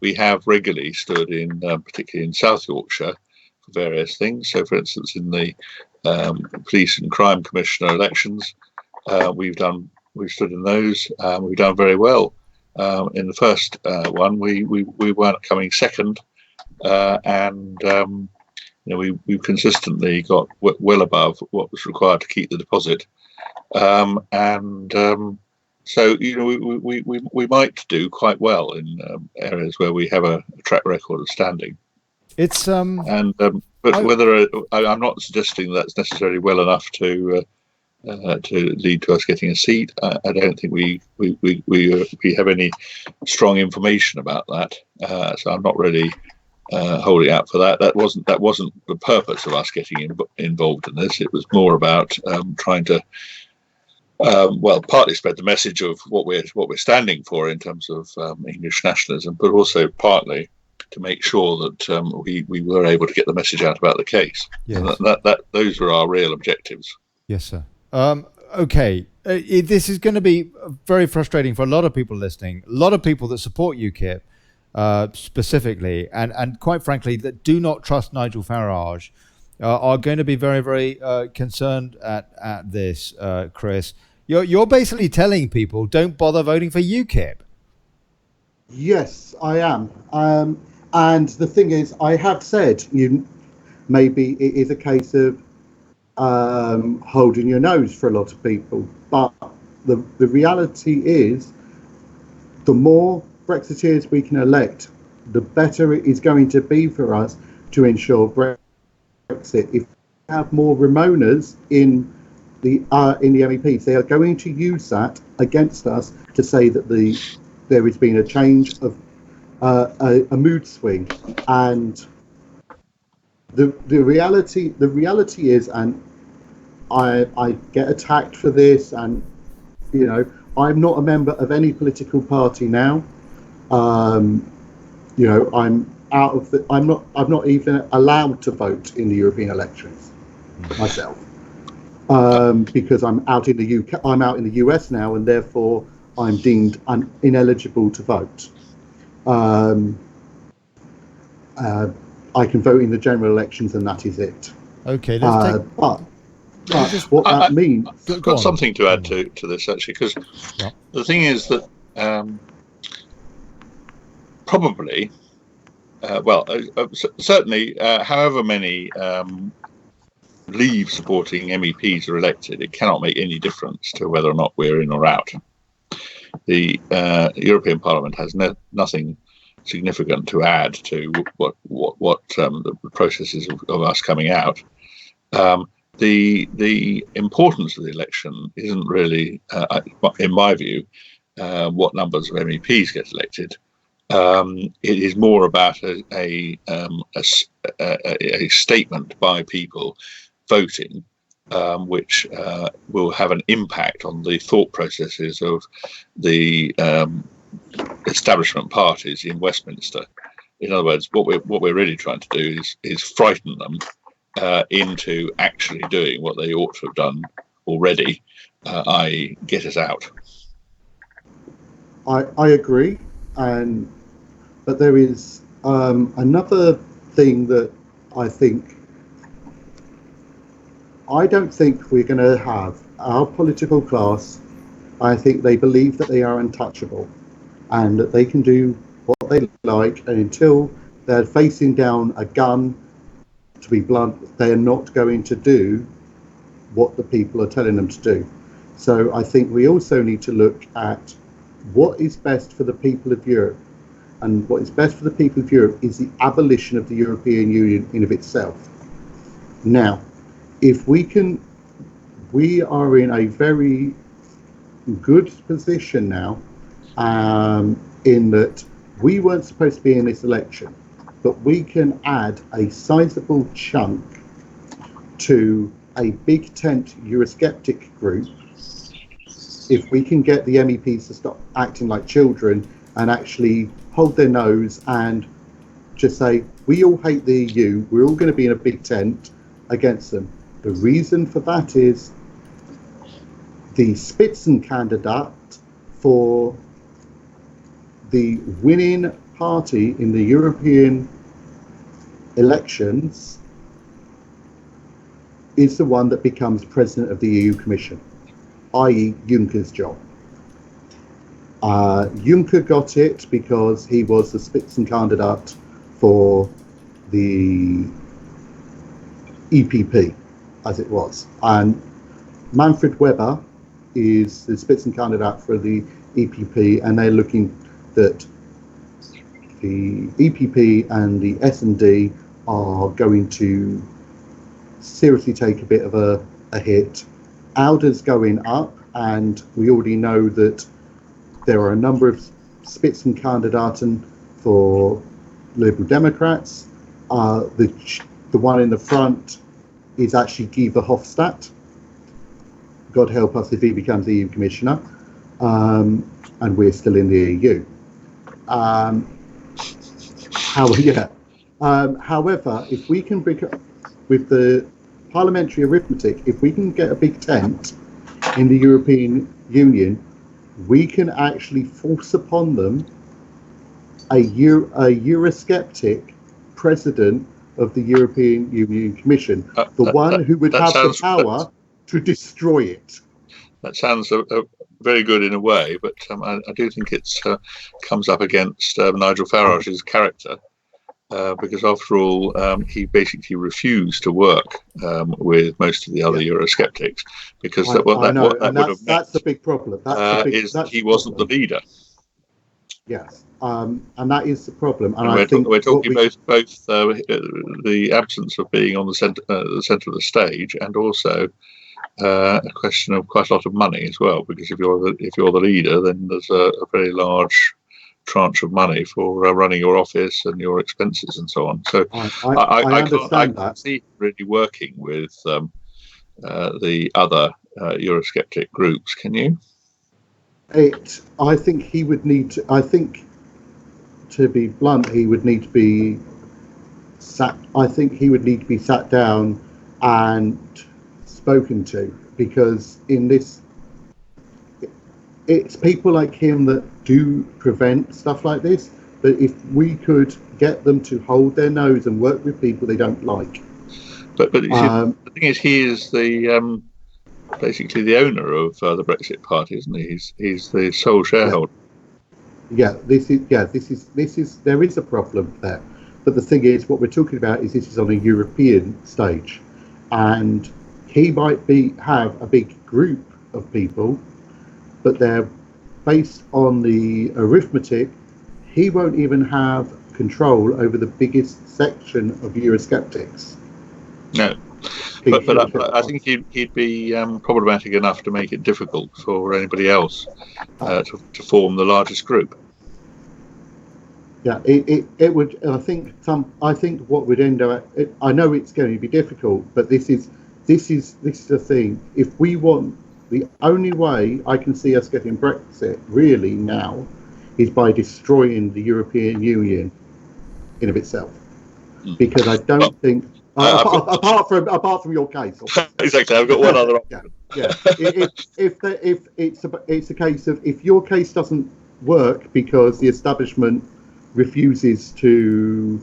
F: we have regularly stood in, particularly in South Yorkshire, for various things. So, for instance, in the police and crime commissioner elections, we've stood in those. We've done very well. In the first one, we weren't coming second, and we consistently got well above what was required to keep the deposit, so we might do quite well in areas where we have a track record of standing.
E: It's
F: but whether I'm not suggesting that's necessarily well enough to lead to us getting a seat. I don't think we have any strong information about that, so I'm not really holding out for that. That wasn't the purpose of us getting involved in this. It was more about trying to partly spread the message of what we're standing for in terms of English nationalism, but also partly to make sure that we were able to get the message out about the case. Yes. And that those were our real objectives.
E: Yes, sir. Okay, this is going to be very frustrating for a lot of people listening. A lot of people that support UKIP specifically, and quite frankly, that do not trust Nigel Farage, are going to be very, very concerned at this, Chris. You're basically telling people don't bother voting for UKIP.
C: Yes, I am. And the thing is, I have said maybe it is a case of holding your nose for a lot of people, but the reality is, the more Brexiteers we can elect, the better it is going to be for us to ensure Brexit. If we have more Remoaners in the MEPs, they are going to use that against us to say that there has been a change of a mood swing, and the reality is, and I get attacked for this, and I'm not a member of any political party now. I'm out of I'm not even allowed to vote in the European elections myself, because I'm out in the UK. I'm out in the US now, and therefore I'm deemed ineligible to vote. I can vote in the general elections, and that is it.
E: Okay,
C: but what that means.
F: I've got something to add to this, actually, because the thing is that probably, certainly, however many Leave supporting MEPs are elected, it cannot make any difference to whether or not we're in or out. The European Parliament has nothing significant to add to what the process is of us coming out. The importance of the election isn't really, in my view, what numbers of MEPs get elected. It is more about a statement by people voting, which will have an impact on the thought processes of the establishment parties in Westminster. In other words, what we're really trying to do is frighten them into actually doing what they ought to have done already, i.e. get us out.
C: I agree, but there is Another thing that I don't think we're going to have our political class. I think they believe that they are untouchable and that they can do what they like, and until they're facing down a gun, to be blunt, they're not going to do what the people are telling them to do. So I think we also need to look at what is best for the people of Europe. And what is best for the people of Europe is the abolition of the European Union in of itself. Now, if we are in a very good position now, in that we weren't supposed to be in this election, but we can add a sizable chunk to a big tent Eurosceptic group if we can get the MEPs to stop acting like children and actually hold their nose and just say, we all hate the EU, we're all going to be in a big tent against them. The reason for that is the Spitzenkandidat for the winning party in the European elections is the one that becomes president of the EU Commission, i.e. Juncker's job. Juncker got it because he was the Spitzenkandidat for the EPP, as it was. And Manfred Weber is the Spitzenkandidat for the EPP, and they're looking that the EPP and the S&D are going to seriously take a bit of a hit. ALDE's going up, and we already know that there are a number of Spitzenkandidaten for Liberal Democrats. The one in the front is actually Guy Verhofstadt. God help us if he becomes EU Commissioner, and we're still in the EU. However, if we can bring up with the parliamentary arithmetic, if we can get a big tent in the European Union, we can actually force upon them a Eurosceptic president of the European Union Commission, the one who would have the power to destroy it.
F: That sounds very good in a way, but I do think it comes up against Nigel Farage's character, because after all, he basically refused to work with most of the other Eurosceptics, because
C: that's the big problem.
F: He wasn't the leader.
C: Yes, and that is the problem. And
F: we're talking both the absence of being on the centre of the stage, and also a question of quite a lot of money as well. Because if you're the leader, then there's a very large tranche of money for running your office and your expenses and so on. So I can't see really working with the other Eurosceptic groups. Can you?
C: I think he would need to. I think, to be blunt, he would need to be sat. I think he would need to be sat down and spoken to, because in this, it's people like him that do prevent stuff like this. But if we could get them to hold their nose and work with people they don't like.
F: But the thing is, he is the basically the owner of the Brexit Party, isn't he? He's the sole shareholder.
C: This is there is a problem there. But the thing is, what we're talking about is this is on a European stage, and he might have a big group of people, but they're based on the arithmetic. He won't even have control over the biggest section of Eurosceptics.
F: No. But I think he'd be problematic enough to make it difficult for anybody else to form the largest group.
C: Yeah, it would. I think what would end up. I know it's going to be difficult, but this is the thing. If we want, the only way I can see us getting Brexit really now is by destroying the European Union in of itself, because I don't think. Apart from your case,
F: exactly. I've got one other option.
C: If it's a case of, if your case doesn't work because the establishment refuses to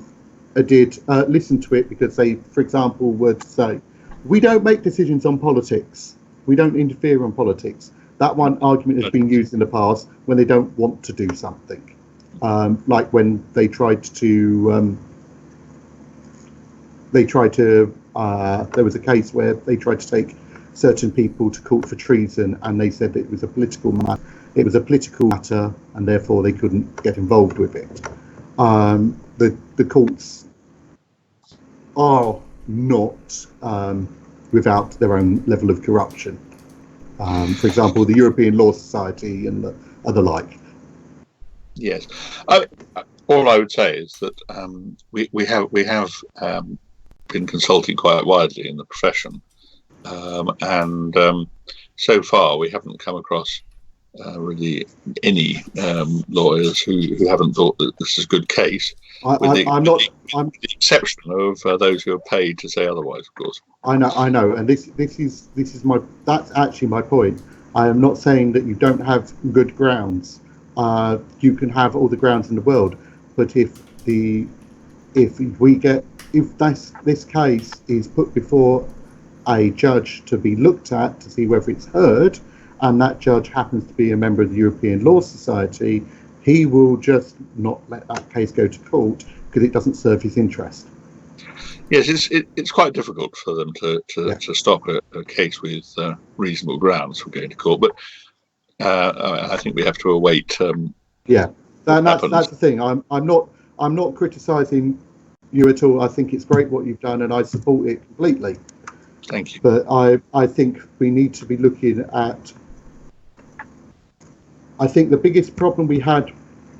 C: listen to it because they, for example, would say, we don't make decisions on politics. We don't interfere on politics. That one argument has been used in the past when they don't want to do something. Like when they tried to, there was a case where they tried to take certain people to court for treason, and they said that it was a political matter. It was a political matter, and therefore they couldn't get involved with it. The courts are not without their own level of corruption. For example, the European Law Society and the other like.
F: Yes, all I would say is that we have been consulting quite widely in the profession, and so far we haven't come across really any lawyers who haven't thought that this is a good case. With the exception of those who are paid to say otherwise, of course.
C: I know, and this is that's actually my point. I am not saying that you don't have good grounds. You can have all the grounds in the world, but if this case is put before a judge to be looked at to see whether it's heard, and that judge happens to be a member of the European Law Society, he will just not let that case go to court because it doesn't serve his interest.
F: Yes, it's quite difficult for them to stop a case with reasonable grounds from going to court, but I think we have to await. That's the thing. I'm not criticising you at all. I think it's great what you've done, and I support it completely. Thank you.
C: But I think we need to be looking at. I think the biggest problem we had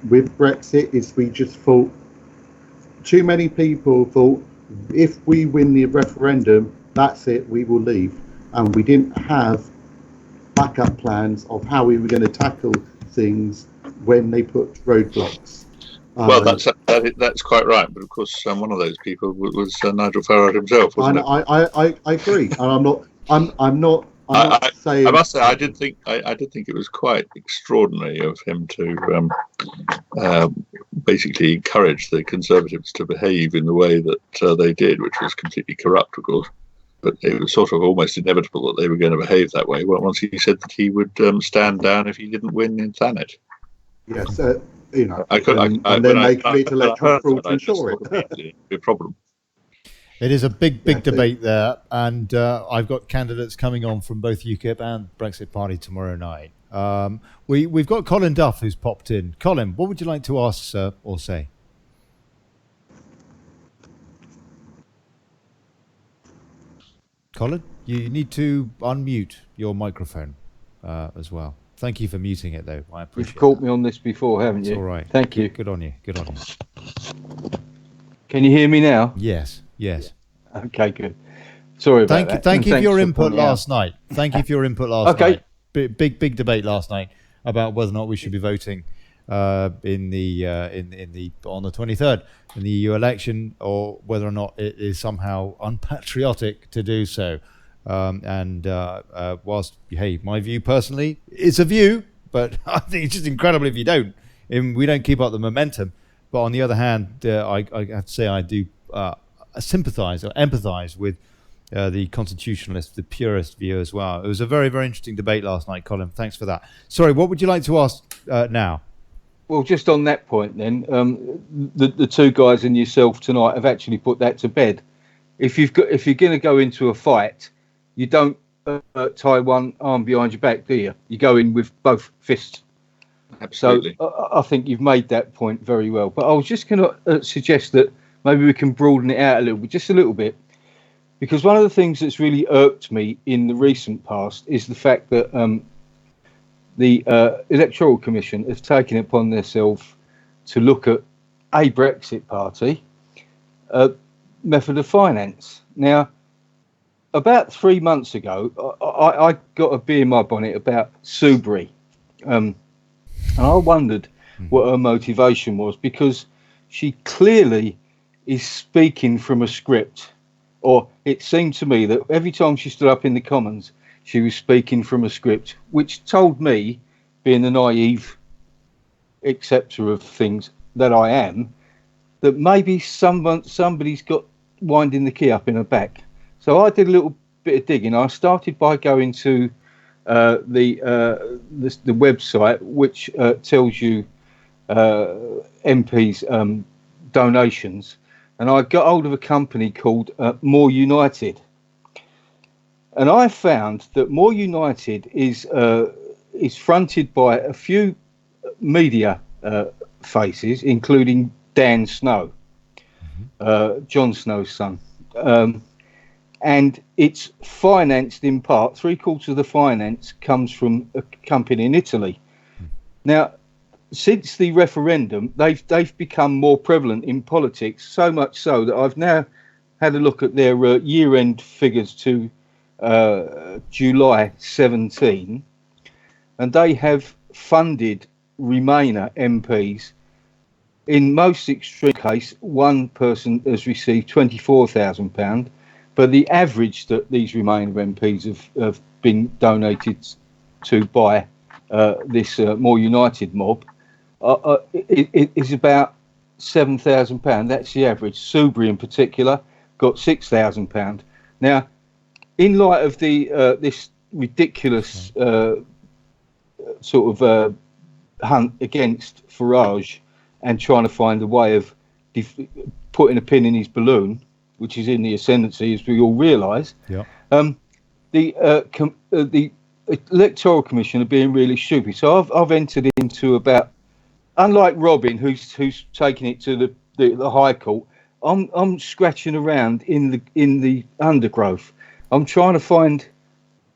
C: with Brexit is we just thought, too many people thought, if we win the referendum, that's it, we will leave. And we didn't have backup plans of how we were going to tackle things when they put roadblocks.
F: Well, that's quite right. But of course, one of those people was Nigel Farage himself, wasn't it?
C: I agree, and I'm not saying.
F: I must say, I did think it was quite extraordinary of him to basically encourage the Conservatives to behave in the way that they did, which was completely corrupt, of course. But it was sort of almost inevitable that they were going to behave that way. Well, once he said that he would stand down if he didn't win in Thanet.
C: Yes, and then make it electoral fraud to ensure it.
F: Be a problem.
E: It is a big debate there, and I've got candidates coming on from both UKIP and Brexit Party tomorrow night. We've got Colin Duff who's popped in. Colin, what would you like to ask or say? Colin, you need to unmute your microphone as well. Thank you for muting it, though. I appreciate it.
G: You've caught me on this before, haven't you?
E: It's all right.
G: Thank you.
E: Good on you.
G: Can you hear me now?
E: Yes.
G: Okay, good. Sorry about that.
E: Thank you for your input last night. Okay. Big debate last night about whether or not we should be voting on the 23rd in the EU election, or whether or not it is somehow unpatriotic to do so. Whilst, hey, my view personally, it's a view, but I think it's just incredible if you don't. We don't keep up the momentum. But on the other hand, I have to say I do sympathise or empathise with the constitutionalist, the purist view as well. It was a very, very interesting debate last night, Colin. Thanks for that. Sorry, what would you like to ask now?
G: Well, just on that point then, the two guys and yourself tonight have actually put that to bed. If you're going to go into a fight, you don't tie one arm behind your back, do you? You go in with both fists.
F: Absolutely.
G: So I think you've made that point very well. But I was just going to suggest that maybe we can broaden it out a little bit, just a little bit. Because one of the things that's really irked me in the recent past is the fact that the Electoral Commission have taken it upon themselves to look at a Brexit party method of finance. Now, about 3 months ago, I got a bee in my bonnet about Suebury. And I wondered what her motivation was, because she clearly is speaking from a script. Or it seemed to me that every time she stood up in the Commons, she was speaking from a script, which told me, being the naive acceptor of things, that I am, that maybe somebody's got winding the key up in her back. So I did a little bit of digging. I started by going to the website, which tells you MPs' donations, and I got hold of a company called More United, and I found that More United is fronted by a few media faces, including Dan Snow, Jon Snow's son, and it's financed in part. 3/4 of the finance comes from a company in Italy. Now, since the referendum, they've become more prevalent in politics, so much so that I've now had a look at their year-end figures to July 17, and they have funded Remainer MPs. In most extreme case, one person has received £24,000, but the average that these Remainer MPs have been donated to by this More United mob it is about £7,000. That's the average. Subri in particular got £6,000. Now, in light of the this ridiculous sort of hunt against Farage and trying to find a way of putting a pin in his balloon, which is in the ascendancy, as we all realise, the Electoral Commission are being really stupid. So I've entered into about, unlike Robin, who's taking it to the High Court, I'm scratching around in the undergrowth. I'm trying to find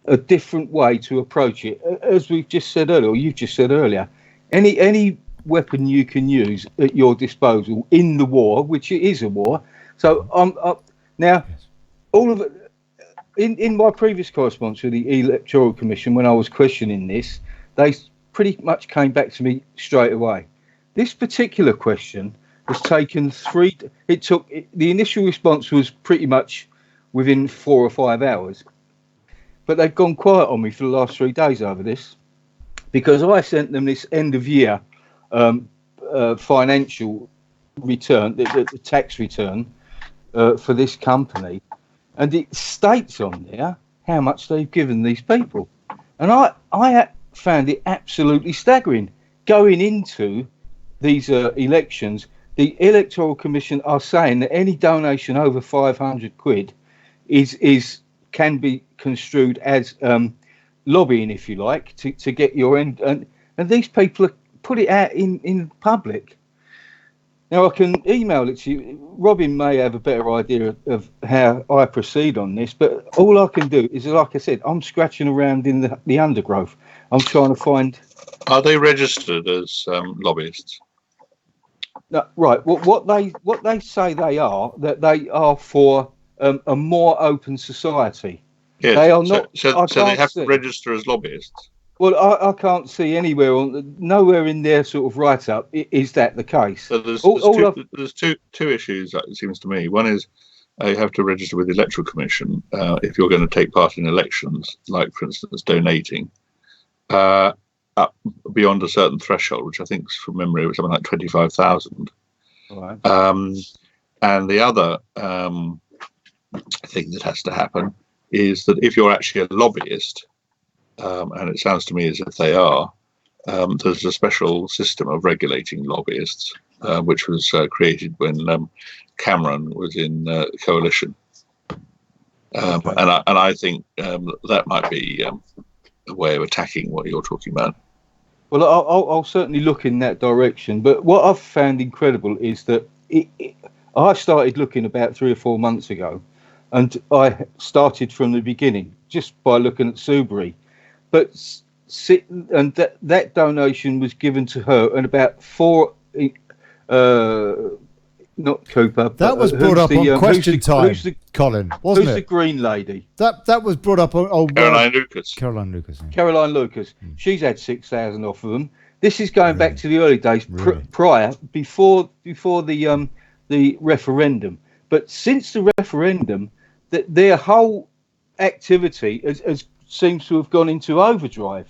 G: a different way to approach it. As we've just said earlier, or you've just said earlier, any weapon you can use at your disposal in the war, which it is a war. So now, all of it. In my previous correspondence with the Electoral Commission, when I was questioning this, they pretty much came back to me straight away. This particular question has taken the initial response was pretty much within 4 or 5 hours, but they've gone quiet on me for the last 3 days over this, because I sent them this end of year financial return, the tax return for this company. And it states on there how much they've given these people. And I found it absolutely staggering. Going into these elections, the Electoral Commission are saying that any donation over 500 quid can be construed as lobbying, if you like, to get your end. And these people put it out in public. Now, I can email it to you. Robin may have a better idea of how I proceed on this, but all I can do is, like I said, I'm scratching around in the undergrowth. I'm trying to find...
F: Are they registered as lobbyists?
G: No, right. What they say they are, that they are for a more open society.
F: Yes.
G: They are not...
F: So they have to register as lobbyists?
G: Well, I can't see anywhere nowhere in their sort of write-up is that the case.
F: So there's two issues, it seems to me. One is you have to register with the Electoral Commission if you're going to take part in elections, like, for instance, donating up beyond a certain threshold, which I think, from memory, was something like 25,000.
G: Right.
F: And the other thing that has to happen is that if you're actually a lobbyist, and it sounds to me as if they are, there's a special system of regulating lobbyists, which was created when Cameron was in coalition. And I think that might be a way of attacking what you're talking about.
G: Well, I'll certainly look in that direction. But what I've found incredible is that I started looking about 3 or 4 months ago, and I started from the beginning just by looking at Subri. But that donation was given to her, and about 4, not Cooper.
E: That was brought up on Question Time, Colin, wasn't it?
G: Who's the green lady?
E: That was brought up on
F: Caroline Lucas.
E: Caroline Lucas. Yeah.
G: Caroline Lucas. She's had 6,000 off of them. This is going back to the early days, prior, before the referendum. But since the referendum, their whole activity has seems to have gone into overdrive.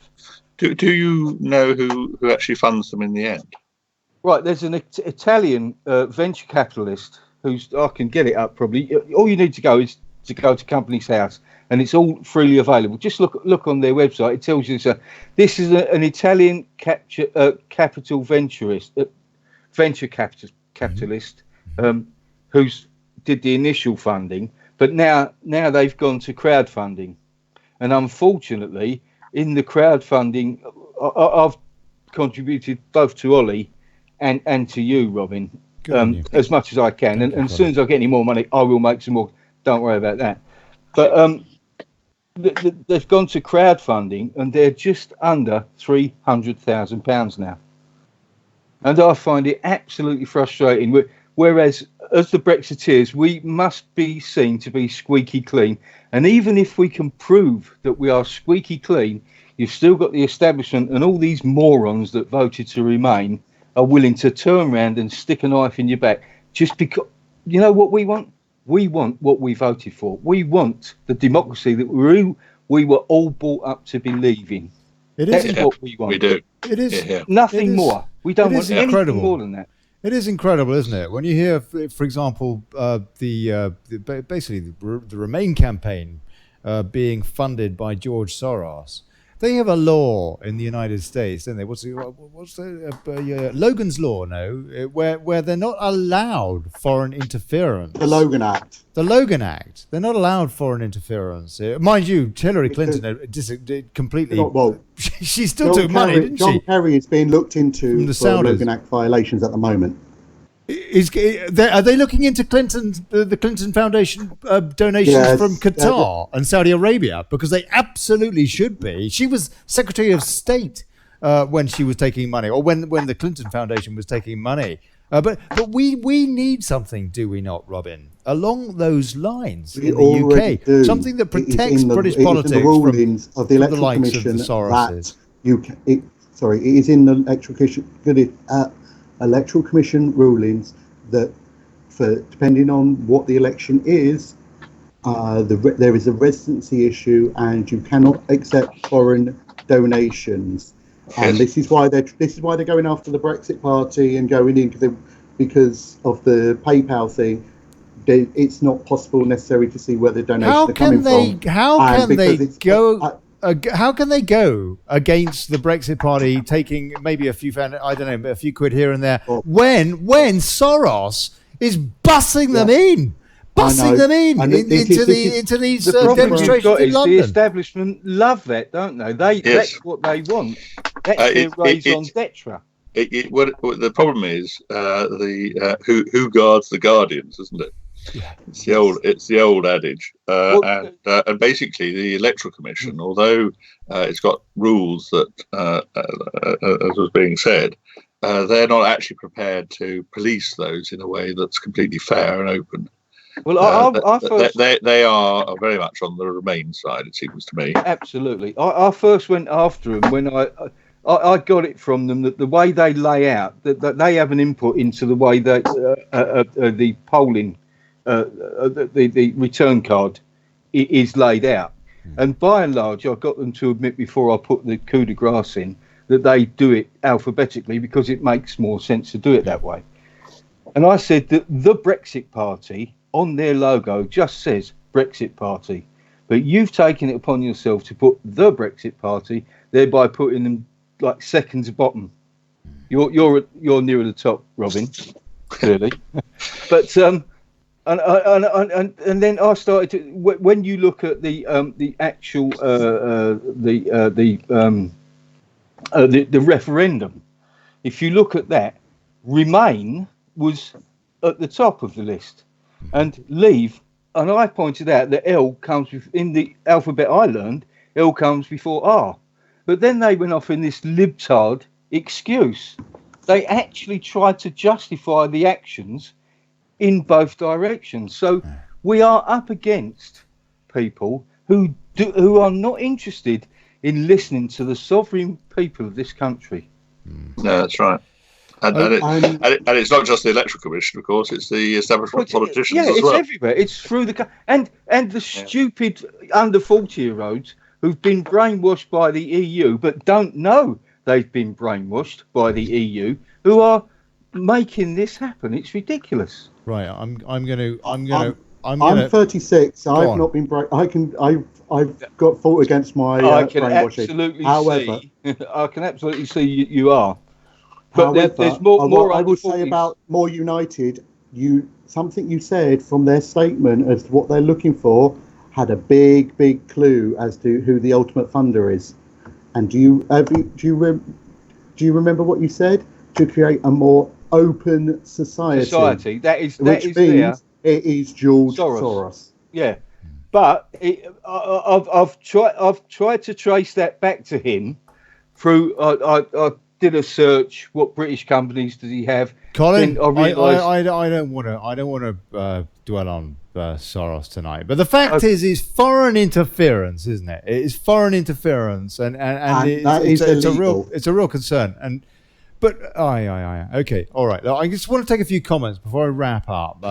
F: Do you know who actually funds them in the end?
G: Right, there's an Italian venture capitalist who's, I can get it up probably. All you need to go is to go to Company's House, and it's all freely available. Just look on their website. It tells you this is an Italian capital venture capitalist who's did the initial funding, but now they've gone to crowdfunding, and unfortunately, in the crowdfunding, I've contributed both to Olly and to you, Robin, as much as I can. And as soon as I get any more money, I will make some more. Don't worry about that. But they've gone to crowdfunding, and they're just under £300,000 now. And I find it absolutely frustrating. Whereas, as the Brexiteers, we must be seen to be squeaky clean. And even if we can prove that we are squeaky clean, you've still got the establishment and all these morons that voted to remain are willing to turn around and stick a knife in your back just because. You know what we want? We want what we voted for. We want the democracy that we were all brought up to believe in. That's what we want.
F: We do.
A: It is
G: nothing more. We don't want anything more than that.
A: It is incredible, isn't it? When you hear, for example, basically the Remain campaign being funded by George Soros. They have a law in the United States, don't they? What's the Logan's Law? No, where they're not allowed foreign interference.
C: The Logan Act.
A: The Logan Act. They're not allowed foreign interference. Mind you, Hillary Clinton did completely.
C: Well,
A: she still took money, didn't she?
C: John Kerry is being looked into
A: from the
C: for
A: Saudis.
C: Logan Act violations at the moment.
A: Are they looking into the Clinton Foundation donations from Qatar and Saudi Arabia? Because they absolutely should be. She was Secretary of State when she was taking money, or when the Clinton Foundation was taking money. But we need something, do we not, Robin? Along those lines in the UK, something that protects British politics
C: in the rulings of the Electoral
A: likes
C: Commission
A: of the Soroses.
C: it is in the Electoral Commission rulings that, depending on what the election is, there is a residency issue, and you cannot accept foreign donations. And this is why they're going after the Brexit Party and going in because of the PayPal thing. It's not possible necessarily to see where the donations are coming from.
A: How can they go against the Brexit Party, taking maybe a few quid here and there, when Soros is bussing them in into these demonstrations in London?
G: The establishment love that, don't they? That's what they want. That's their raison d'etre.
F: The problem is who guards the guardians, isn't it?
A: Yeah.
F: It's the old adage, and basically the Electoral Commission, although it's got rules that, as was being said, they're not actually prepared to police those in a way that's completely fair and open.
G: Well,
F: they are very much on the Remain side, it seems to me.
G: Absolutely. I first went after them when I got it from them that the way they lay out, that they have an input into the way that the polling. The return card is laid out, and by and large, I got them to admit before I put the coup de grace in that they do it alphabetically because it makes more sense to do it that way. And I said that the Brexit Party on their logo just says Brexit Party, but you've taken it upon yourself to put the Brexit Party, thereby putting them like second to bottom. You're nearer the top, Robin, clearly, but And then I started to, when you look at the actual the referendum, if you look at that, Remain was at the top of the list, and Leave, and I pointed out that L comes in the alphabet I learned, L comes before R, but then they went off in this libtard excuse. They actually tried to justify the actions in both directions. So we are up against people who are not interested in listening to the sovereign people of this country.
F: No, that's right. And it's not just the Electoral Commission, of course. It's the establishment politicians as well.
G: Yeah, it's everywhere. It's through the and the stupid under 40-year-olds who've been brainwashed by the EU, but don't know they've been brainwashed by the EU, who are making this happen. It's ridiculous.
E: Right. I'm
C: 36. I've not been. I've got fought against my brainwashing.
G: I can absolutely see you are. But
C: however,
G: there's more.
C: I would say about More United. Something you said from their statement as to what they're looking for had a big clue as to who the ultimate funder is. And do you remember what you said? To create a more open society.
G: Which means
C: it is George Soros.
G: Yeah, but I've tried to trace that back to him through. I did a search. What British companies does he have?
E: Colin, I don't want to dwell on Soros tonight, but the fact is, it's foreign interference, isn't it? It is foreign interference, and it's a real concern. But okay, all right. I just want to take a few comments before I wrap up.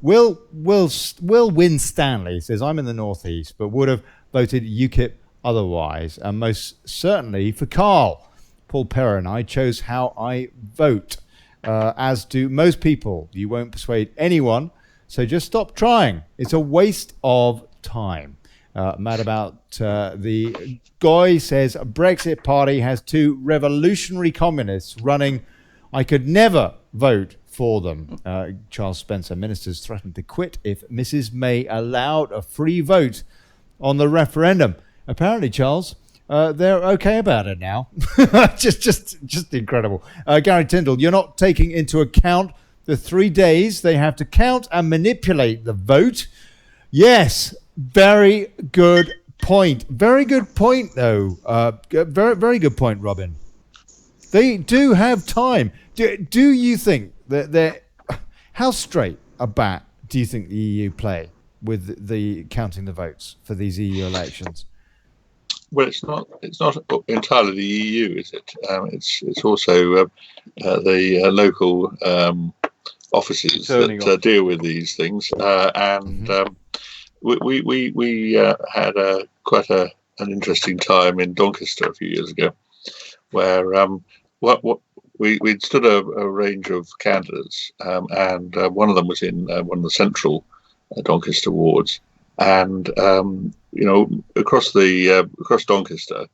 E: Will Winstanley says, I'm in the northeast, but would have voted UKIP otherwise, and most certainly for Carl. Paul Perrin and I chose how I vote, as do most people. You won't persuade anyone, so just stop trying. It's a waste of time. Mad about the guy says a Brexit party has two revolutionary communists running. I could never vote for them. Charles Spencer, ministers threatened to quit if Mrs. May allowed a free vote on the referendum. Apparently, Charles, they're okay about it now. just incredible. Gary Tyndall, you're not taking into account the 3 days they have to count and manipulate the vote. Yes. Very good point. Very good point, though. Very good point, Robin. They do have time. Do you think that they're... How straight a bat do you think the EU play with the counting the votes for these EU elections?
F: Well, it's not entirely the EU, is it? It's also the local offices that deal with these things, We had quite an interesting time in Doncaster a few years ago, where we'd stood a range of candidates, and one of them was in one of the central Doncaster wards, and across Doncaster,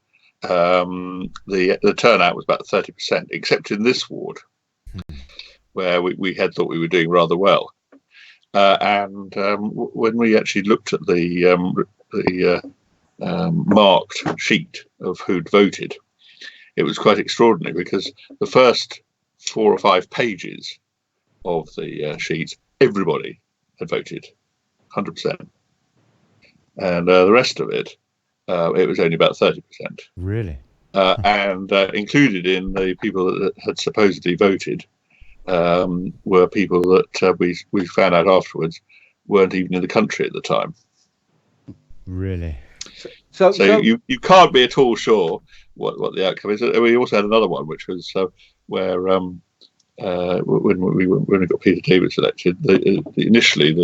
F: the turnout was about 30%, except in this ward, where we had thought we were doing rather well. When we actually looked at the marked sheet of who'd voted, it was quite extraordinary, because the first 4 or 5 pages of the sheet, everybody had voted, 100%, and the rest of it, it was only about 30%.
E: Really?
F: And included in the people that had supposedly voted were people that we found out afterwards weren't even in the country at the time.
E: Really?
F: So you can't be at all sure what the outcome is. We also had another one, which was where when we got Peter Davies elected, initially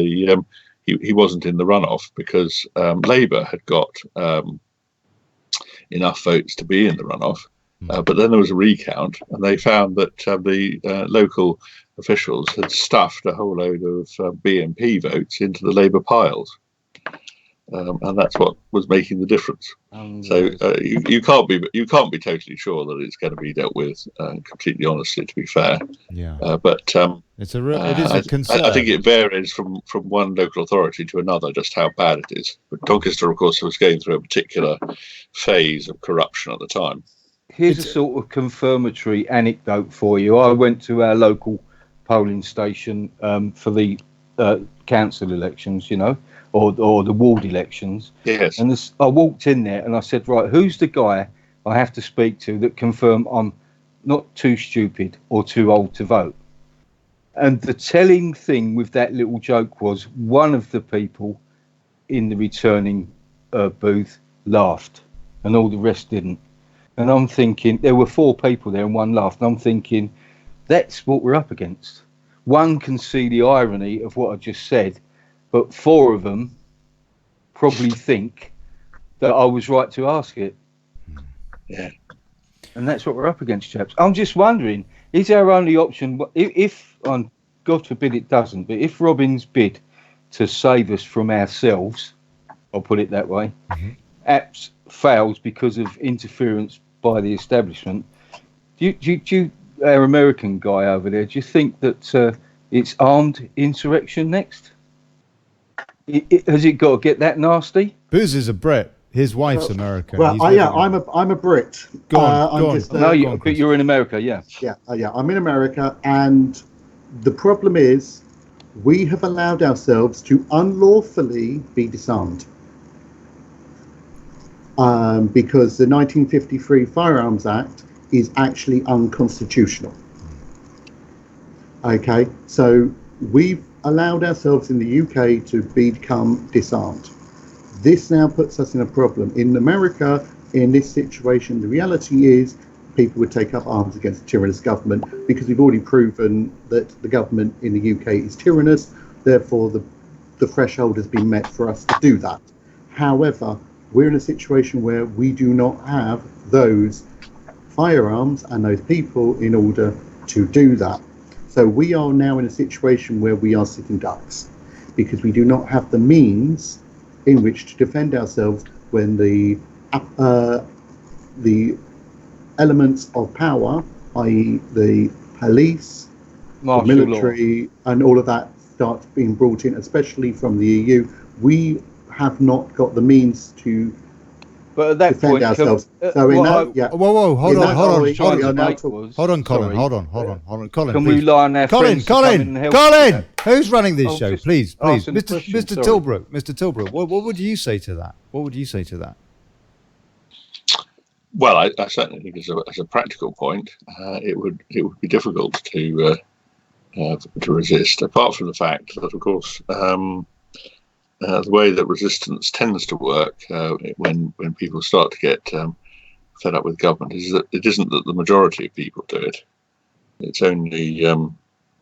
F: he wasn't in the runoff because Labour had got enough votes to be in the runoff. But then there was a recount, and they found that the local officials had stuffed a whole load of BNP votes into the Labour piles, and that's what was making the difference. So you can't be totally sure that it's going to be dealt with completely honestly. To be fair, but it is a concern. I think it varies from one local authority to another just how bad it is. But Doncaster, of course, was going through a particular phase of corruption at the time.
G: Here's a sort of confirmatory anecdote for you. I went to our local polling station for the council elections, or the ward elections.
F: Yes.
G: And I walked in there and I said, right, who's the guy I have to speak to that confirm I'm not too stupid or too old to vote? And the telling thing with that little joke was one of the people in the returning booth laughed and all the rest didn't. And I'm thinking, there were 4 people there and one laughed. And I'm thinking, that's what we're up against. One can see the irony of what I just said, but 4 of them probably think that I was right to ask it.
F: Yeah.
G: And that's what we're up against, chaps. I'm just wondering Is our only option, if God forbid it doesn't, but if Robin's bid to save us from ourselves, I'll put it that way, apps fails because of interference by the establishment, do you our American guy over there, do you think that it's armed insurrection next? Has it got to get that nasty?
A: Boosey's a Brit. His wife's American.
C: Well, I'm a Brit.
A: Go on.
G: But you're in America, yeah.
C: Yeah, I'm in America, and the problem is we have allowed ourselves to unlawfully be disarmed. Because the 1953 Firearms Act is actually unconstitutional. Okay, so we've allowed ourselves in the UK to become disarmed. This now puts us in a problem. In America, in this situation, the reality is people would take up arms against the tyrannous government because we've already proven that the government in the UK is tyrannous. Therefore, the threshold has been met for us to do that. However, we're in a situation where we do not have those firearms and those people in order to do that. So we are now in a situation where we are sitting ducks because we do not have the means in which to defend ourselves when the elements of power, i.e. the police, the military, and all of that starts being brought in, especially from the EU. We have not got the means to defend ourselves.
A: Whoa, hold on, Colin.
G: Can we rely on our friends to come in and help?
A: Colin, who's running this show? Please, Mr. Tilbrook. What would you say to that?
F: Well, I certainly think as a practical point, it would be difficult to resist. Apart from the fact that, of course, the way that resistance tends to work when people start to get fed up with government is that it isn't that the majority of people do it. It's only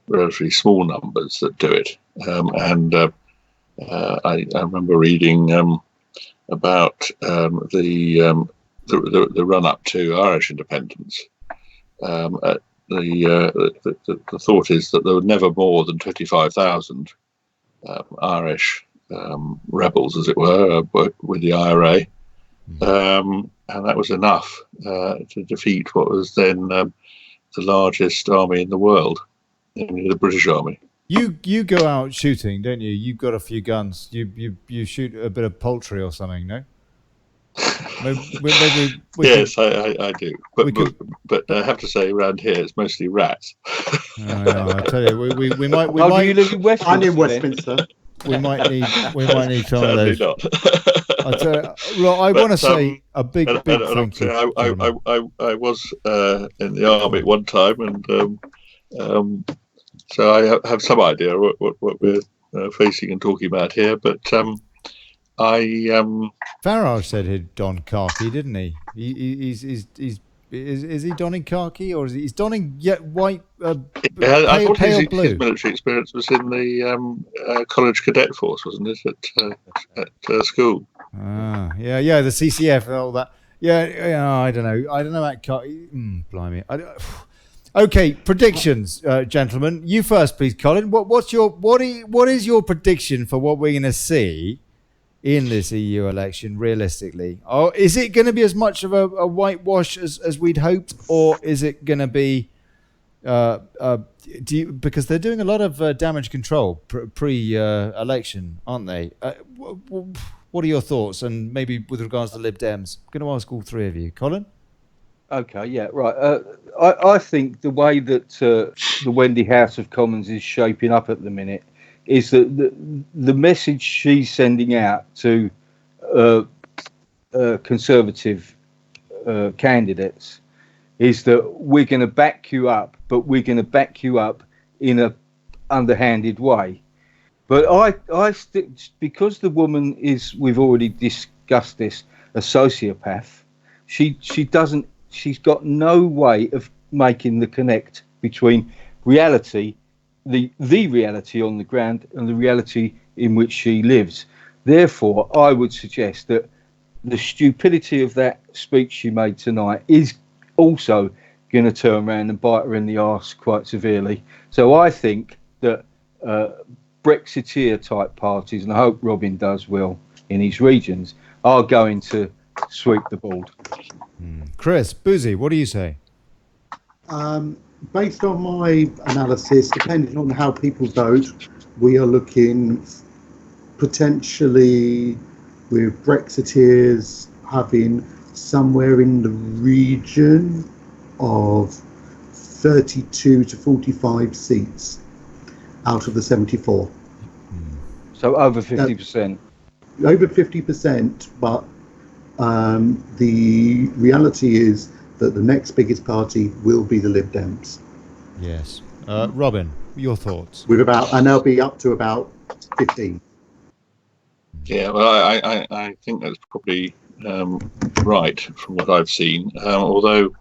F: relatively small numbers that do it. I remember reading about the run up to Irish independence. The thought is that there were never more than 25,000 Irish rebels, as it were, with the IRA, and that was enough to defeat what was then the largest army in the world, namely the British Army.
A: You go out shooting, don't you? You've got a few guns. You shoot a bit of poultry or something, no?
F: Yes, I do. But I have to say, around here it's mostly rats.
A: I tell you, we might.
G: Do you live in Westminster?
C: I'm in Westminster.
A: We might need some of those.
F: Not.
A: I want to say a big thank you.
F: I was in the army at one time, and so I have some idea what we're facing and talking about here. But
A: Farage said he'd don khaki, didn't he? Is he donning khaki, or he's donning white?
F: I thought
A: pale blue.
F: His military experience was in the college cadet force, wasn't it? At school.
A: Yeah, the CCF and all that. Yeah, I don't know about khaki. Blimey. Okay, predictions, gentlemen. You first, please, Colin. What is your prediction for what we're going to see in this EU election, realistically? Or is it going to be as much of a whitewash as we'd hoped, or is it going to be because they're doing a lot of damage control pre-election, aren't they? What are your thoughts, and maybe with regards to Lib Dems? I'm going to ask all three of you. Colin?
G: Okay, yeah, right. I think the way that the Wendy House of Commons is shaping up at the minute is that the message she's sending out to Conservative candidates is that we're going to back you up, but we're going to back you up in a underhanded way. But because the woman is, we've already discussed this, a sociopath, she's got no way of making the connect between reality, the reality on the ground, and the reality in which she lives. Therefore, I would suggest that the stupidity of that speech she made tonight is also going to turn around and bite her in the arse quite severely. So I think that Brexiteer type parties, and I hope Robin does well in his regions, are going to sweep the board.
A: Chris, Boosey, what do you say?
C: Based on my analysis, depending on how people vote, we are looking potentially with Brexiteers having somewhere in the region of 32 to 45 seats out of the 74.
G: So over 50%.
C: Over 50%, but the reality is that the next biggest party will be the Lib Dems.
A: Yes. Robin, your thoughts?
C: And they'll be up to about 15.
F: Yeah, well, I think that's probably right from what I've seen. Although,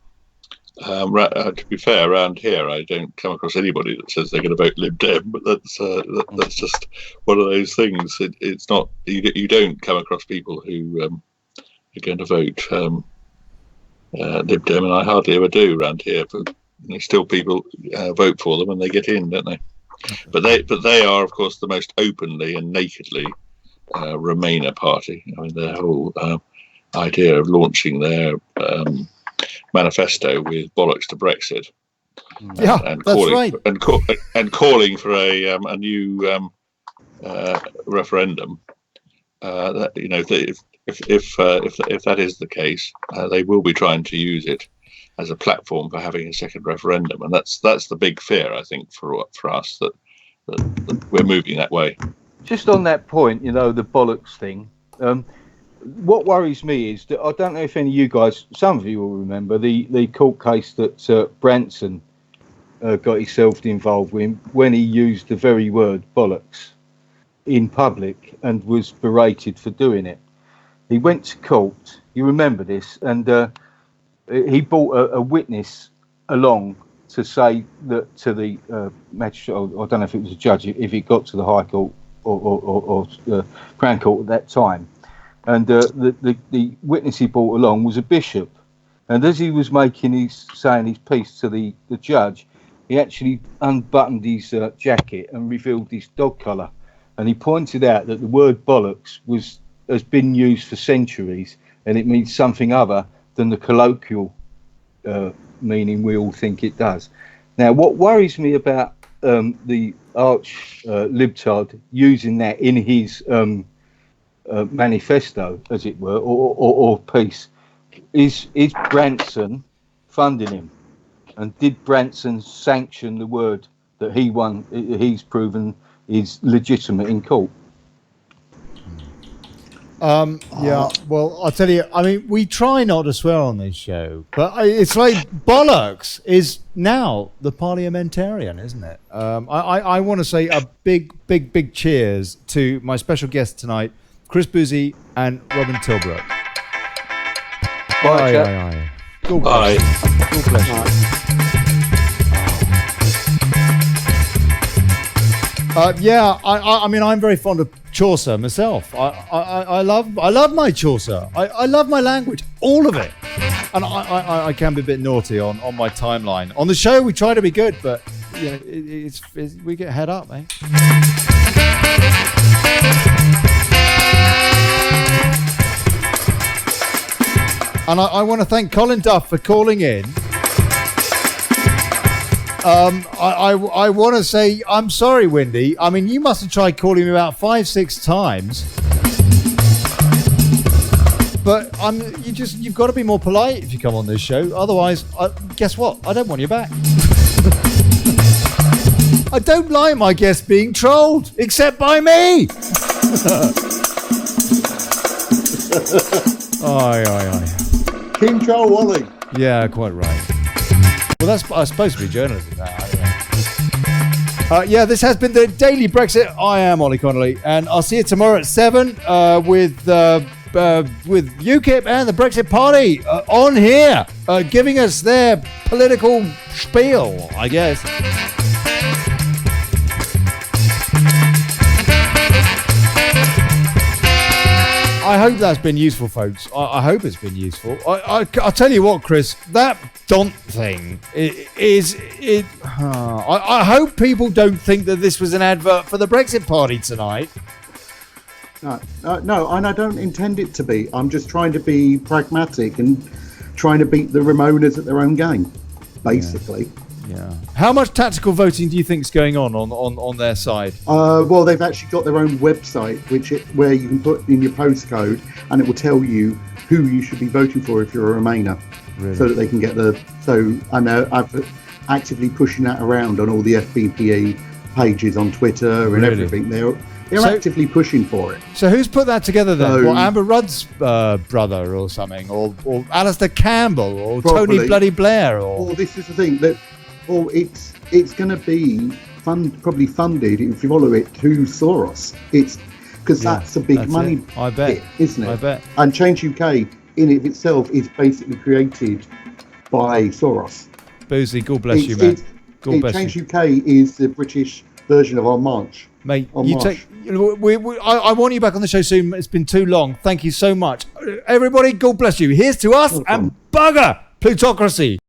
F: to be fair, around here I don't come across anybody that says they're going to vote Lib Dem. But that's just one of those things. It's not you don't come across people who are going to vote Lib Dem, and I hardly ever do around here. But still, people vote for them and they get in, don't they? But they are, of course, the most openly and nakedly Remainer party. I mean, their whole idea of launching their manifesto with bollocks to Brexit, and
A: that's
F: calling
A: right,
F: and calling for a new referendum. That if that is the case, they will be trying to use it as a platform for having a second referendum, and that's the big fear, I think, for us that we're moving that way.
G: Just on that point, the bollocks thing. What worries me is that I don't know if any of you guys, some of you will remember the court case that Branson got himself involved with when he used the very word bollocks in public and was berated for doing it. He went to court. You remember this, and he brought a witness along to say that to the magistrate. I don't know if it was a judge, if it got to the High Court or Crown Court at that time. And the witness he brought along was a bishop. And as he was saying his piece to the judge, he actually unbuttoned his jacket and revealed his dog collar. And he pointed out that the word bollocks has been used for centuries, and it means something other than the colloquial meaning we all think it does. Now, what worries me about the arch libtard using that in his manifesto, as it were, or piece, is Branson funding him? And did Branson sanction the word that he's proven is legitimate in court?
A: Yeah, well, I'll tell you, I mean, we try not to swear on this show, but it's like bollocks is now the parliamentarian, isn't it? I want to say a big cheers to my special guests tonight, Chris Boosey and Robin Tilbrook. Bye. God bless you. God bless you. Yeah, I mean, I'm very fond of Chaucer myself. I love my Chaucer. I love my language, all of it. And I can be a bit naughty on my timeline. On the show, we try to be good, but it's we get head up, eh? And I want to thank Colin Duff for calling in. I want to say I'm sorry, Windy. I mean, you must have tried calling me about 5-6 times. But you've got to be more polite if you come on this show. Otherwise, guess what? I don't want you back. I don't like my guests being trolled, except by me. Aye.
C: King Troll Ollie.
A: Yeah, quite right. Well, that's supposed to be journalism. Yeah, this has been the Daily Brexit. I am Olly Connelly, and I'll see you tomorrow at 7 with UKIP and the Brexit Party on here, giving us their political spiel, I guess. I hope that's been useful, folks. I hope it's been useful. I'll tell you what, Chris, that HONDT thing I hope people don't think that this was an advert for the Brexit Party tonight.
C: No, and I don't intend it to be. I'm just trying to be pragmatic and trying to beat the Ramonas at their own game, basically.
A: Yeah. How much tactical voting do you think is going on their side?
C: Well, they've actually got their own website, where you can put in your postcode, and it will tell you who you should be voting for if you're a Remainer,
A: really?
C: So that they can get and they're actively pushing that around on all the FBPE pages on Twitter and everything. They're actively pushing for it.
A: So who's put that together then? Amber Rudd's brother or something, or Alistair Campbell, or probably. Tony Bloody Blair, or?
C: Well, this is the thing that. Well, it's going to be probably funded, if you follow it, to Soros. It's because that's a big money bit, isn't it?
A: I bet.
C: And Change UK in it itself is basically created by Soros.
A: Boosey, God bless you, man. God bless
C: Change
A: you.
C: UK is the British version of En Marche.
A: Mate, I want you back on the show soon. It's been too long. Thank you so much. Everybody, God bless you. Here's to us and bugger plutocracy.